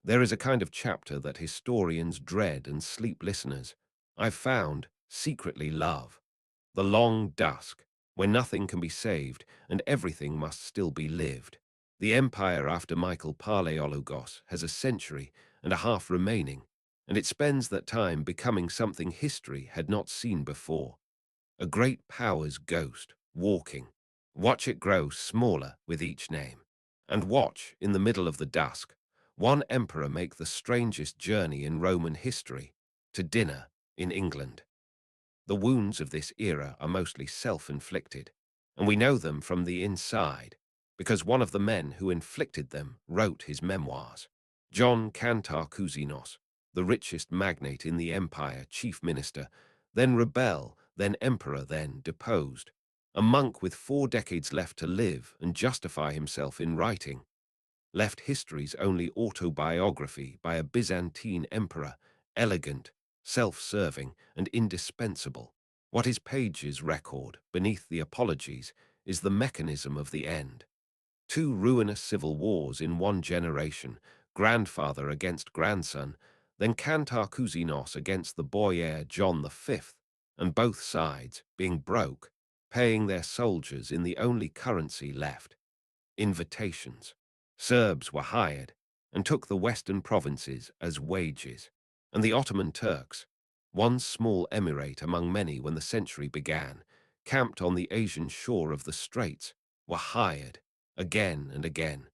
There is a kind of chapter that historians dread and sleep listeners, I've found, secretly love. The long dusk, when nothing can be saved and everything must still be lived. The empire after Michael Paleologos has a century and a half remaining, and it spends that time becoming something history had not seen before. A great power's ghost, walking. Watch it grow smaller with each name. And watch, in the middle of the dusk, one emperor make the strangest journey in Roman history, to dinner in England. The wounds of this era are mostly self-inflicted, and we know them from the inside, because one of the men who inflicted them wrote his memoirs. John Kantakouzenos, the richest magnate in the empire, chief minister, then rebel, then emperor, then deposed, a monk with 4 decades left to live and justify himself in writing, left history's only autobiography by a Byzantine emperor, elegant, self-serving, and indispensable. What his pages record, beneath the apologies, is the mechanism of the end. Two ruinous civil wars in one generation, grandfather against grandson, then Kantar against the boy heir John V, and both sides, being broke, paying their soldiers in the only currency left, invitations. Serbs were hired and took the western provinces as wages, and the Ottoman Turks, one small emirate among many when the century began, camped on the Asian shore of the straits, were hired again and again,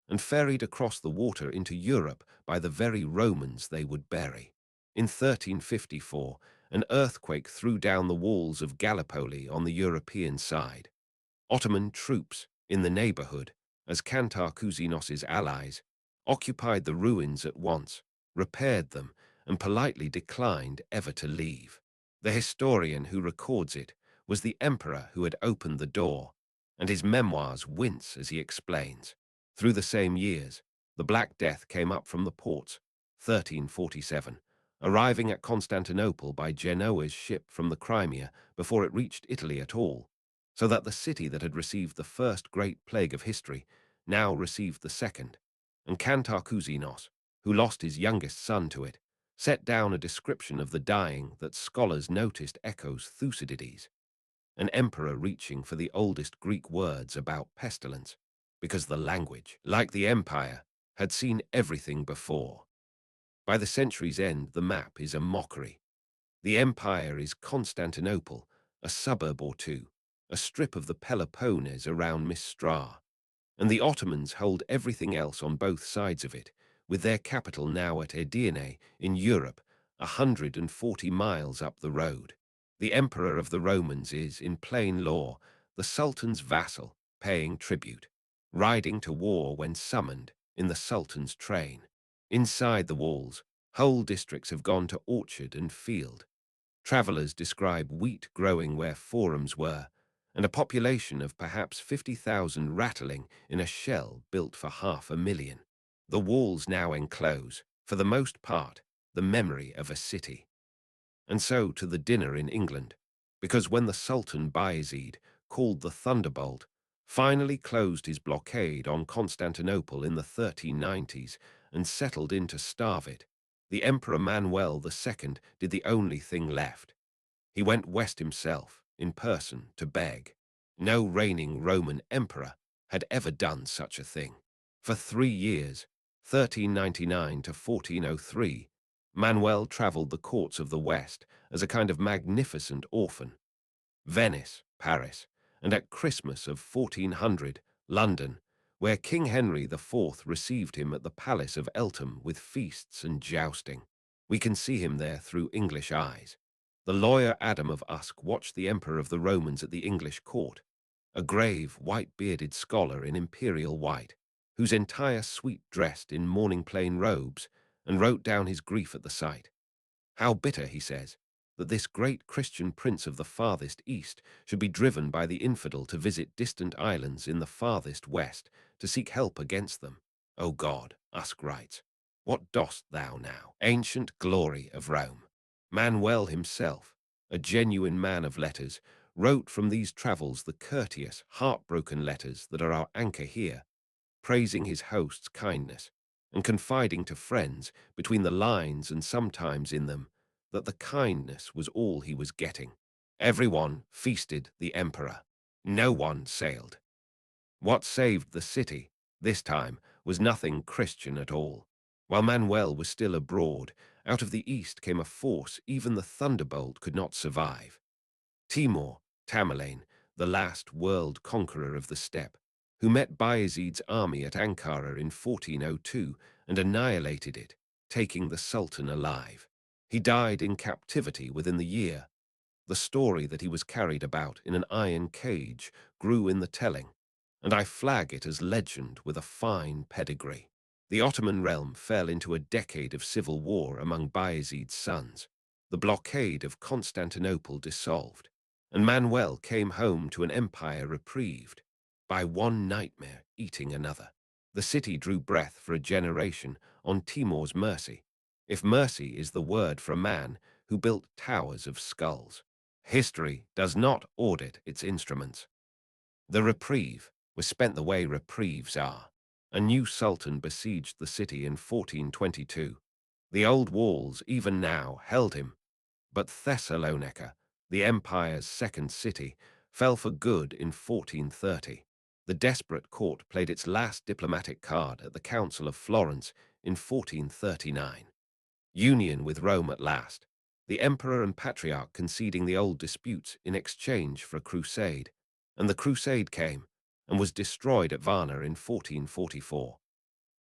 and ferried across the water into Europe by the very Romans they would bury. In 1354, an earthquake threw down the walls of Gallipoli on the European side. Ottoman troops in the neighborhood, as Kantar allies, occupied the ruins at once, repaired them, and politely declined ever to leave. The historian who records it was the emperor who had opened the door, and his memoirs wince as he explains. Through the same years, the Black Death came up from the ports, 1347, arriving at Constantinople by Genoa's ship from the Crimea before it reached Italy at all, so that the city that had received the first great plague of history now received the second, and Kantar, who lost his youngest son to it, set down a description of the dying that scholars noticed echoes Thucydides, an emperor reaching for the oldest Greek words about pestilence, because the language, like the empire, had seen everything before. By the century's end, the map is a mockery. The empire is Constantinople, a suburb or two, a strip of the Peloponnese around Mistra, and the Ottomans hold everything else on both sides of it, with their capital now at Edirne in Europe, 140 miles up the road. The emperor of the Romans is, in plain law, the sultan's vassal, paying tribute, riding to war when summoned in the sultan's train. Inside the walls, whole districts have gone to orchard and field. Travelers describe wheat growing where forums were, and a population of perhaps 50,000 rattling in a shell built for 500,000. The walls now enclose, for the most part, the memory of a city. And so to the dinner in England, because when the Sultan Bayezid, called the Thunderbolt, finally closed his blockade on Constantinople in the 1390s and settled in to starve it, the Emperor Manuel II did the only thing left. He went west himself, in person, to beg. No reigning Roman emperor had ever done such a thing. For 3 years, 1399 to 1403, Manuel traveled the courts of the West as a kind of magnificent orphan. Venice, Paris, and at Christmas of 1400, London, where King Henry IV received him at the Palace of Eltham with feasts and jousting. We can see him there through English eyes. The lawyer Adam of Usk watched the Emperor of the Romans at the English court, a grave, white-bearded scholar in imperial white, whose entire suite dressed in mourning plain robes, and wrote down his grief at the sight. How bitter, he says, that this great Christian prince of the farthest east should be driven by the infidel to visit distant islands in the farthest west to seek help against them. O God, Usk writes, what dost thou now, ancient glory of Rome? Manuel himself, a genuine man of letters, wrote from these travels the courteous, heartbroken letters that are our anchor here, praising his host's kindness, and confiding to friends, between the lines and sometimes in them, that the kindness was all he was getting. Everyone feasted the emperor. No one sailed. What saved the city, this time, was nothing Christian at all. While Manuel was still abroad, out of the east came a force even the Thunderbolt could not survive. Timur, Tamerlane, the last world conqueror of the steppe, who met Bayezid's army at Ankara in 1402 and annihilated it, taking the Sultan alive. He died in captivity within the year. The story that he was carried about in an iron cage grew in the telling, and I flag it as legend with a fine pedigree. The Ottoman realm fell into a decade of civil war among Bayezid's sons. The blockade of Constantinople dissolved, and Manuel came home to an empire reprieved by one nightmare eating another. The city drew breath for a generation on Timur's mercy, if mercy is the word for a man who built towers of skulls. History does not audit its instruments. The reprieve was spent the way reprieves are. A new sultan besieged the city in 1422. The old walls, even now, held him, but Thessalonica, the empire's second city, fell for good in 1430. The desperate court played its last diplomatic card at the Council of Florence in 1439. Union with Rome at last, the emperor and patriarch conceding the old disputes in exchange for a crusade, and the crusade came and was destroyed at Varna in 1444.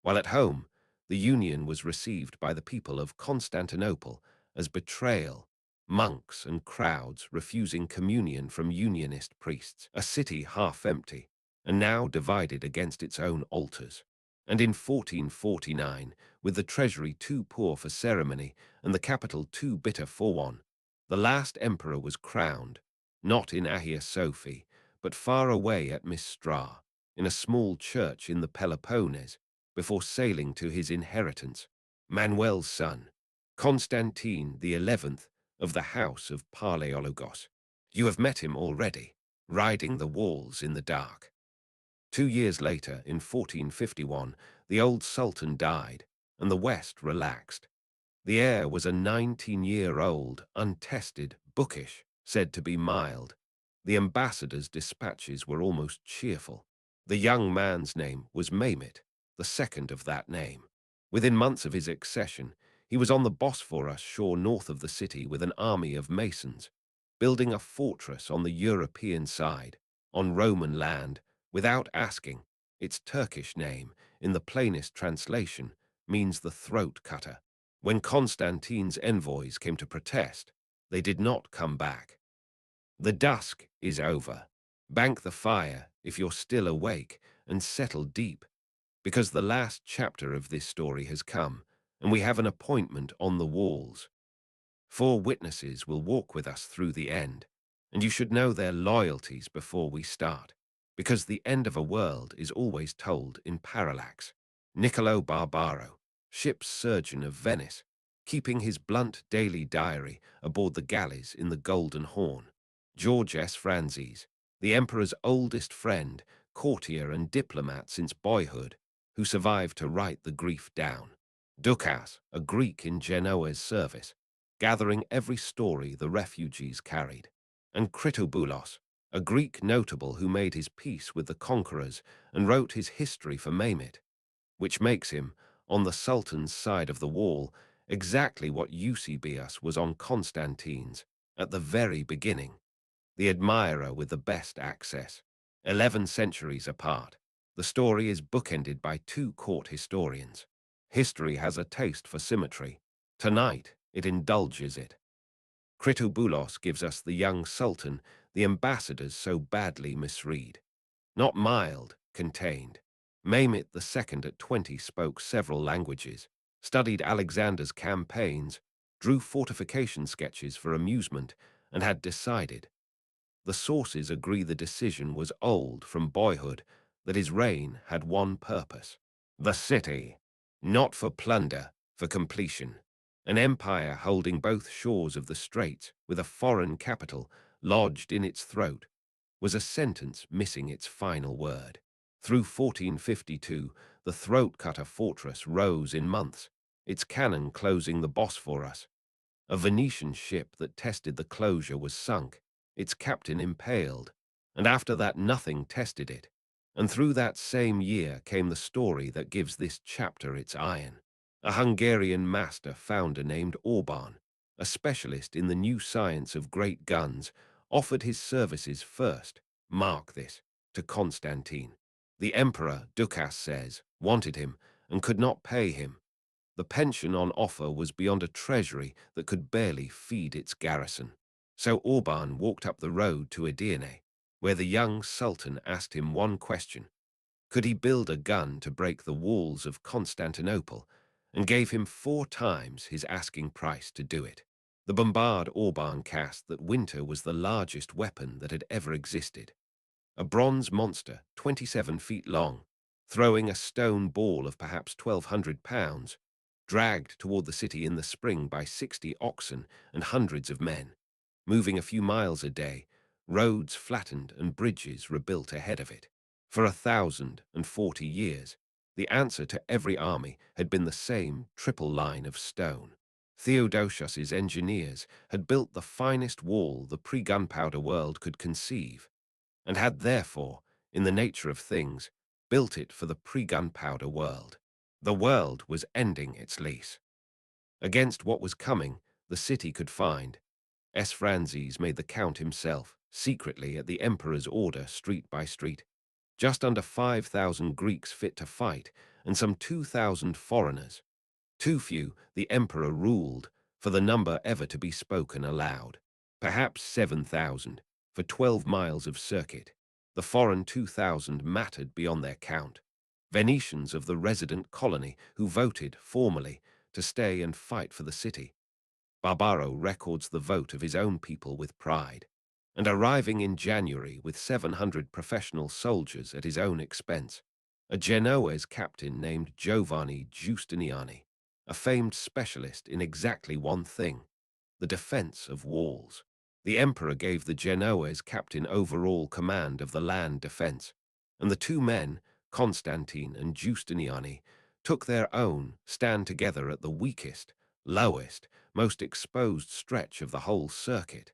While at home, the union was received by the people of Constantinople as betrayal, monks and crowds refusing communion from unionist priests, a city half empty, and now divided against its own altars. And in 1449, with the treasury too poor for ceremony and the capital too bitter for one, the last emperor was crowned, not in Hagia Sophia, but far away at Mistra, in a small church in the Peloponnese, before sailing to his inheritance, Manuel's son, Constantine the 11th of the house of Paleologos. You have met him already, riding the walls in the dark. 2 years later, in 1451, the old sultan died, and the West relaxed. The heir was a 19-year-old, untested, bookish, said to be mild. The ambassador's dispatches were almost cheerful. The young man's name was Mehmet, the second of that name. Within months of his accession, he was on the Bosphorus shore north of the city with an army of masons, building a fortress on the European side, on Roman land, without asking. Its Turkish name, in the plainest translation, means the throat cutter. When Constantine's envoys came to protest, they did not come back. The dusk is over. Bank the fire if you're still awake and settle deep, because the last chapter of this story has come, and we have an appointment on the walls. 4 witnesses will walk with us through the end, and you should know their loyalties before we start, because the end of a world is always told in parallax. Nicolo Barbaro, ship's surgeon of Venice, keeping his blunt daily diary aboard the galleys in the Golden Horn. George Sphrantzes, the emperor's oldest friend, courtier and diplomat since boyhood, who survived to write the grief down. Doukas, a Greek in Genoa's service, gathering every story the refugees carried. And Kritoboulos, a Greek notable who made his peace with the conquerors and wrote his history for Mehmet, which makes him, on the Sultan's side of the wall, exactly what Eusebius was on Constantine's, at the very beginning. The admirer with the best access. 11 centuries apart, the story is bookended by 2 court historians. History has a taste for symmetry. Tonight, it indulges it. Kritoboulos gives us the young sultan the ambassadors so badly misread. Not mild, contained. Mehmet II at 20 spoke several languages, studied Alexander's campaigns, drew fortification sketches for amusement, and had decided. The sources agree the decision was old from boyhood, that his reign had one purpose. The city, not for plunder, for completion. An empire holding both shores of the straits with a foreign capital lodged in its throat, was a sentence missing its final word. Through 1452, the throat-cutter fortress rose in months, its cannon closing the Bosphorus. A Venetian ship that tested the closure was sunk, its captain impaled, and after that nothing tested it. And through that same year came the story that gives this chapter its iron. A Hungarian master founder named Orban, a specialist in the new science of great guns, offered his services first, mark this, to Constantine. The emperor, Doukas says, wanted him and could not pay him. The pension on offer was beyond a treasury that could barely feed its garrison. So Orban walked up the road to Edirne, where the young sultan asked him one question. Could he build a gun to break the walls of Constantinople, and gave him 4 times his asking price to do it. The bombard Orban cast that winter was the largest weapon that had ever existed. A bronze monster, 27 feet long, throwing a stone ball of perhaps 1,200 pounds, dragged toward the city in the spring by 60 oxen and hundreds of men, moving a few miles a day, Roads flattened and bridges rebuilt ahead of it. For 1,040 years, the answer to every army had been the same triple line of stone. Theodosius's engineers had built the finest wall the pre-gunpowder world could conceive, and had therefore, in the nature of things, built it for the pre-gunpowder world. The world was ending its lease. Against what was coming, the city could find. Sphrantzes made the count himself, secretly at the emperor's order, street by street. Just under 5,000 Greeks fit to fight, and some 2,000 foreigners. Too few, the emperor ruled, for the number ever to be spoken aloud. Perhaps 7,000, for 12 miles of circuit. The foreign 2,000 mattered beyond their count. Venetians of the resident colony who voted, formally, to stay and fight for the city. Barbaro records the vote of his own people with pride, and arriving in January with 700 professional soldiers at his own expense, a Genoese captain named Giovanni Justiniani, a famed specialist in exactly one thing, the defense of walls. The emperor gave the Genoese captain overall command of the land defense, and the two men, Constantine and Justiniani, took their own stand together at the weakest, lowest, most exposed stretch of the whole circuit,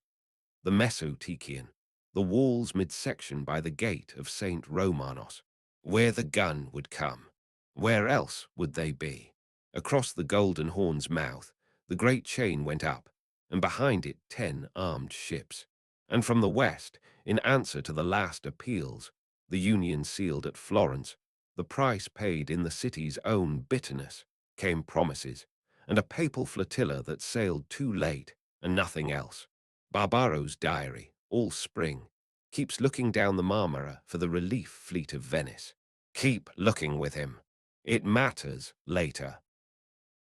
the Mesotekian, the wall's midsection by the gate of St. Romanos, where the gun would come. Where else would they be? Across the Golden Horn's mouth, the great chain went up, and behind it 10 armed ships. And from the west, in answer to the last appeals, the union sealed at Florence, the price paid in the city's own bitterness, came promises, and a papal flotilla that sailed too late, and nothing else. Barbaro's diary, all spring, keeps looking down the Marmara for the relief fleet of Venice. Keep looking with him. It matters later.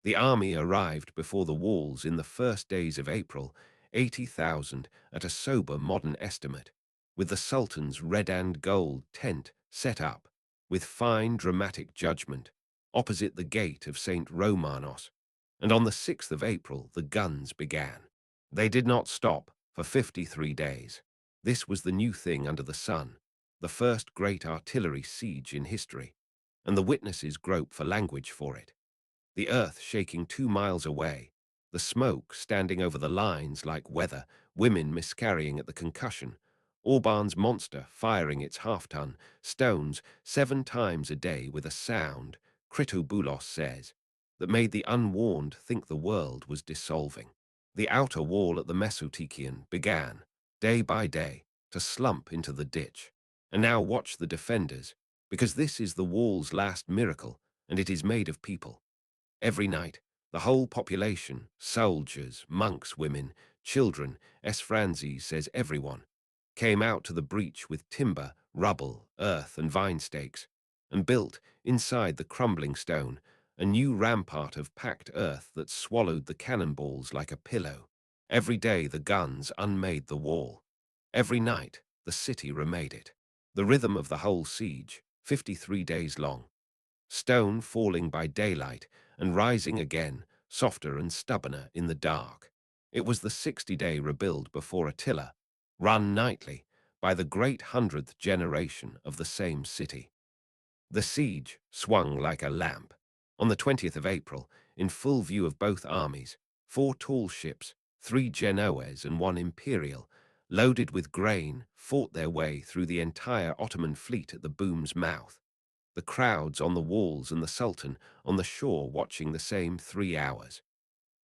The army arrived before the walls in the first days of April, 80,000 at a sober modern estimate, with the Sultan's red and gold tent set up, with fine dramatic judgment, opposite the gate of St. Romanos, and on the 6th of April the guns began. They did not stop for 53 days. This was the new thing under the sun, the first great artillery siege in history, and the witnesses grope for language for it. The earth shaking 2 miles away, the smoke standing over the lines like weather, women miscarrying at the concussion, Orban's monster firing its half-ton stones 7 times a day with a sound, Kritoboulos says, that made the unwarned think the world was dissolving. The outer wall at the Mesotekian began, day by day, to slump into the ditch. And now watch the defenders, because this is the wall's last miracle, and it is made of people. Every night, the whole population, soldiers, monks, women, children, Sphrantzes says everyone, came out to the breach with timber, rubble, earth, and vine stakes, and built, inside the crumbling stone, a new rampart of packed earth that swallowed the cannonballs like a pillow. Every day the guns unmade the wall. Every night the city remade it. The rhythm of the whole siege, 53 days long. Stone falling by daylight and rising again, softer and stubborner in the dark. It was the 60-day rebuild before Attila, run nightly by the great 100th generation of the same city. The siege swung like a lamp. On the 20th of April, in full view of both armies, 4 tall ships, 3 Genoese and 1 Imperial, loaded with grain, fought their way through the entire Ottoman fleet at the boom's mouth. The crowds on the walls and the Sultan on the shore watching the same 3 hours.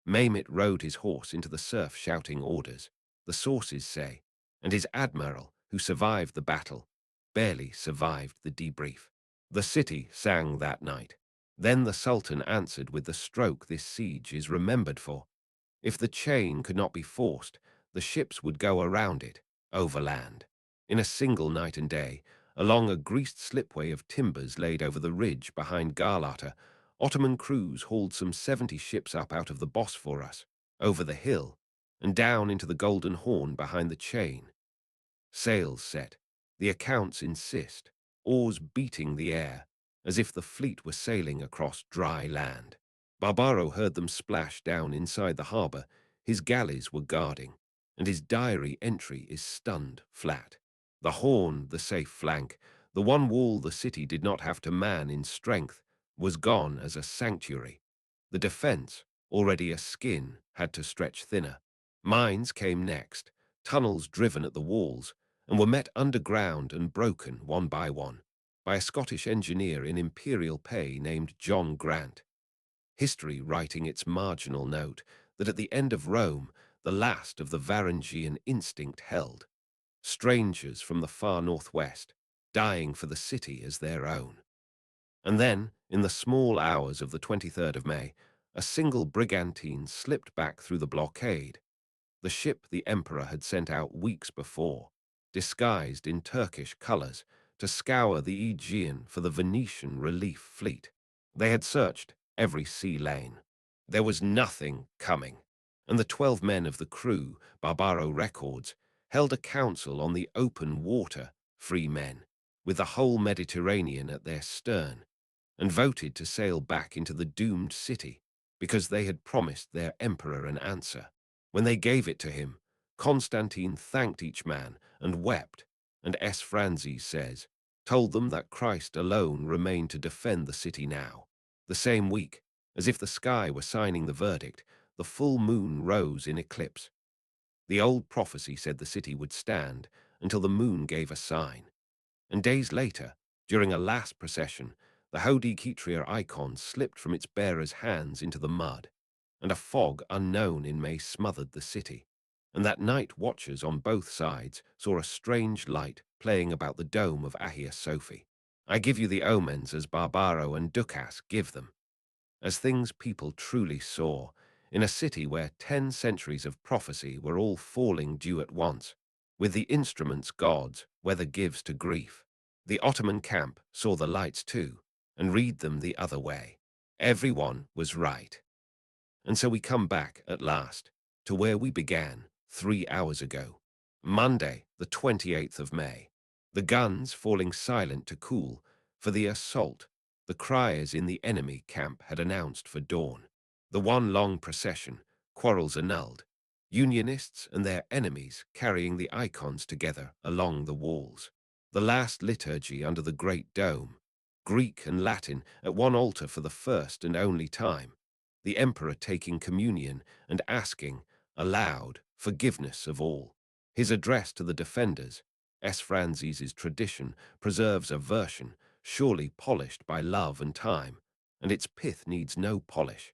Mehmet rode his horse into the surf shouting orders, the sources say, and his admiral, who survived the battle, barely survived the debrief. The city sang that night. Then the Sultan answered with the stroke this siege is remembered for. If the chain could not be forced, the ships would go around it, overland. In a single night and day, along a greased slipway of timbers laid over the ridge behind Galata, Ottoman crews hauled some 70 ships up out of the Bosphorus, over the hill, and down into the Golden Horn behind the chain. Sails set, the accounts insist, oars beating the air, as if the fleet were sailing across dry land. Barbaro heard them splash down inside the harbour, his galleys were guarding, and his diary entry is stunned flat. The horn, the safe flank, the one wall the city did not have to man in strength, was gone as a sanctuary. The defense, already a skin, had to stretch thinner. Mines came next, tunnels driven at the walls, and were met underground and broken one by one by a Scottish engineer in imperial pay named John Grant. History writing its marginal note that at the end of Rome, the last of the Varangian instinct held. Strangers from the far northwest, dying for the city as their own. And then, in the small hours of the 23rd of May, a single brigantine slipped back through the blockade. The ship the emperor had sent out weeks before, disguised in Turkish colors, to scour the Aegean for the Venetian relief fleet. They had searched every sea lane. There was nothing coming, and the 12 men of the crew, Barbaro records, held a council on the open water, free men, with the whole Mediterranean at their stern, and voted to sail back into the doomed city because they had promised their emperor an answer. When they gave it to him, Constantine thanked each man and wept, and Sphrantzes says, told them that Christ alone remained to defend the city now. The same week, as if the sky were signing the verdict, the full moon rose in eclipse. The old prophecy said the city would stand until the moon gave a sign. And days later, during a last procession, the Hodiketrier icon slipped from its bearer's hands into the mud, and a fog unknown in May smothered the city. And that night watchers on both sides saw a strange light playing about the dome of Hagia Sophia. I give you the omens as Barbaro and Doukas give them, as things people truly saw, in a city where 10 centuries of prophecy were all falling due at once, with the instruments God's weather gives to grief. The Ottoman camp saw the lights too, and read them the other way. Everyone was right. And so we come back, at last, to where we began 3 hours ago. Monday, the 28th of May. The guns falling silent to cool, for the assault the criers in the enemy camp had announced for dawn. The one long procession, quarrels annulled, Unionists and their enemies carrying the icons together along the walls. The last liturgy under the great dome, Greek and Latin at one altar for the first and only time, the emperor taking communion and asking, aloud, forgiveness of all. His address to the defenders, Sphrantzes' tradition preserves a version, surely polished by love and time, and its pith needs no polish.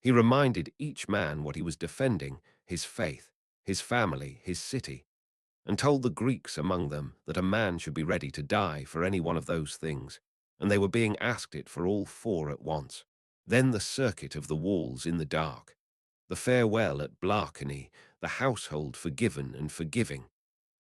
He reminded each man what he was defending, his faith, his family, his city, and told the Greeks among them that a man should be ready to die for any one of those things, and they were being asked it for all 4 at once. Then the circuit of the walls in the dark, the farewell at Blakeney, the household forgiven and forgiving,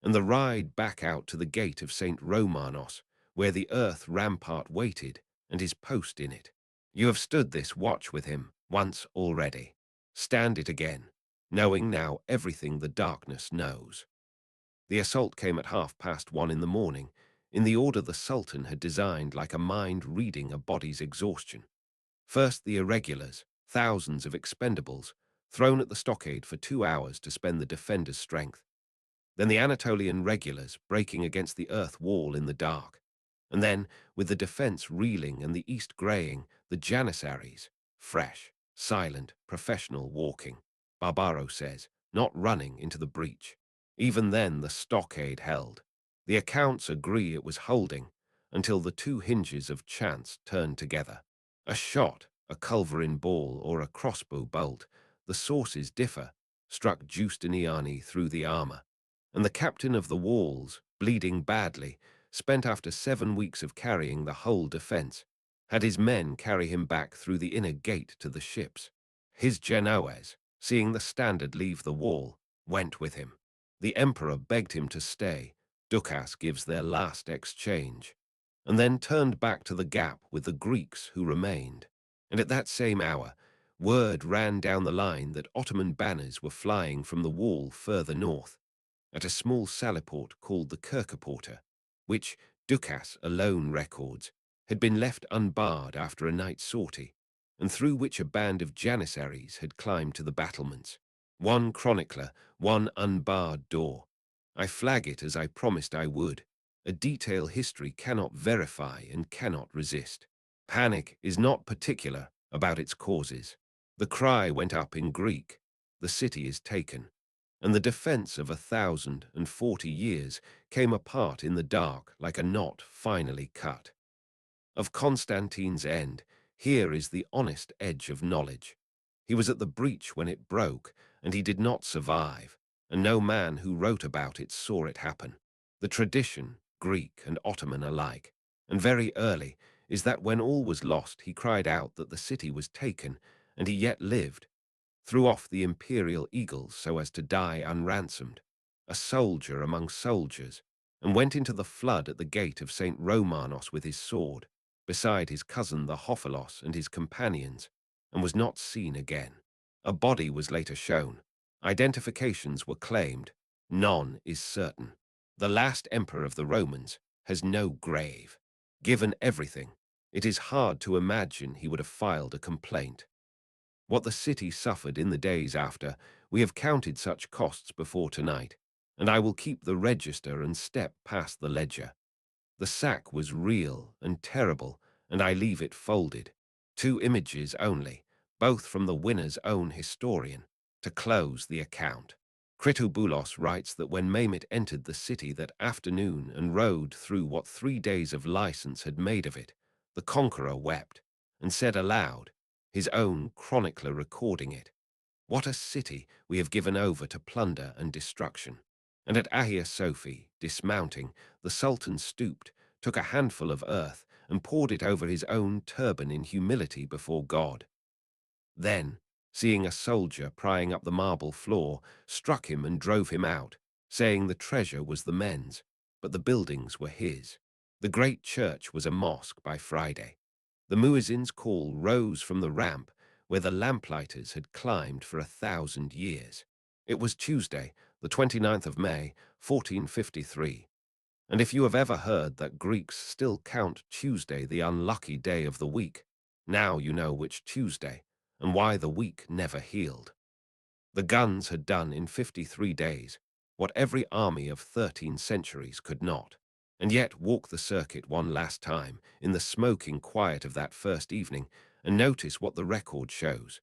and the ride back out to the gate of St. Romanos, where the earth rampart waited, and his post in it. You have stood this watch with him once already. Stand it again, knowing now everything the darkness knows. The assault came at 1:30 in the morning, in the order the Sultan had designed, like a mind reading a body's exhaustion. First the irregulars, thousands of expendables, thrown at the stockade for 2 hours to spend the defenders' strength. Then the Anatolian regulars breaking against the earth wall in the dark. And then, with the defense reeling and the east graying, the Janissaries, fresh, silent, professional walking, Barbaro says, not running into the breach. Even then the stockade held. The accounts agree it was holding, until the 2 hinges of chance turned together. A shot, a culverin ball, or a crossbow bolt, the sources differ, struck Justiniani through the armor, and the captain of the walls, bleeding badly, spent after 7 weeks of carrying the whole defense, had his men carry him back through the inner gate to the ships. His Genoese, seeing the standard leave the wall, went with him. The emperor begged him to stay. Doukas gives their last exchange, and then turned back to the gap with the Greeks who remained. And at that same hour, word ran down the line that Ottoman banners were flying from the wall further north, at a small saliport called the Kirkeporter, which, Doukas alone records, had been left unbarred after a night's sortie, and through which a band of Janissaries had climbed to the battlements. One chronicler, one unbarred door. I flag it as I promised I would. A detailed history cannot verify and cannot resist. Panic is not particular about its causes. The cry went up in Greek, the city is taken, and the defense of 1,040 years came apart in the dark like a knot finally cut. Of Constantine's end, here is the honest edge of knowledge. He was at the breach when it broke, and he did not survive, and no man who wrote about it saw it happen. The tradition, Greek and Ottoman alike, and very early, is that when all was lost he cried out that the city was taken, and he yet lived, threw off the imperial eagles so as to die unransomed, a soldier among soldiers, and went into the flood at the gate of St. Romanos with his sword, beside his cousin the Hophalos and his companions, and was not seen again. A body was later shown. Identifications were claimed. None is certain. The last emperor of the Romans has no grave. Given everything, it is hard to imagine he would have filed a complaint. What the city suffered in the days after, we have counted such costs before tonight, and I will keep the register and step past the ledger. The sack was real and terrible, and I leave it folded. 2 images only, both from the winner's own historian, to close the account. Kritoboulos writes that when Mehmet entered the city that afternoon and rode through what 3 days of license had made of it, the conqueror wept, and said aloud, his own chronicler recording it, "What a city we have given over to plunder and destruction." And at Hagia Sophia, dismounting, the Sultan stooped, took a handful of earth, and poured it over his own turban in humility before God. Then, seeing a soldier prying up the marble floor, struck him and drove him out, saying the treasure was the men's, but the buildings were his. The great church was a mosque by Friday. The muezzin's call rose from the ramp where the lamplighters had climbed for 1,000 years. It was Tuesday, the 29th of May, 1453. And if you have ever heard that Greeks still count Tuesday the unlucky day of the week, now you know which Tuesday, and why the week never healed. The guns had done in 53 days what every army of 13 centuries could not, and yet walk the circuit one last time in the smoking quiet of that first evening and notice what the record shows.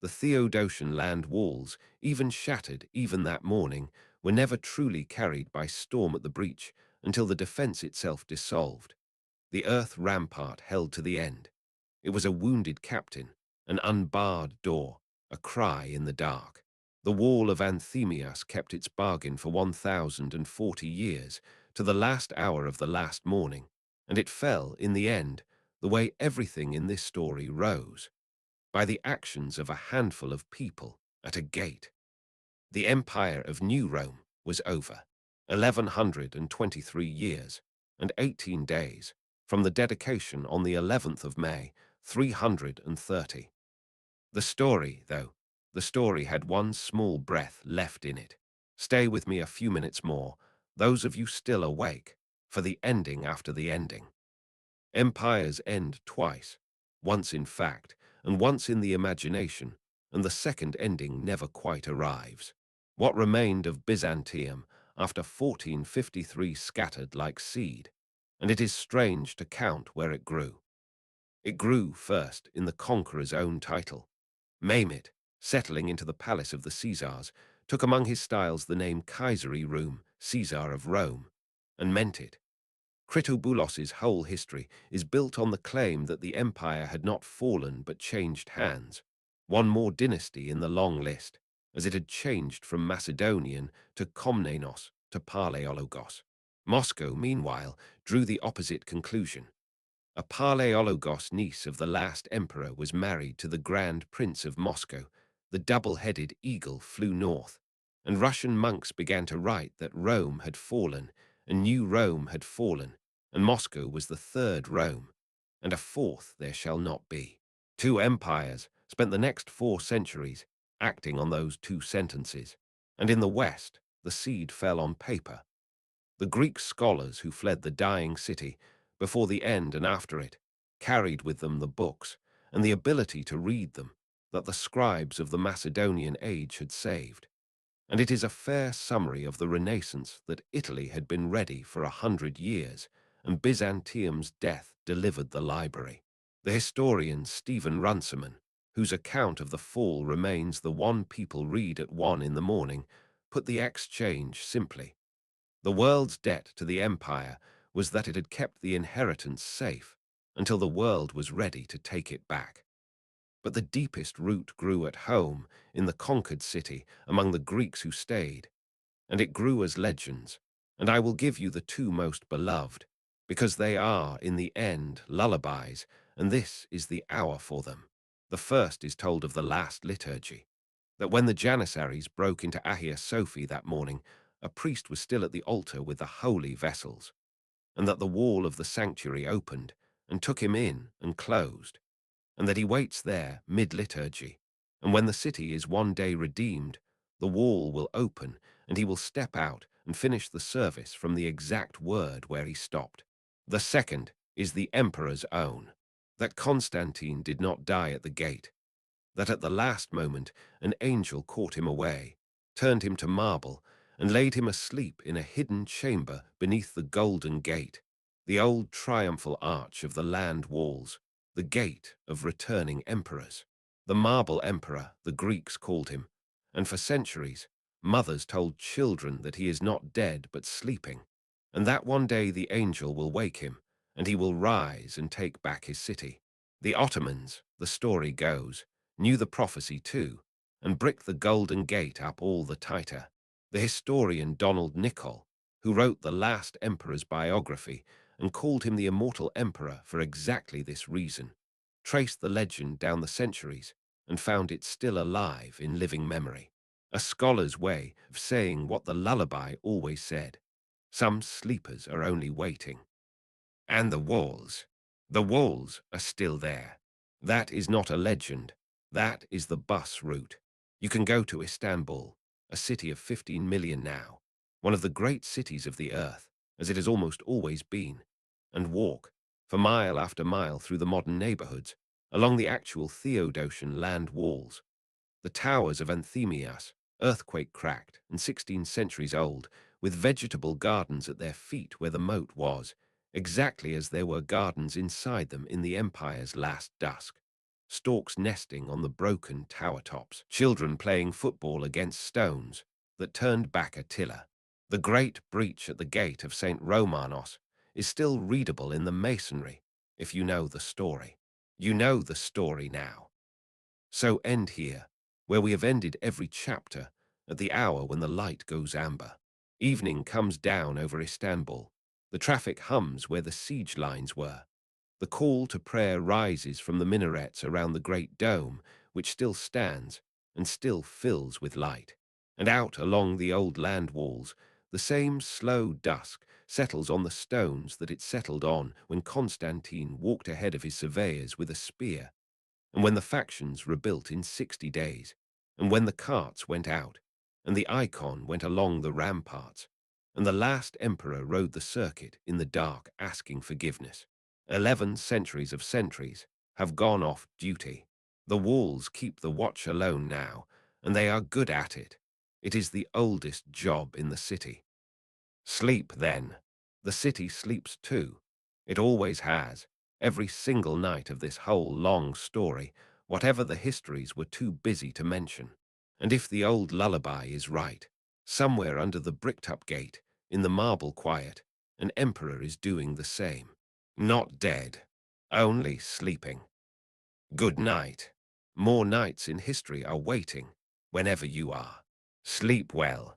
The Theodosian land walls, even shattered even that morning, were never truly carried by storm at the breach until the defense itself dissolved. The earth rampart held to the end. It was a wounded captain, an unbarred door, a cry in the dark. The wall of Anthemius kept its bargain for 1,040 years, to the last hour of the last morning, and it fell, in the end, the way everything in this story rose, by the actions of a handful of people at a gate. The empire of New Rome was over, 1,123 years and 18 days, from the dedication on the 11th of May, 330. The story, though, the story had one small breath left in it. Stay with me a few minutes more, those of you still awake, for the ending after the ending. Empires end twice, once in fact, and once in the imagination, and the second ending never quite arrives. What remained of Byzantium after 1453 scattered like seed, and it is strange to count where it grew. It grew first in the conqueror's own title. Mehmet, settling into the palace of the Caesars, took among his styles the name Kaiseri Rum, Caesar of Rome, and meant it. Kritoboulos's whole history is built on the claim that the empire had not fallen but changed hands, one more dynasty in the long list, as it had changed from Macedonian to Komnenos to Paleologos. Moscow, meanwhile, drew the opposite conclusion. A Paleologos niece of the last emperor was married to the Grand Prince of Moscow. The double-headed eagle flew north, and Russian monks began to write that Rome had fallen, and New Rome had fallen, and Moscow was the third Rome, and a fourth there shall not be. 2 empires spent the next 4 centuries acting on those 2 sentences, and in the West the seed fell on paper. The Greek scholars who fled the dying city, before the end and after it, carried with them the books and the ability to read them, that the scribes of the Macedonian age had saved, and it is a fair summary of the Renaissance that Italy had been ready for 100 years, and Byzantium's death delivered the library. The historian Steven Runciman, whose account of the fall remains the one people read at 1 in the morning, put the exchange simply. The world's debt to the empire was that it had kept the inheritance safe until the world was ready to take it back. But the deepest root grew at home in the conquered city among the Greeks who stayed, and it grew as legends, and I will give you the two most beloved, because they are, in the end, lullabies, and this is the hour for them. The first is told of the last liturgy, that when the Janissaries broke into Hagia Sophia that morning, a priest was still at the altar with the holy vessels, and that the wall of the sanctuary opened and took him in and closed, and that he waits there mid-liturgy, and when the city is one day redeemed, the wall will open, and he will step out and finish the service from the exact word where he stopped. The second is the emperor's own, that Constantine did not die at the gate, that at the last moment an angel caught him away, turned him to marble, and laid him asleep in a hidden chamber beneath the Golden Gate, the old triumphal arch of the land walls, the gate of returning emperors. The marble emperor, the Greeks called him, and for centuries, mothers told children that he is not dead but sleeping, and that one day the angel will wake him, and he will rise and take back his city. The Ottomans, the story goes, knew the prophecy too, and bricked the Golden Gate up all the tighter. The historian Donald Nicol, who wrote the last emperor's biography and called him the immortal emperor for exactly this reason, traced the legend down the centuries and found it still alive in living memory. A scholar's way of saying what the lullaby always said: some sleepers are only waiting. And the walls are still there. That is not a legend. That is the bus route. You can go to Istanbul, a city of 15 million now, one of the great cities of the earth, as it has almost always been, and walk, for mile after mile through the modern neighborhoods, along the actual Theodosian land walls. The towers of Anthemias, earthquake-cracked and 16 centuries old, with vegetable gardens at their feet where the moat was, exactly as there were gardens inside them in the empire's last dusk. Storks nesting on the broken tower tops, children playing football against stones that turned back Attila. The great breach at the gate of St. Romanos is still readable in the masonry, if you know the story. You know the story now. So end here, where we have ended every chapter, at the hour when the light goes amber. Evening comes down over Istanbul. The traffic hums where the siege lines were. The call to prayer rises from the minarets around the great dome, which still stands and still fills with light. And out along the old land walls, the same slow dusk settles on the stones that it settled on when Constantine walked ahead of his surveyors with a spear, and when the factions rebuilt in 60 days, and when the carts went out, and the icon went along the ramparts, and the last emperor rode the circuit in the dark asking forgiveness. 11 centuries of sentries have gone off duty. The walls keep the watch alone now, and they are good at it. It is the oldest job in the city. Sleep, then. The city sleeps too. It always has, every single night of this whole long story, whatever the histories were too busy to mention. And if the old lullaby is right, somewhere under the bricked-up gate, in the marble quiet, an emperor is doing the same. Not dead, only sleeping. Good night. More nights in history are waiting, whenever you are. Sleep well.